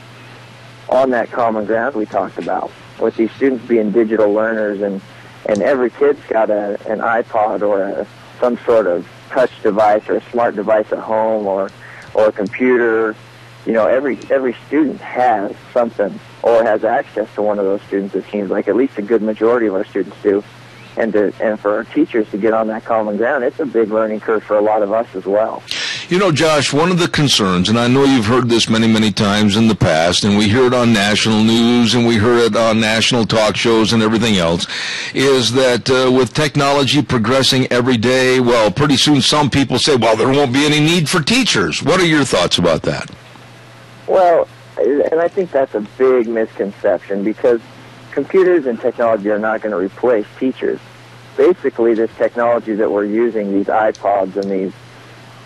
on that common ground we talked about, with these students being digital learners, and every kid's got an iPod or some sort of touch device or a smart device at home or a computer. You know, every student has something or has access to one of those students, it seems like. At least a good majority of our students do. And for our teachers to get on that common ground, it's a big learning curve for a lot of us as well.
You know, Josh, one of the concerns, and I know you've heard this many, many times in the past, and we hear it on national news and we hear it on national talk shows and everything else, is that with technology progressing every day, well, pretty soon some people say, well, there won't be any need for teachers. What are your thoughts about that?
Well, and I think that's a big misconception, because computers and technology are not going to replace teachers. Basically, this technology that we're using, these iPods and these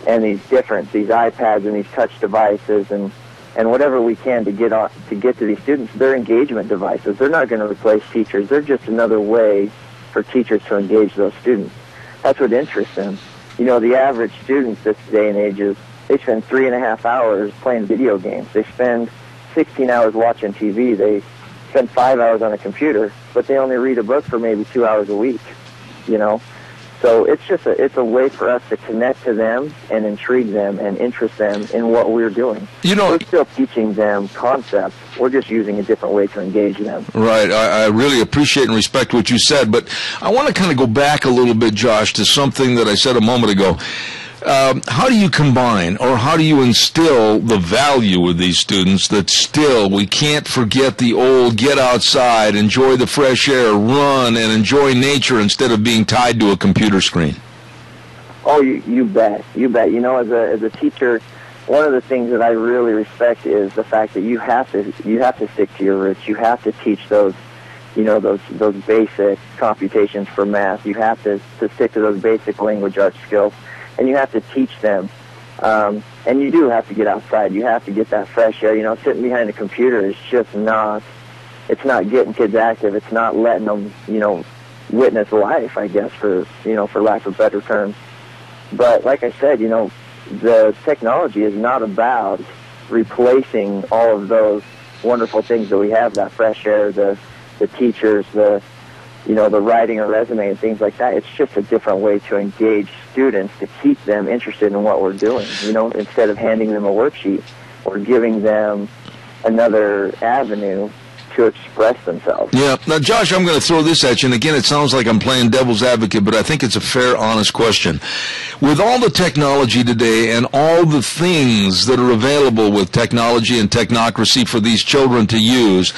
iPads and these touch devices and whatever we can to get to these students, they're engagement devices. They're not going to replace teachers. They're just another way for teachers to engage those students. That's what interests them. You know, the average student this day and age they spend 3.5 hours playing video games. They spend 16 hours watching TV. They spend 5 hours on a computer, but they only read a book for maybe 2 hours a week, you know. So it's a way for us to connect to them and intrigue them and interest them in what we're doing.
You know,
we're still teaching them concepts. We're just using a different way to engage them.
Right. I really appreciate and respect what you said, but I want to kind of go back a little bit, Josh, to something that I said a moment ago. How do you combine, or how do you instill the value with these students that still we can't forget the old get outside, enjoy the fresh air, run, and enjoy nature instead of being tied to a computer screen?
Oh, you bet. You bet. You know, as a teacher, one of the things that I really respect is the fact that you have to stick to your roots. You have to teach those basic computations for math. You have to stick to those basic language arts skills. And you have to teach them And you do have to get outside. You have to get that fresh air. You know, sitting behind a computer is just not, it's not getting kids active. It's not letting them, you know, witness life, I guess, for lack of better terms. But like I said, you know, the technology is not about replacing all of those wonderful things that we have, that fresh air, the teachers, the writing a resume and things like that. It's just a different way to engage students, to keep them interested in what we're doing. You know, instead of handing them a worksheet, we're giving them another avenue to express themselves.
Yeah. Now, Josh, I'm going to throw this at you, and again, it sounds like I'm playing devil's advocate, but I think it's a fair, honest question. With all the technology today and all the things that are available with technology and technocracy for these children to use,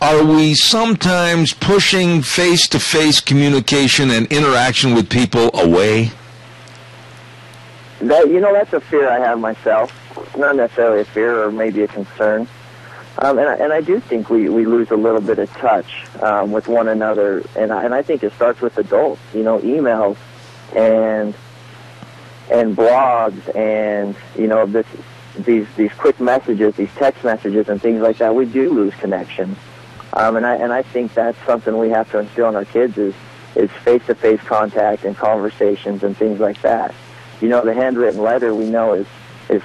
are we sometimes pushing face-to-face communication and interaction with people away?
That's a fear I have myself. Not necessarily a fear, or maybe a concern. And I do think we lose a little bit of touch with one another, and I think it starts with adults. You know, emails and blogs, and you know, these quick messages, these text messages, and things like that. We do lose connection, and I think that's something we have to instill in our kids is face-to-face contact and conversations and things like that. You know, the handwritten letter we know is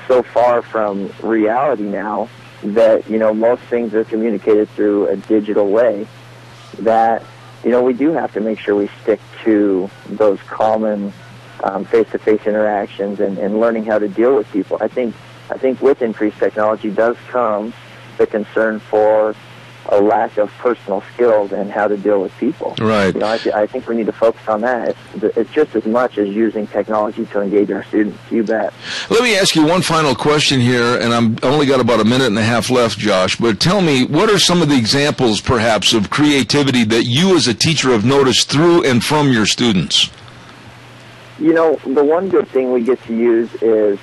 so far from reality now that, you know, most things are communicated through a digital way, that, you know, we do have to make sure we stick to those common face-to-face interactions and learning how to deal with people. I think with increased technology does come the concern for a lack of personal skills and how to deal with people.
Right.
You know, I think we need to focus on that. It's just as much as using technology to engage our students. You bet.
Let me ask you one final question here, and I've only got about a minute and a half left, Josh, but tell me, what are some of the examples, perhaps, of creativity that you as a teacher have noticed through and from your students?
You know, the one good thing we get to use is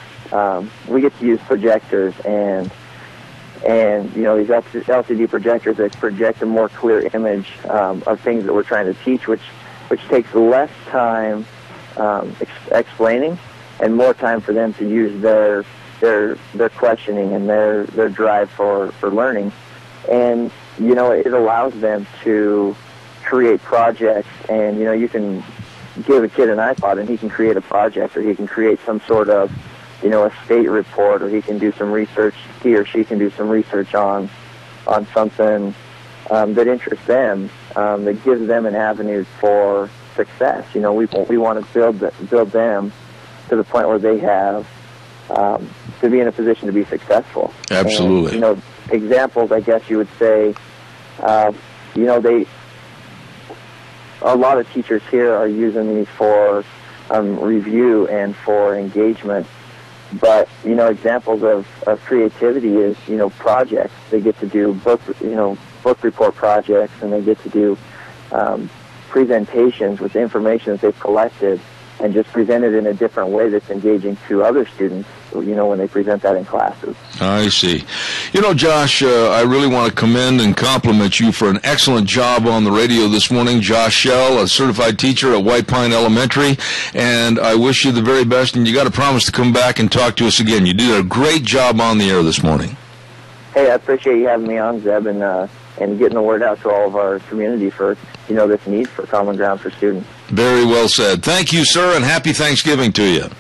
we get to use projectors and you know, these LCD projectors that project a more clear image of things that we're trying to teach, which takes less time explaining and more time for them to use their questioning and their drive for learning. And, you know, it allows them to create projects, and, you know, you can give a kid an iPod and he can create a project, or he can create some sort of, you know, a state report, or he can do some research, he or she can do some research on something that interests them, that gives them an avenue for success. You know, we want to build them to the point where they have to be in a position to be successful.
Absolutely.
And, you know, examples, I guess you would say, you know, a lot of teachers here are using these for review and for engagement. But, you know, examples of creativity is, you know, projects. They get to do book report projects, and they get to do presentations with the information that they've collected, and just present it in a different way that's engaging to other students, you know, when they present that in classes.
I see. You know, Josh, I really want to commend and compliment you for an excellent job on the radio this morning. Josh Shell, a certified teacher at White Pine Elementary, and I wish you the very best, and you got to promise to come back and talk to us again. You did a great job on the air this morning.
Hey, I appreciate you having me on, Zeb, and getting the word out to all of our community for, you know, this need for common ground for students.
Very well said. Thank you, sir, and happy Thanksgiving to you.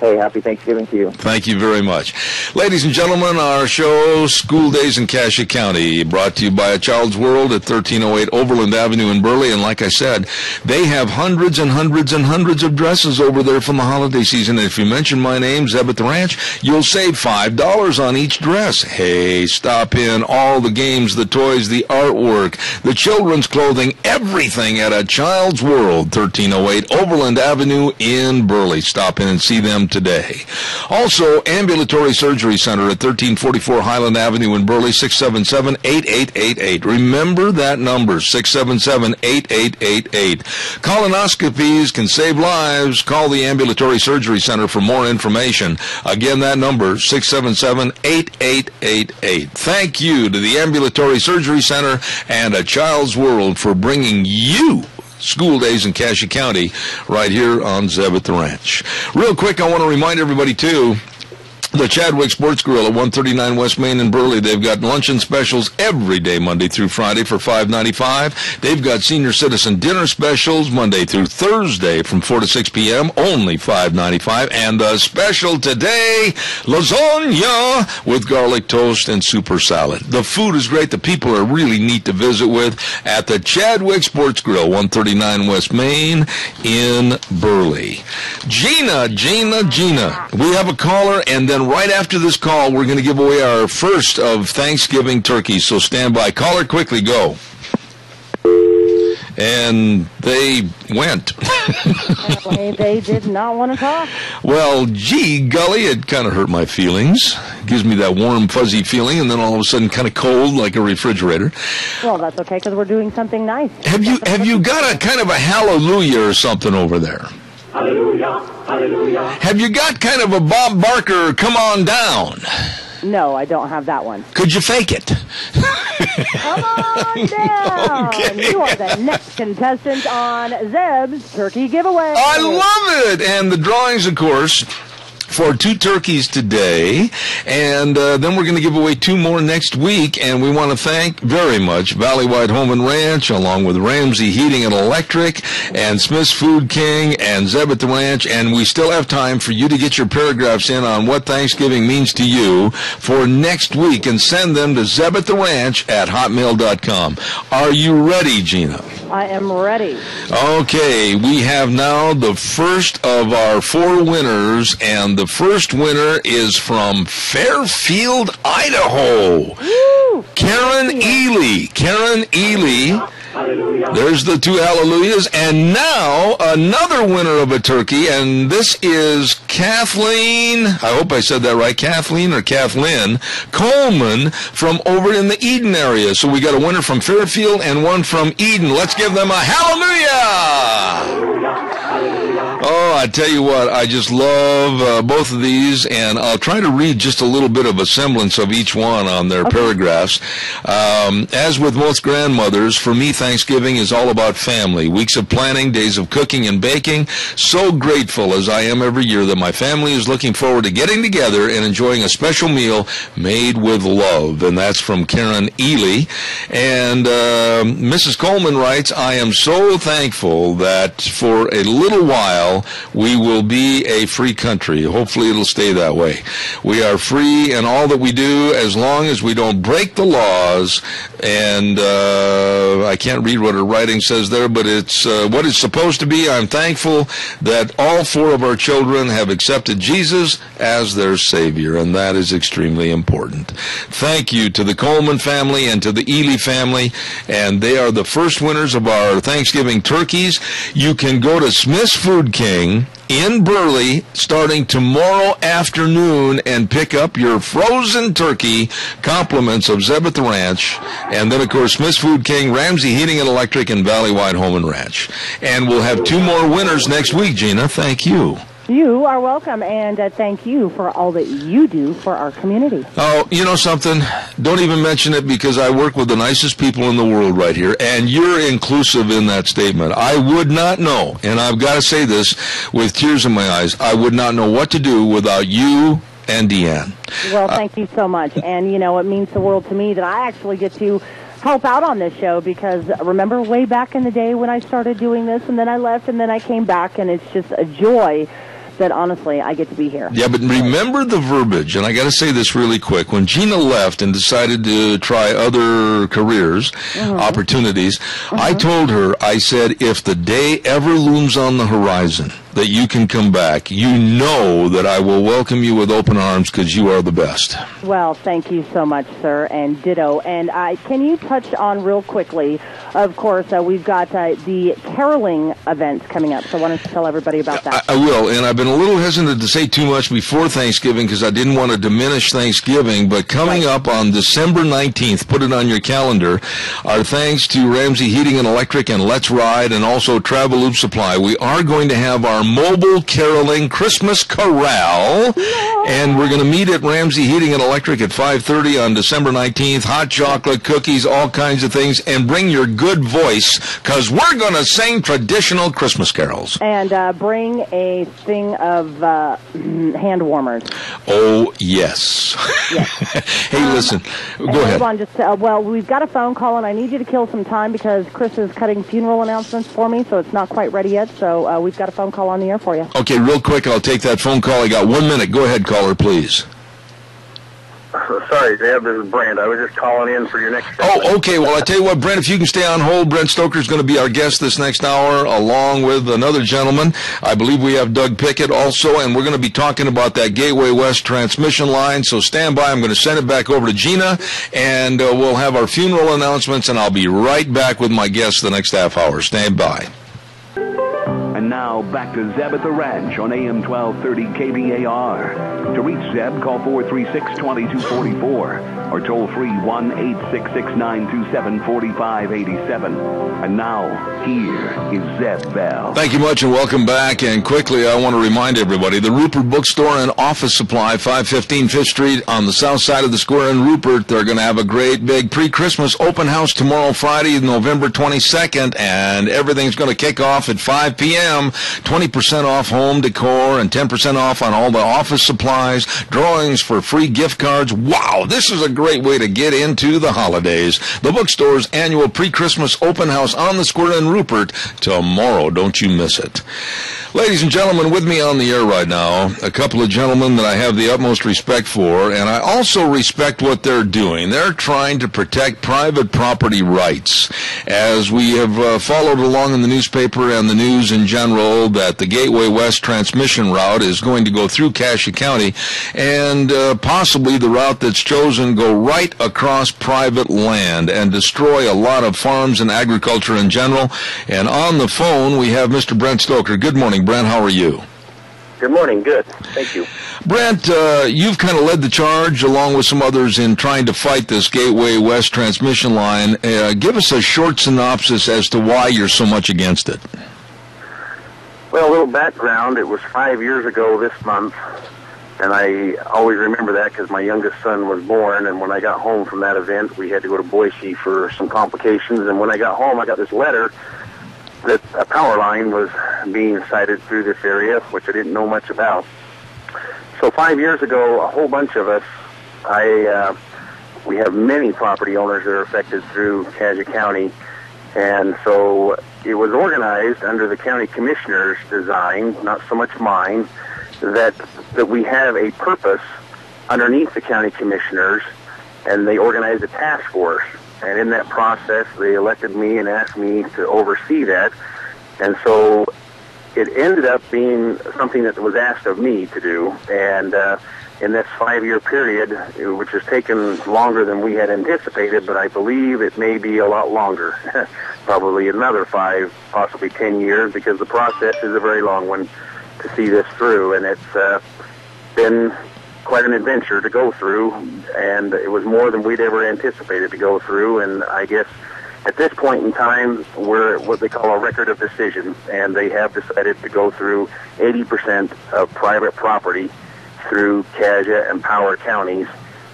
Hey, happy Thanksgiving to you.
Thank you very much. Ladies and gentlemen, our show, School Days in Cassia County, brought to you by A Child's World at 1308 Overland Avenue in Burley. And like I said, they have hundreds and hundreds and hundreds of dresses over there from the holiday season. And if you mention my name, Zeb at the Ranch, you'll save $5 on each dress. Hey, stop in. All the games, the toys, the artwork, the children's clothing, everything at A Child's World, 1308 Overland Avenue in Burley. Stop in and see them today. Also, Ambulatory Surgery Center at 1344 Highland Avenue in Burley, 677-8888. Remember that number, 677-8888. Colonoscopies can save lives. Call the Ambulatory Surgery Center for more information. Again, that number, 677-8888. Thank you to the Ambulatory Surgery Center and A Child's World for bringing you School Days in Cassia County right here on Zeb at the Ranch. Real quick, I want to remind everybody, too, The Chadwick Sports Grill at 139 West Main in Burley. They've got luncheon specials every day, Monday through Friday for $5.95. They've got senior citizen dinner specials Monday through Thursday from 4 to 6 p.m., only $5.95. And the special today, lasagna with garlic toast and super salad. The food is great. The people are really neat to visit with at the Chadwick Sports Grill, 139 West Main in Burley. Gina. We have a caller, and then right after this call, we're going to give away our first of Thanksgiving turkeys. So stand by. Caller, quickly, go. And they went.
They did not want to talk.
Well, gee, golly, it kind of hurt my feelings. It gives me that warm, fuzzy feeling, and then all of a sudden kind of cold like a refrigerator.
Well, that's okay, because we're doing something nice.
Have you got a kind of a hallelujah or something over there?
Hallelujah, hallelujah.
Have you got kind of a Bob Barker, come on down?
No, I don't have that one.
Could you fake it?
Come on down. Okay. You are the next contestant on Zeb's Turkey Giveaway.
I love it. And the drawings, of course, for 2 turkeys today, and then we're going to give away 2 more next week, and we want to thank very much Valley White Home and Ranch, along with Ramsey Heating and Electric, and Smith's Food King, and Zeb at the Ranch, and we still have time for you to get your paragraphs in on what Thanksgiving means to you for next week, and send them to zebattheranch@hotmail.com. Are you ready, Gina?
I am ready.
Okay, we have now the first of our 4 winners, and the first winner is from Fairfield, Idaho.
Woo!
Karen Ely. There's the 2 hallelujahs. And now another winner of a turkey, and this is Kathleen. I hope I said that right. Kathleen Coleman from over in the Eden area. So we got a winner from Fairfield and one from Eden. Let's give them a hallelujah. Oh, I tell you what, I just love both of these, and I'll try to read just a little bit of a semblance of each one on their paragraphs. As with most grandmothers, for me, Thanksgiving is all about family. Weeks of planning, days of cooking and baking. So grateful as I am every year that my family is looking forward to getting together and enjoying a special meal made with love. And that's from Karen Ely. And Mrs. Coleman writes, I am so thankful that for a little while we will be a free country. Hopefully it'll stay that way. We are free in all that we do as long as we don't break the laws. And I can't read what her writing says there, but it's what it's supposed to be. I'm thankful that all 4 of our children have accepted Jesus as their Savior, and that is extremely important. Thank you to the Coleman family and to the Ely family, and they are the first winners of our Thanksgiving turkeys. You can go to Smith's Food King in Burley starting tomorrow afternoon and pick up your frozen turkey, compliments of Zeb at the Ranch, and then, of course, Smith's Food King, Ramsey Heating and Electric, and Valley White Home and Ranch. And we'll have 2 more winners next week, Gina. Thank you.
You are welcome, and thank you for all that you do for our community.
Oh, you know something? Don't even mention it, because I work with the nicest people in the world right here, and you're inclusive in that statement. I would not know, and I've got to say this with tears in my eyes, I would not know what to do without you and Deanne.
Well, thank you so much, and, you know, it means the world to me that I actually get to help out on this show, because remember way back in the day when I started doing this, and then I left, and then I came back, and it's just a joy that, honestly, I get to be here.
Yeah, but remember the verbiage, and I got to say this really quick. When Gina left and decided to try other careers, opportunities, I told her, I said, if the day ever looms on the horizon that you can come back, you know that I will welcome you with open arms, because you are the best.
Well, thank you so much, sir, and ditto. And can you touch on real quickly, of course, we've got the caroling events coming up, so why don't you tell everybody about that?
I will, and I've been a little hesitant to say too much before Thanksgiving because I didn't want to diminish Thanksgiving, but coming up on December 19th, put it on your calendar, our thanks to Ramsey Heating and Electric and Let's Ride, and also Travel Loop Supply. We are going to have our mobile caroling Christmas Corral, and we're going to meet at Ramsey Heating and Electric at 5:30 on December 19th. Hot chocolate, cookies, all kinds of things, and bring your good voice, because we're going to sing traditional Christmas carols.
And bring a thing of hand warmers.
Oh, yes.
Yes.
Hey, listen, go ahead.
Hold on, well, we've got a phone call, and I need you to kill some time because Chris is cutting funeral announcements for me, so it's not quite ready yet. So we've got a phone call on the air for you.
Okay, real quick, I'll take that phone call. I got 1 minute. Go ahead, caller, please.
Sorry, Deb, this is Brent. I was just calling in for your next segment.
Oh, okay. Well, I tell you what, Brent, if you can stay on hold, Brent Stoker's going to be our guest this next hour, along with another gentleman. I believe we have Doug Pickett also, and we're going to be talking about that Gateway West transmission line. So stand by. I'm going to send it back over to Gina, and we'll have our funeral announcements, and I'll be right back with my guest the next half hour. Stand by.
And now, back to Zeb at the Ranch on AM 1230 KBAR. To reach Zeb, call 436-2244 or toll free 1-866-927-4587. And now, here is Zeb Bell.
Thank you much and welcome back. And quickly, I want to remind everybody, the Rupert Bookstore and Office Supply, 515 5th Street on the south side of the square in Rupert. They're going to have a great big pre-Christmas open house tomorrow, Friday, November 22nd, and everything's going to kick off at 5 p.m. 20% off home decor and 10% off on all the office supplies, drawings for free gift cards. Wow, this is a great way to get into the holidays. The bookstore's annual pre-Christmas open house on the square in Rupert tomorrow. Don't you miss it. Ladies and gentlemen, with me on the air right now, a couple of gentlemen that I have the utmost respect for, and I also respect what they're doing. They're trying to protect private property rights. As we have followed along in the newspaper and the news in general, that the Gateway West transmission route is going to go through Cassia County, and possibly the route that's chosen go right across private land and destroy a lot of farms and agriculture in general. And on the phone, we have Mr. Brent Stoker. Good morning, Brent. How are you?
Good morning. Good. Thank you.
Brent, you've kind of led the charge along with some others in trying to fight this Gateway West transmission line. Give us a short synopsis as to why you're so much against it.
Well, a little background. It was 5 years ago this month, and I always remember that because my youngest son was born, and when I got home from that event, we had to go to Boise for some complications, and when I got home, I got this letter that a power line was being sited through this area, which I didn't know much about. So 5 years ago, a whole bunch of us, we have many property owners that are affected through Cassia County, and so it was organized under the county commissioner's design, not so much mine, that we have a purpose underneath the county commissioners, and they organized a task force. And in that process, they elected me and asked me to oversee that. And so it ended up being something that was asked of me to do. And in this 5-year period, which has taken longer than we had anticipated, but I believe it may be a lot longer, probably another 5, possibly 10 years, because the process is a very long one to see this through. And it's been quite an adventure to go through, and it was more than we'd ever anticipated to go through. And I guess at this point in time, we're what they call a record of decision, and they have decided to go through 80% of private property through Cassia and Power counties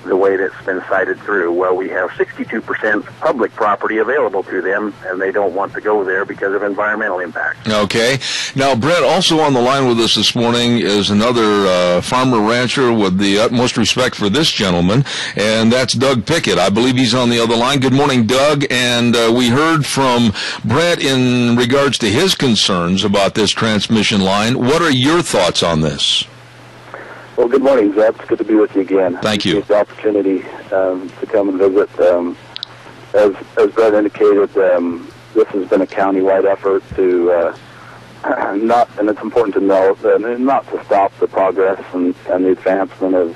the way that's been cited through. Well, we have 62% public property available to them, and they don't want to go there because of environmental impact.
Okay. Now, Brett, also on the line with us this morning is another farmer rancher with the utmost respect for this gentleman, and that's Doug Pickett. I believe he's on the other line. Good morning, Doug. And we heard from Brett in regards to his concerns about this transmission line. What are your thoughts on this?
Well, good morning, Zeb. It's good to be with you again.
Thank you.
The opportunity to come and visit. As Brett indicated, this has been a county-wide effort to and it's important to note, not to stop the progress and the advancement of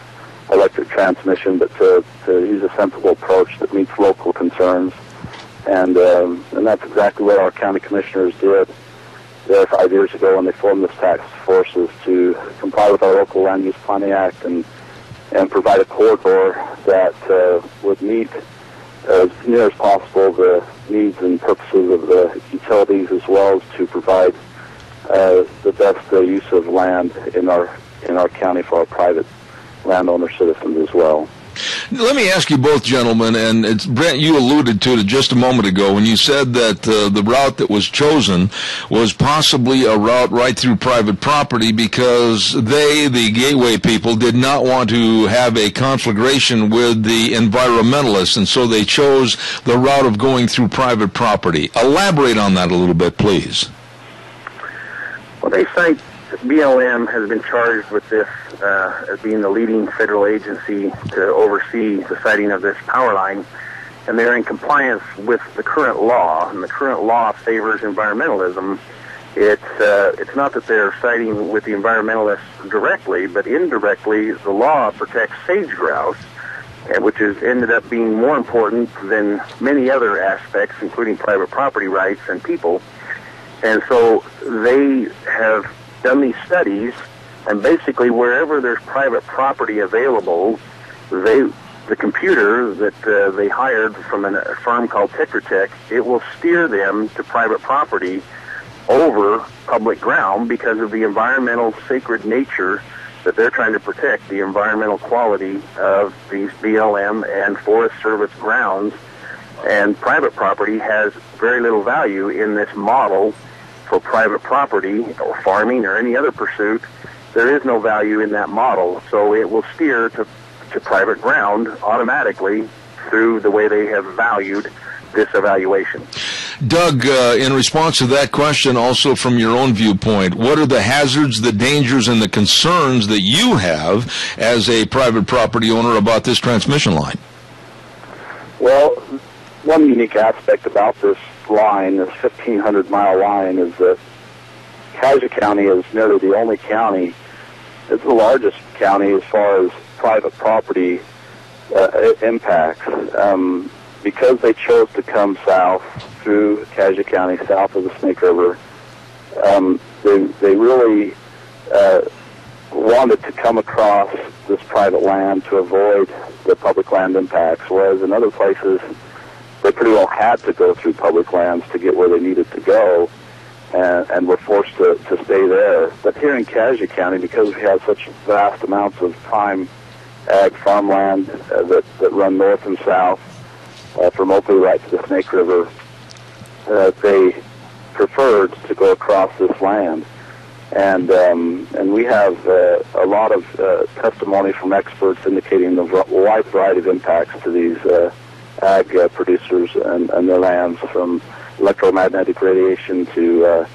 electric transmission, but to use a sensible approach that meets local concerns. And that's exactly what our county commissioners did there 5 years ago when they formed this task force, is to comply with our local Land Use Planning Act and provide a corridor that would meet as near as possible the needs and purposes of the utilities, as well as to provide the best use of land in our county for our private landowner citizens as well.
Let me ask you both, gentlemen, and it's, Brent, you alluded to it just a moment ago when you said that the route that was chosen was possibly a route right through private property because they, the gateway people, did not want to have a conflagration with the environmentalists, and so they chose the route of going through private property. Elaborate on that a little bit, please.
Well, they cite BLM has been charged with this as being the leading federal agency to oversee the siting of this power line, and they're in compliance with the current law, and the current law favors environmentalism. It's not that they're siding with the environmentalists directly, but indirectly the law protects sage grouse, which has ended up being more important than many other aspects, including private property rights and people. And so they have done these studies, and basically wherever there's private property available, the computer that they hired from a firm called Tetra Tech, it will steer them to private property over public ground because of the environmental sacred nature that they're trying to protect, the environmental quality of these BLM and Forest Service grounds. And private property has very little value in this model for private property or farming or any other pursuit. There is no value in that model, so it will steer to private ground automatically through the way they have valued this evaluation.
Doug, in response to that question, also from your own viewpoint, what are the hazards, the dangers, and the concerns that you have as a private property owner about this transmission line?
Well, one unique aspect about this line, this 1,500-mile line, is that Karzai County is nearly the only county, it's the largest county as far as private property impacts. Because they chose to come south through Karzai County, south of the Snake River, they really wanted to come across this private land to avoid the public land impacts, whereas in other places they pretty well had to go through public lands to get where they needed to go, and were forced to stay there. But here in Karzai County, because we have such vast amounts of prime ag farmland that run north and south, from Oakley right to the Snake River, they preferred to go across this land. And we have a lot of testimony from experts indicating the wide variety of impacts to these ag producers and their lands, from electromagnetic radiation to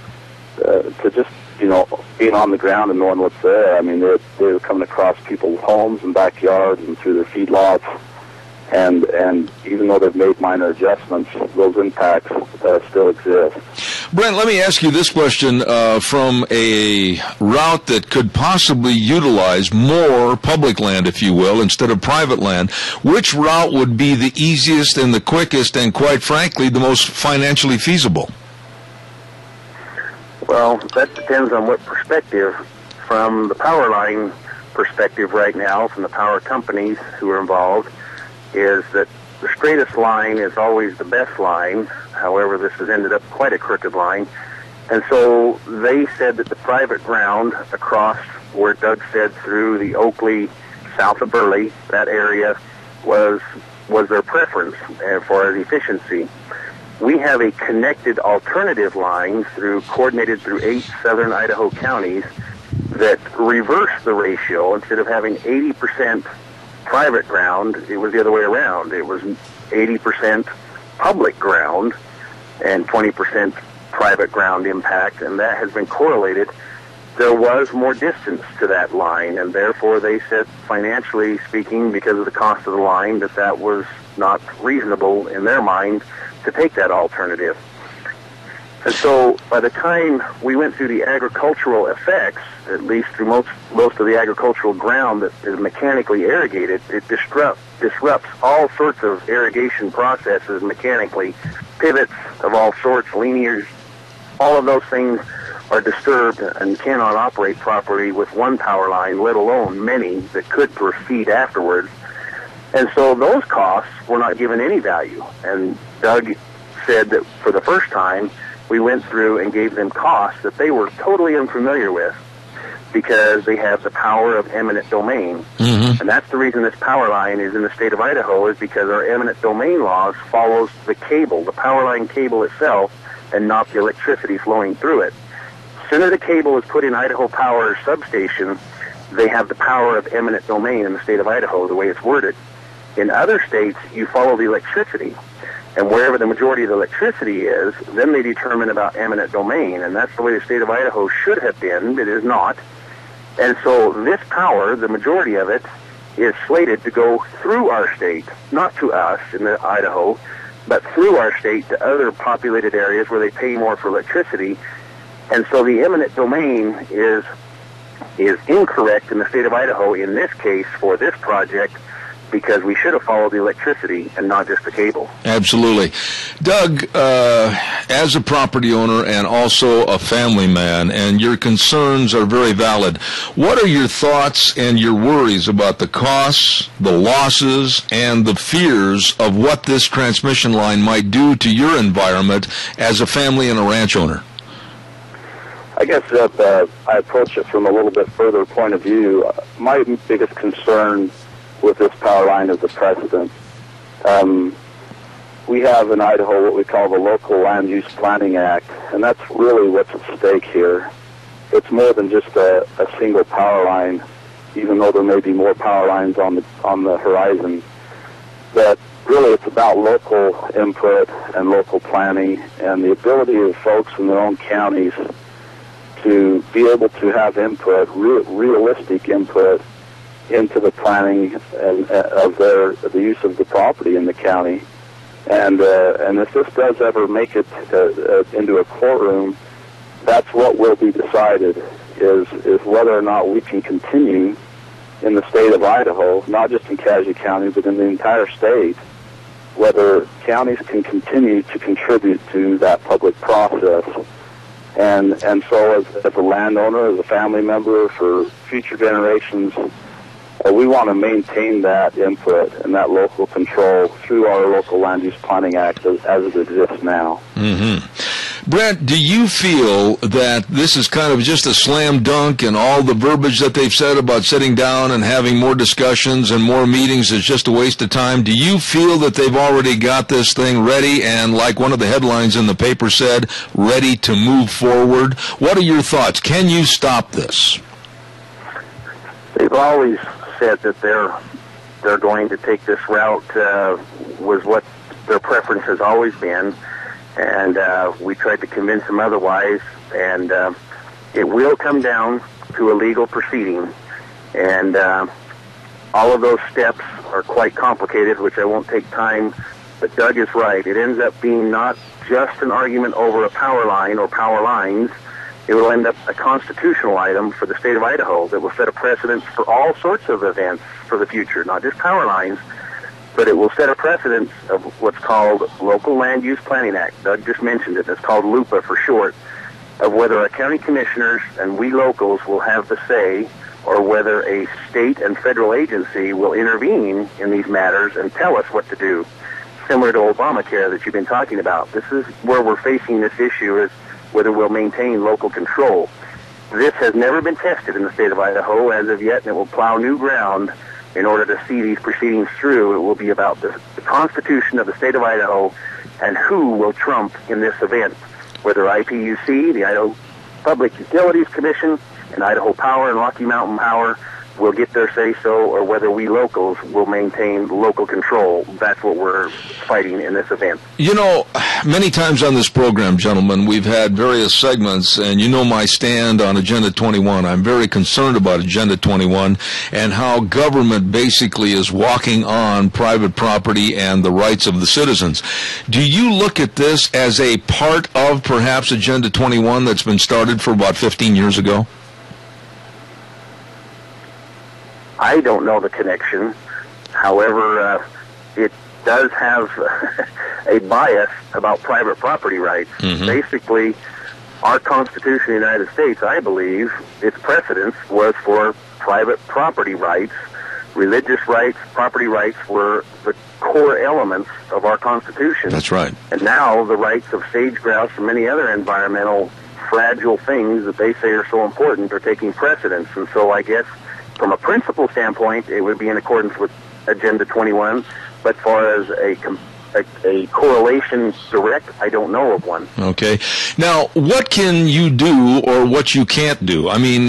just, being on the ground and knowing what's there. I mean, they're coming across people's homes and backyards and through their feedlots. And even though they've made minor adjustments, those impacts still exist.
Brent, let me ask you this question from a route that could possibly utilize more public land, if you will, instead of private land. Which route would be the easiest and the quickest and, quite frankly, the most financially feasible?
Well, that depends on what perspective. From the power line perspective right now, from the power companies who are involved, is that the straightest line is always the best line. However, this has ended up quite a crooked line. And so they said that the private ground across where Doug said through the Oakley, south of Burley, that area was their preference as far as efficiency. We have a connected alternative line coordinated through 8 southern Idaho counties that reverse the ratio. Instead of having 80% private ground, it was the other way around. It was 80% public ground and 20% private ground impact, and that has been correlated. There was more distance to that line, and therefore they said, financially speaking, because of the cost of the line, that was not reasonable in their mind to take that alternative. And so by the time we went through the agricultural effects, at least through most of the agricultural ground that is mechanically irrigated, it disrupts all sorts of irrigation processes mechanically, pivots of all sorts, linears, all of those things are disturbed and cannot operate properly with one power line, let alone many that could proceed afterwards. And so those costs were not given any value. And Doug said that for the first time, we went through and gave them costs that they were totally unfamiliar with. because they have the power of eminent domain.
Mm-hmm.
And that's the reason this power line is in the state of Idaho, is because our eminent domain laws follows the cable, the power line cable itself, and not the electricity flowing through it. As soon as the cable is put in Idaho Power substation, they have the power of eminent domain in the state of Idaho, the way it's worded. In other states, you follow the electricity. And wherever the majority of the electricity is, then they determine about eminent domain. And that's the way the state of Idaho should have been. It is not. And so this power, the majority of it, is slated to go through our state, not to us in the Idaho, but through our state to other populated areas where they pay more for electricity. And so the eminent domain is incorrect in the state of Idaho in this case for this project, because we should have followed the electricity and not just the cable.
Absolutely. Doug, as a property owner and also a family man, and your concerns are very valid, what are your thoughts and your worries about the costs, the losses, and the fears of what this transmission line might do to your environment as a family and a ranch owner?
I guess that I approach it from a little bit further point of view. My biggest concern with this power line is the precedent. We have in Idaho what we call the Local Land Use Planning Act, and that's really what's at stake here. It's more than just a single power line, even though there may be more power lines on the horizon. But really it's about local input and local planning and the ability of folks in their own counties to be able to have input, realistic input, into the planning and of the use of the property in the county, and if this does ever make it into a courtroom, that's what will be decided is whether or not we can continue in the state of Idaho, not just in Cassia County but in the entire state, whether counties can continue to contribute to that public process, and so as a landowner, as a family member for future generations. We want to maintain that input and that local control through our Local Land Use Planning Act as it exists now.
Mm-hmm. Brent, do you feel that this is kind of just a slam dunk and all the verbiage that they've said about sitting down and having more discussions and more meetings is just a waste of time? Do you feel that they've already got this thing ready and, like one of the headlines in the paper said, ready to move forward? What are your thoughts? Can you stop this?
They've always said that they're going to take this route, was what their preference has always been, and we tried to convince them otherwise, and it will come down to a legal proceeding, and all of those steps are quite complicated, which I won't take time, but Doug is right. It ends up being not just an argument over a power line or power lines. It will end up a constitutional item for the state of Idaho that will set a precedent for all sorts of events for the future, not just power lines, but it will set a precedent of what's called Local Land Use Planning Act. Doug just mentioned it. It's called LUPA for short, of whether our county commissioners and we locals will have the say, or whether a state and federal agency will intervene in these matters and tell us what to do, similar to Obamacare that you've been talking about. This is where we're facing this issue, is whether we'll maintain local control. This has never been tested in the state of Idaho as of yet, and it will plow new ground in order to see these proceedings through. It will be about the Constitution of the state of Idaho and who will trump in this event, whether IPUC, the Idaho Public Utilities Commission, and Idaho Power and Rocky Mountain Power will get their say-so, or whether we locals will maintain local control. That's what we're fighting in this event.
You know, many times on this program, gentlemen, we've had various segments, and you know my stand on Agenda 21. I'm very concerned about Agenda 21 and how government basically is walking on private property and the rights of the citizens. Do you look at this as a part of perhaps Agenda 21 that's been started for about 15 years ago?
I don't know the connection. However, it does have a bias about private property rights. Mm-hmm. Basically, our Constitution of the United States, I believe, its precedence was for private property rights. Religious rights, property rights were the core elements of our Constitution.
That's right.
And now the rights of sage grouse and many other environmental fragile things that they say are so important are taking precedence. And so I guess from a principle standpoint, it would be in accordance with Agenda 21, but far as a correlation direct, I don't know of one.
Okay. Now, what can you do or what you can't do? I mean,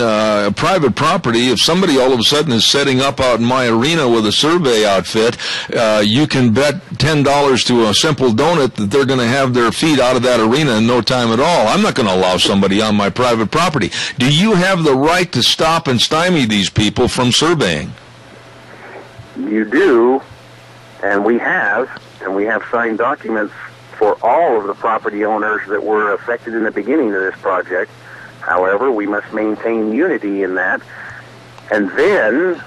private property, if somebody all of a sudden is setting up out in my arena with a survey outfit, you can bet $10 to a simple donut that they're going to have their feet out of that arena in no time at all. I'm not going to allow somebody on my private property. Do you have the right to stop and stymie these people from surveying?
You do, and we have signed documents for all of the property owners that were affected in the beginning of this project. However, we must maintain unity in that. And then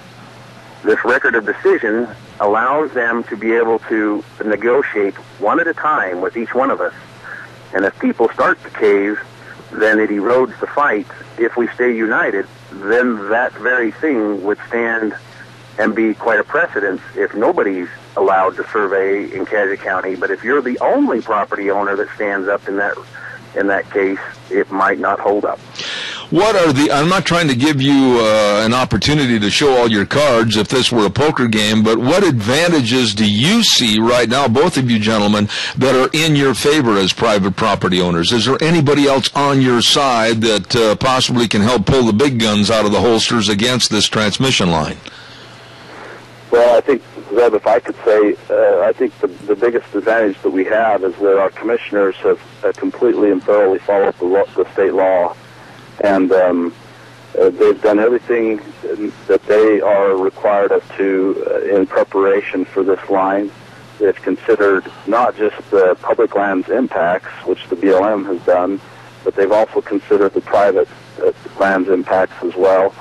this record of decision allows them to be able to negotiate one at a time with each one of us. And if people start to cave, then it erodes the fight. If we stay united, then that very thing would stand and be quite a precedent if nobody's allowed to survey in Cassia County. But if you're the only property owner that stands up in that case, it might not hold up.
I'm not trying to give you an opportunity to show all your cards if this were a poker game, but what advantages do you see right now, both of you gentlemen, that are in your favor as private property owners? Is there anybody else on your side that possibly can help pull the big guns out of the holsters against this transmission line?
Well, I think, Zeb, if I could say, I think the biggest advantage that we have is that our commissioners have completely and thoroughly followed the state law, and they've done everything that they are required of to in preparation for this line. They've considered not just the public lands impacts, which the BLM has done, but they've also considered the private lands impacts as well,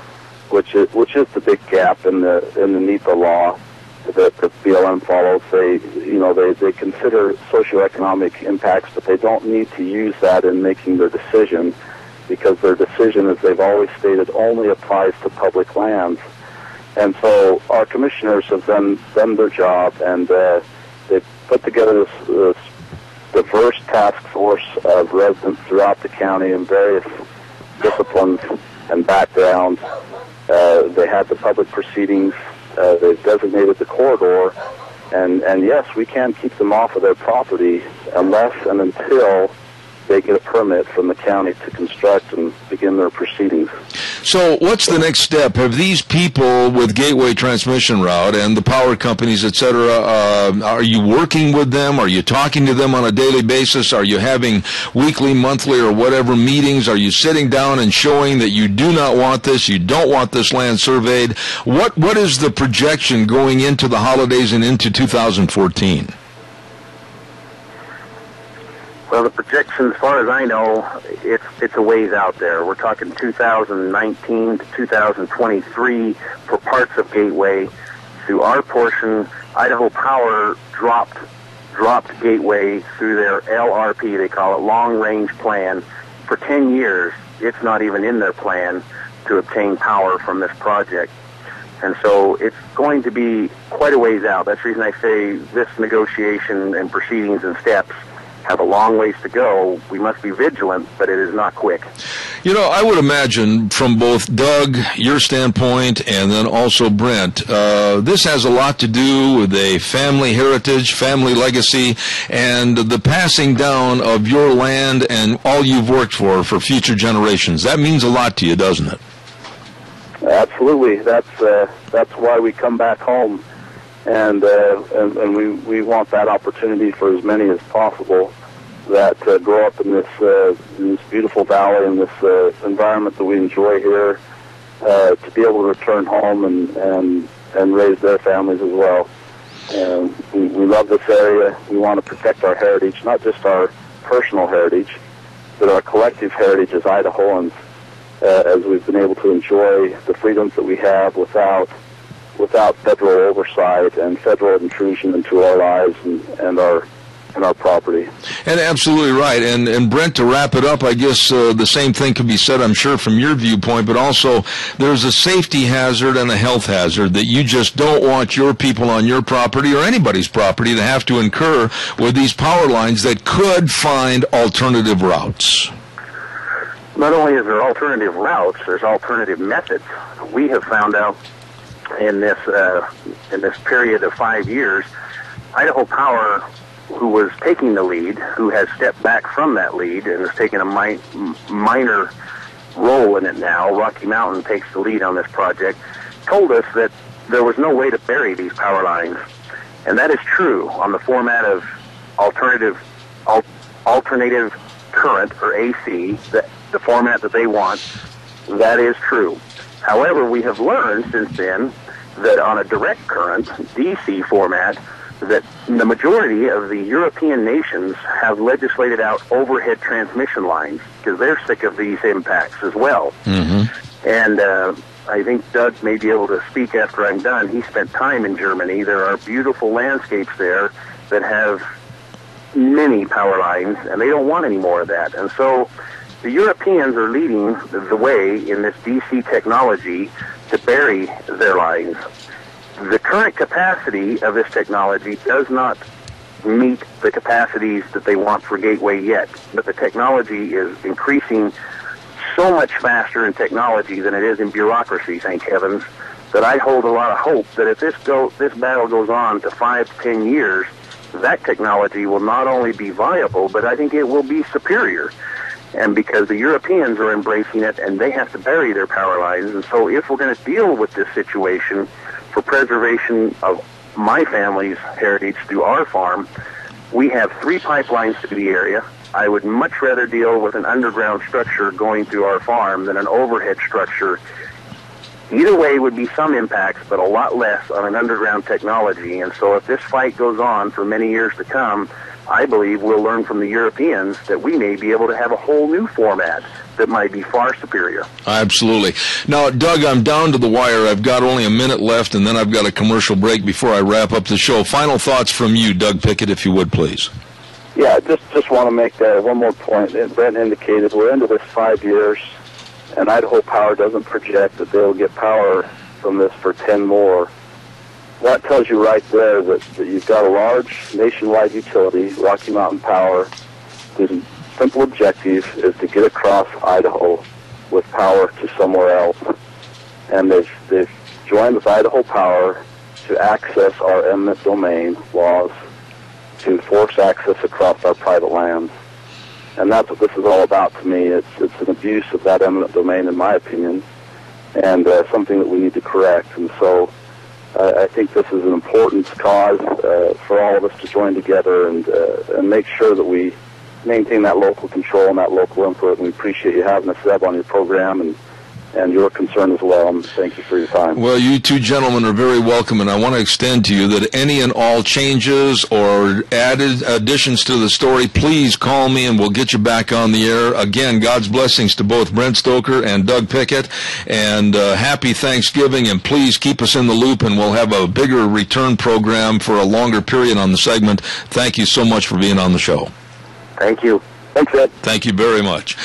which is the big gap in the NEPA law that the BLM follows. They consider socioeconomic impacts, but they don't need to use that in making their decision, because their decision, as they've always stated, only applies to public lands. And so our commissioners have done their job, and they've put together this diverse task force of residents throughout the county in various disciplines and backgrounds. They had the public proceedings. They've designated the corridor, and yes, we can keep them off of their property unless and until they get a permit from the county to construct and begin their proceedings.
So what's the next step? Have these people with Gateway Transmission Route and the power companies, et cetera, are you working with them? Are you talking to them on a daily basis? Are you having weekly, monthly, or whatever meetings? Are you sitting down and showing that you do not want this, you don't want this land surveyed? What is the projection going into the holidays and into 2014?
Well, the projection, as far as I know, it's a ways out there. We're talking 2019 to 2023 for parts of Gateway. To our portion, Idaho Power dropped Gateway through their LRP, they call it, Long Range Plan. For 10 years, it's not even in their plan to obtain power from this project. And so it's going to be quite a ways out. That's the reason I say this negotiation and proceedings and steps have a long ways to go. We must be vigilant, but it is not quick.
You know, I would imagine from both Doug, your standpoint, and then also Brent, this has a lot to do with a family heritage, family legacy, and the passing down of your land and all you've worked for future generations. That means a lot to you, doesn't it?
Absolutely. That's why we come back home. And we want that opportunity for as many as possible that grow up in this beautiful valley and this environment that we enjoy here, to be able to return home and raise their families as well. We love this area. We want to protect our heritage, not just our personal heritage, but our collective heritage as Idahoans, as we've been able to enjoy the freedoms that we have without federal oversight and federal intrusion into our lives and our property.
And absolutely right. And Brent, to wrap it up, I guess the same thing could be said, I'm sure, from your viewpoint, but also there's a safety hazard and a health hazard that you just don't want your people on your property or anybody's property to have to incur with these power lines that could find alternative routes.
not only is there alternative routes, there's alternative methods. We have found out in this period of 5 years, Idaho Power, who was taking the lead, who has stepped back from that lead and has taken a minor role in it now, Rocky Mountain takes the lead on this project, told us that there was no way to bury these power lines. And that is true on the format of alternative current, or AC, the format that they want. That is true. However, we have learned since then that on a direct current, DC format, that the majority of the European nations have legislated out overhead transmission lines because they're sick of these impacts as well. Mm-hmm. And I think Doug may be able to speak after I'm done. He spent time in Germany. There are beautiful landscapes there that have many power lines, and they don't want any more of that. And so the Europeans are leading the way in this DC technology to bury their lines. The current capacity of this technology does not meet the capacities that they want for Gateway yet, but the technology is increasing so much faster in technology than it is in bureaucracy, thank heavens, that I hold a lot of hope that if this battle goes on to 5 to 10 years, that technology will not only be viable, but I think it will be superior. And because the Europeans are embracing it and they have to bury their power lines, and so if we're going to deal with this situation for preservation of my family's heritage through our farm, we have 3 pipelines to the area. I would much rather deal with an underground structure going through our farm than an overhead structure. Either way would be some impacts, but a lot less on an underground technology. And so if this fight goes on for many years to come, I believe we'll learn from the Europeans that we may be able to have a whole new format that might be far superior.
Absolutely. Now, Doug, I'm down to the wire. I've got only a minute left, and then I've got a commercial break before I wrap up the show. Final thoughts from you, Doug Pickett, if you would, please.
Yeah, just want to make one more point. Brent indicated we're into this 5 years, and Idaho Power doesn't project that they'll get power from this for 10 more. That tells you right there that you've got a large nationwide utility, Rocky Mountain Power, whose simple objective is to get across Idaho with power to somewhere else. And they've joined with Idaho Power to access our eminent domain laws, to force access across our private lands. And that's what this is all about to me. It's an abuse of that eminent domain, in my opinion, and something that we need to correct. And so I think this is an important cause for all of us to join together and make sure that we maintain that local control and that local input. And we appreciate you having us, Zeb, on your program and your concern as well. And thank you for your time.
Well, you two gentlemen are very welcome, and I want to extend to you that any and all changes or additions to the story, please call me and we'll get you back on the air. Again, God's blessings to both Brent Stoker and Doug Pickett, and happy Thanksgiving, and please keep us in the loop, and we'll have a bigger return program for a longer period on the segment. Thank you so much for being on the show.
Thank you.
Thanks, Ed.
Thank you very much.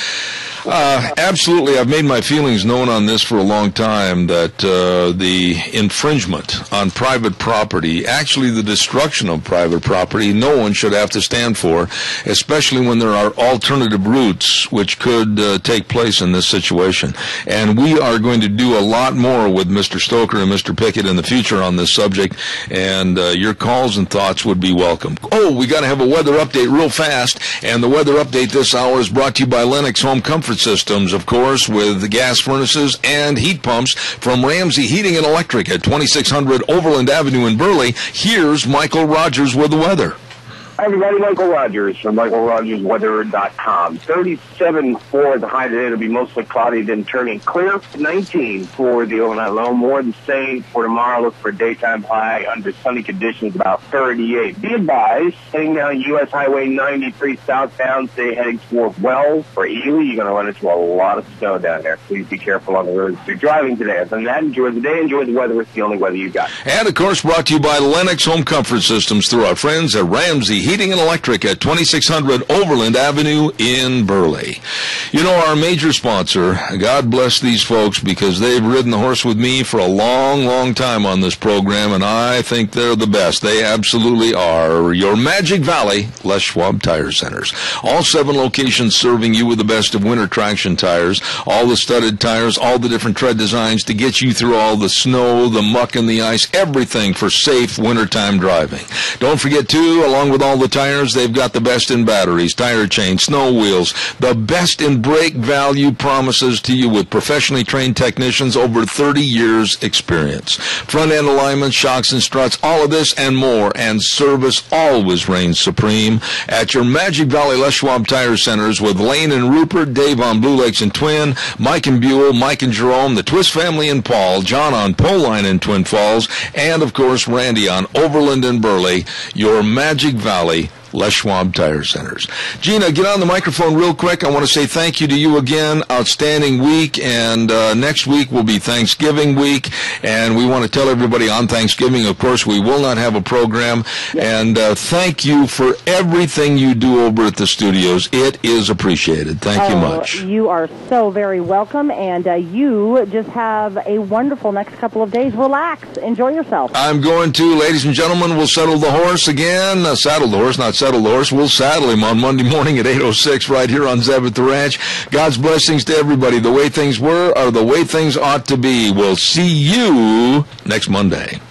Absolutely. I've made my feelings known on this for a long time, that the infringement on private property, actually the destruction of private property, no one should have to stand for, especially when there are alternative routes which could take place in this situation. And we are going to do a lot more with Mr. Stoker and Mr. Pickett in the future on this subject, and your calls and thoughts would be welcome. Oh, we got to have a weather update real fast, and the weather update this hour is brought to you by Lennox Home Comfort Systems, of course, with the gas furnaces and heat pumps from Ramsey Heating and Electric at 2600 Overland Avenue in Burley. Here's Michael Rogers with the weather.
Hi, everybody. Michael Rogers from MichaelRogersWeather.com. 37 for the high today. It'll be mostly cloudy, then turning clear. 19 for the overnight low. More than same for tomorrow. Look for daytime high under sunny conditions, about 38. Be advised, heading down U.S. Highway 93 southbound, stay heading toward Wells or Ely. You're going to run into a lot of snow down there. Please be careful on the roads if you're driving today. Other than that, enjoy the day, enjoy the weather. It's the only weather you got.
And, of course, brought to you by Lennox Home Comfort Systems through our friends at Ramsey Heating and Electric at 2600 Overland Avenue in Burley. You know, our major sponsor, God bless these folks, because they've ridden the horse with me for a long, long time on this program, and I think they're the best. They absolutely are. Your Magic Valley Les Schwab Tire Centers. All 7 locations serving you with the best of winter traction tires, all the studded tires, all the different tread designs to get you through all the snow, the muck, and the ice, everything for safe wintertime driving. Don't forget, too, along with all the tires, they've got the best in batteries, tire chains, snow wheels, the best in brake value promises to you with professionally trained technicians over 30 years experience. Front-end alignment, shocks and struts, all of this and more, and service always reigns supreme at your Magic Valley Les Schwab Tire Centers with Lane and Rupert, Dave on Blue Lakes and Twin, Mike and Buell, Mike and Jerome, the Twist family and Paul, John on Poline and Twin Falls, and, of course, Randy on Overland and Burley, your Magic Valley Les Schwab Tire Centers. Gina, get on the microphone real quick. I want to say thank you to you again. Outstanding week, and next week will be Thanksgiving week, and we want to tell everybody on Thanksgiving, of course, we will not have a program, and thank you for everything you do over at the studios. It is appreciated. Thank you much.
You are so very welcome, and you just have a wonderful next couple of days. Relax. Enjoy yourself.
I'm going to, ladies and gentlemen, we'll settle the horse again. Saddle the horse, not settle the horse. We'll saddle him on Monday morning at 8:06 right here on Zeb at the Ranch. God's blessings to everybody. The way things were are the way things ought to be. We'll see you next Monday.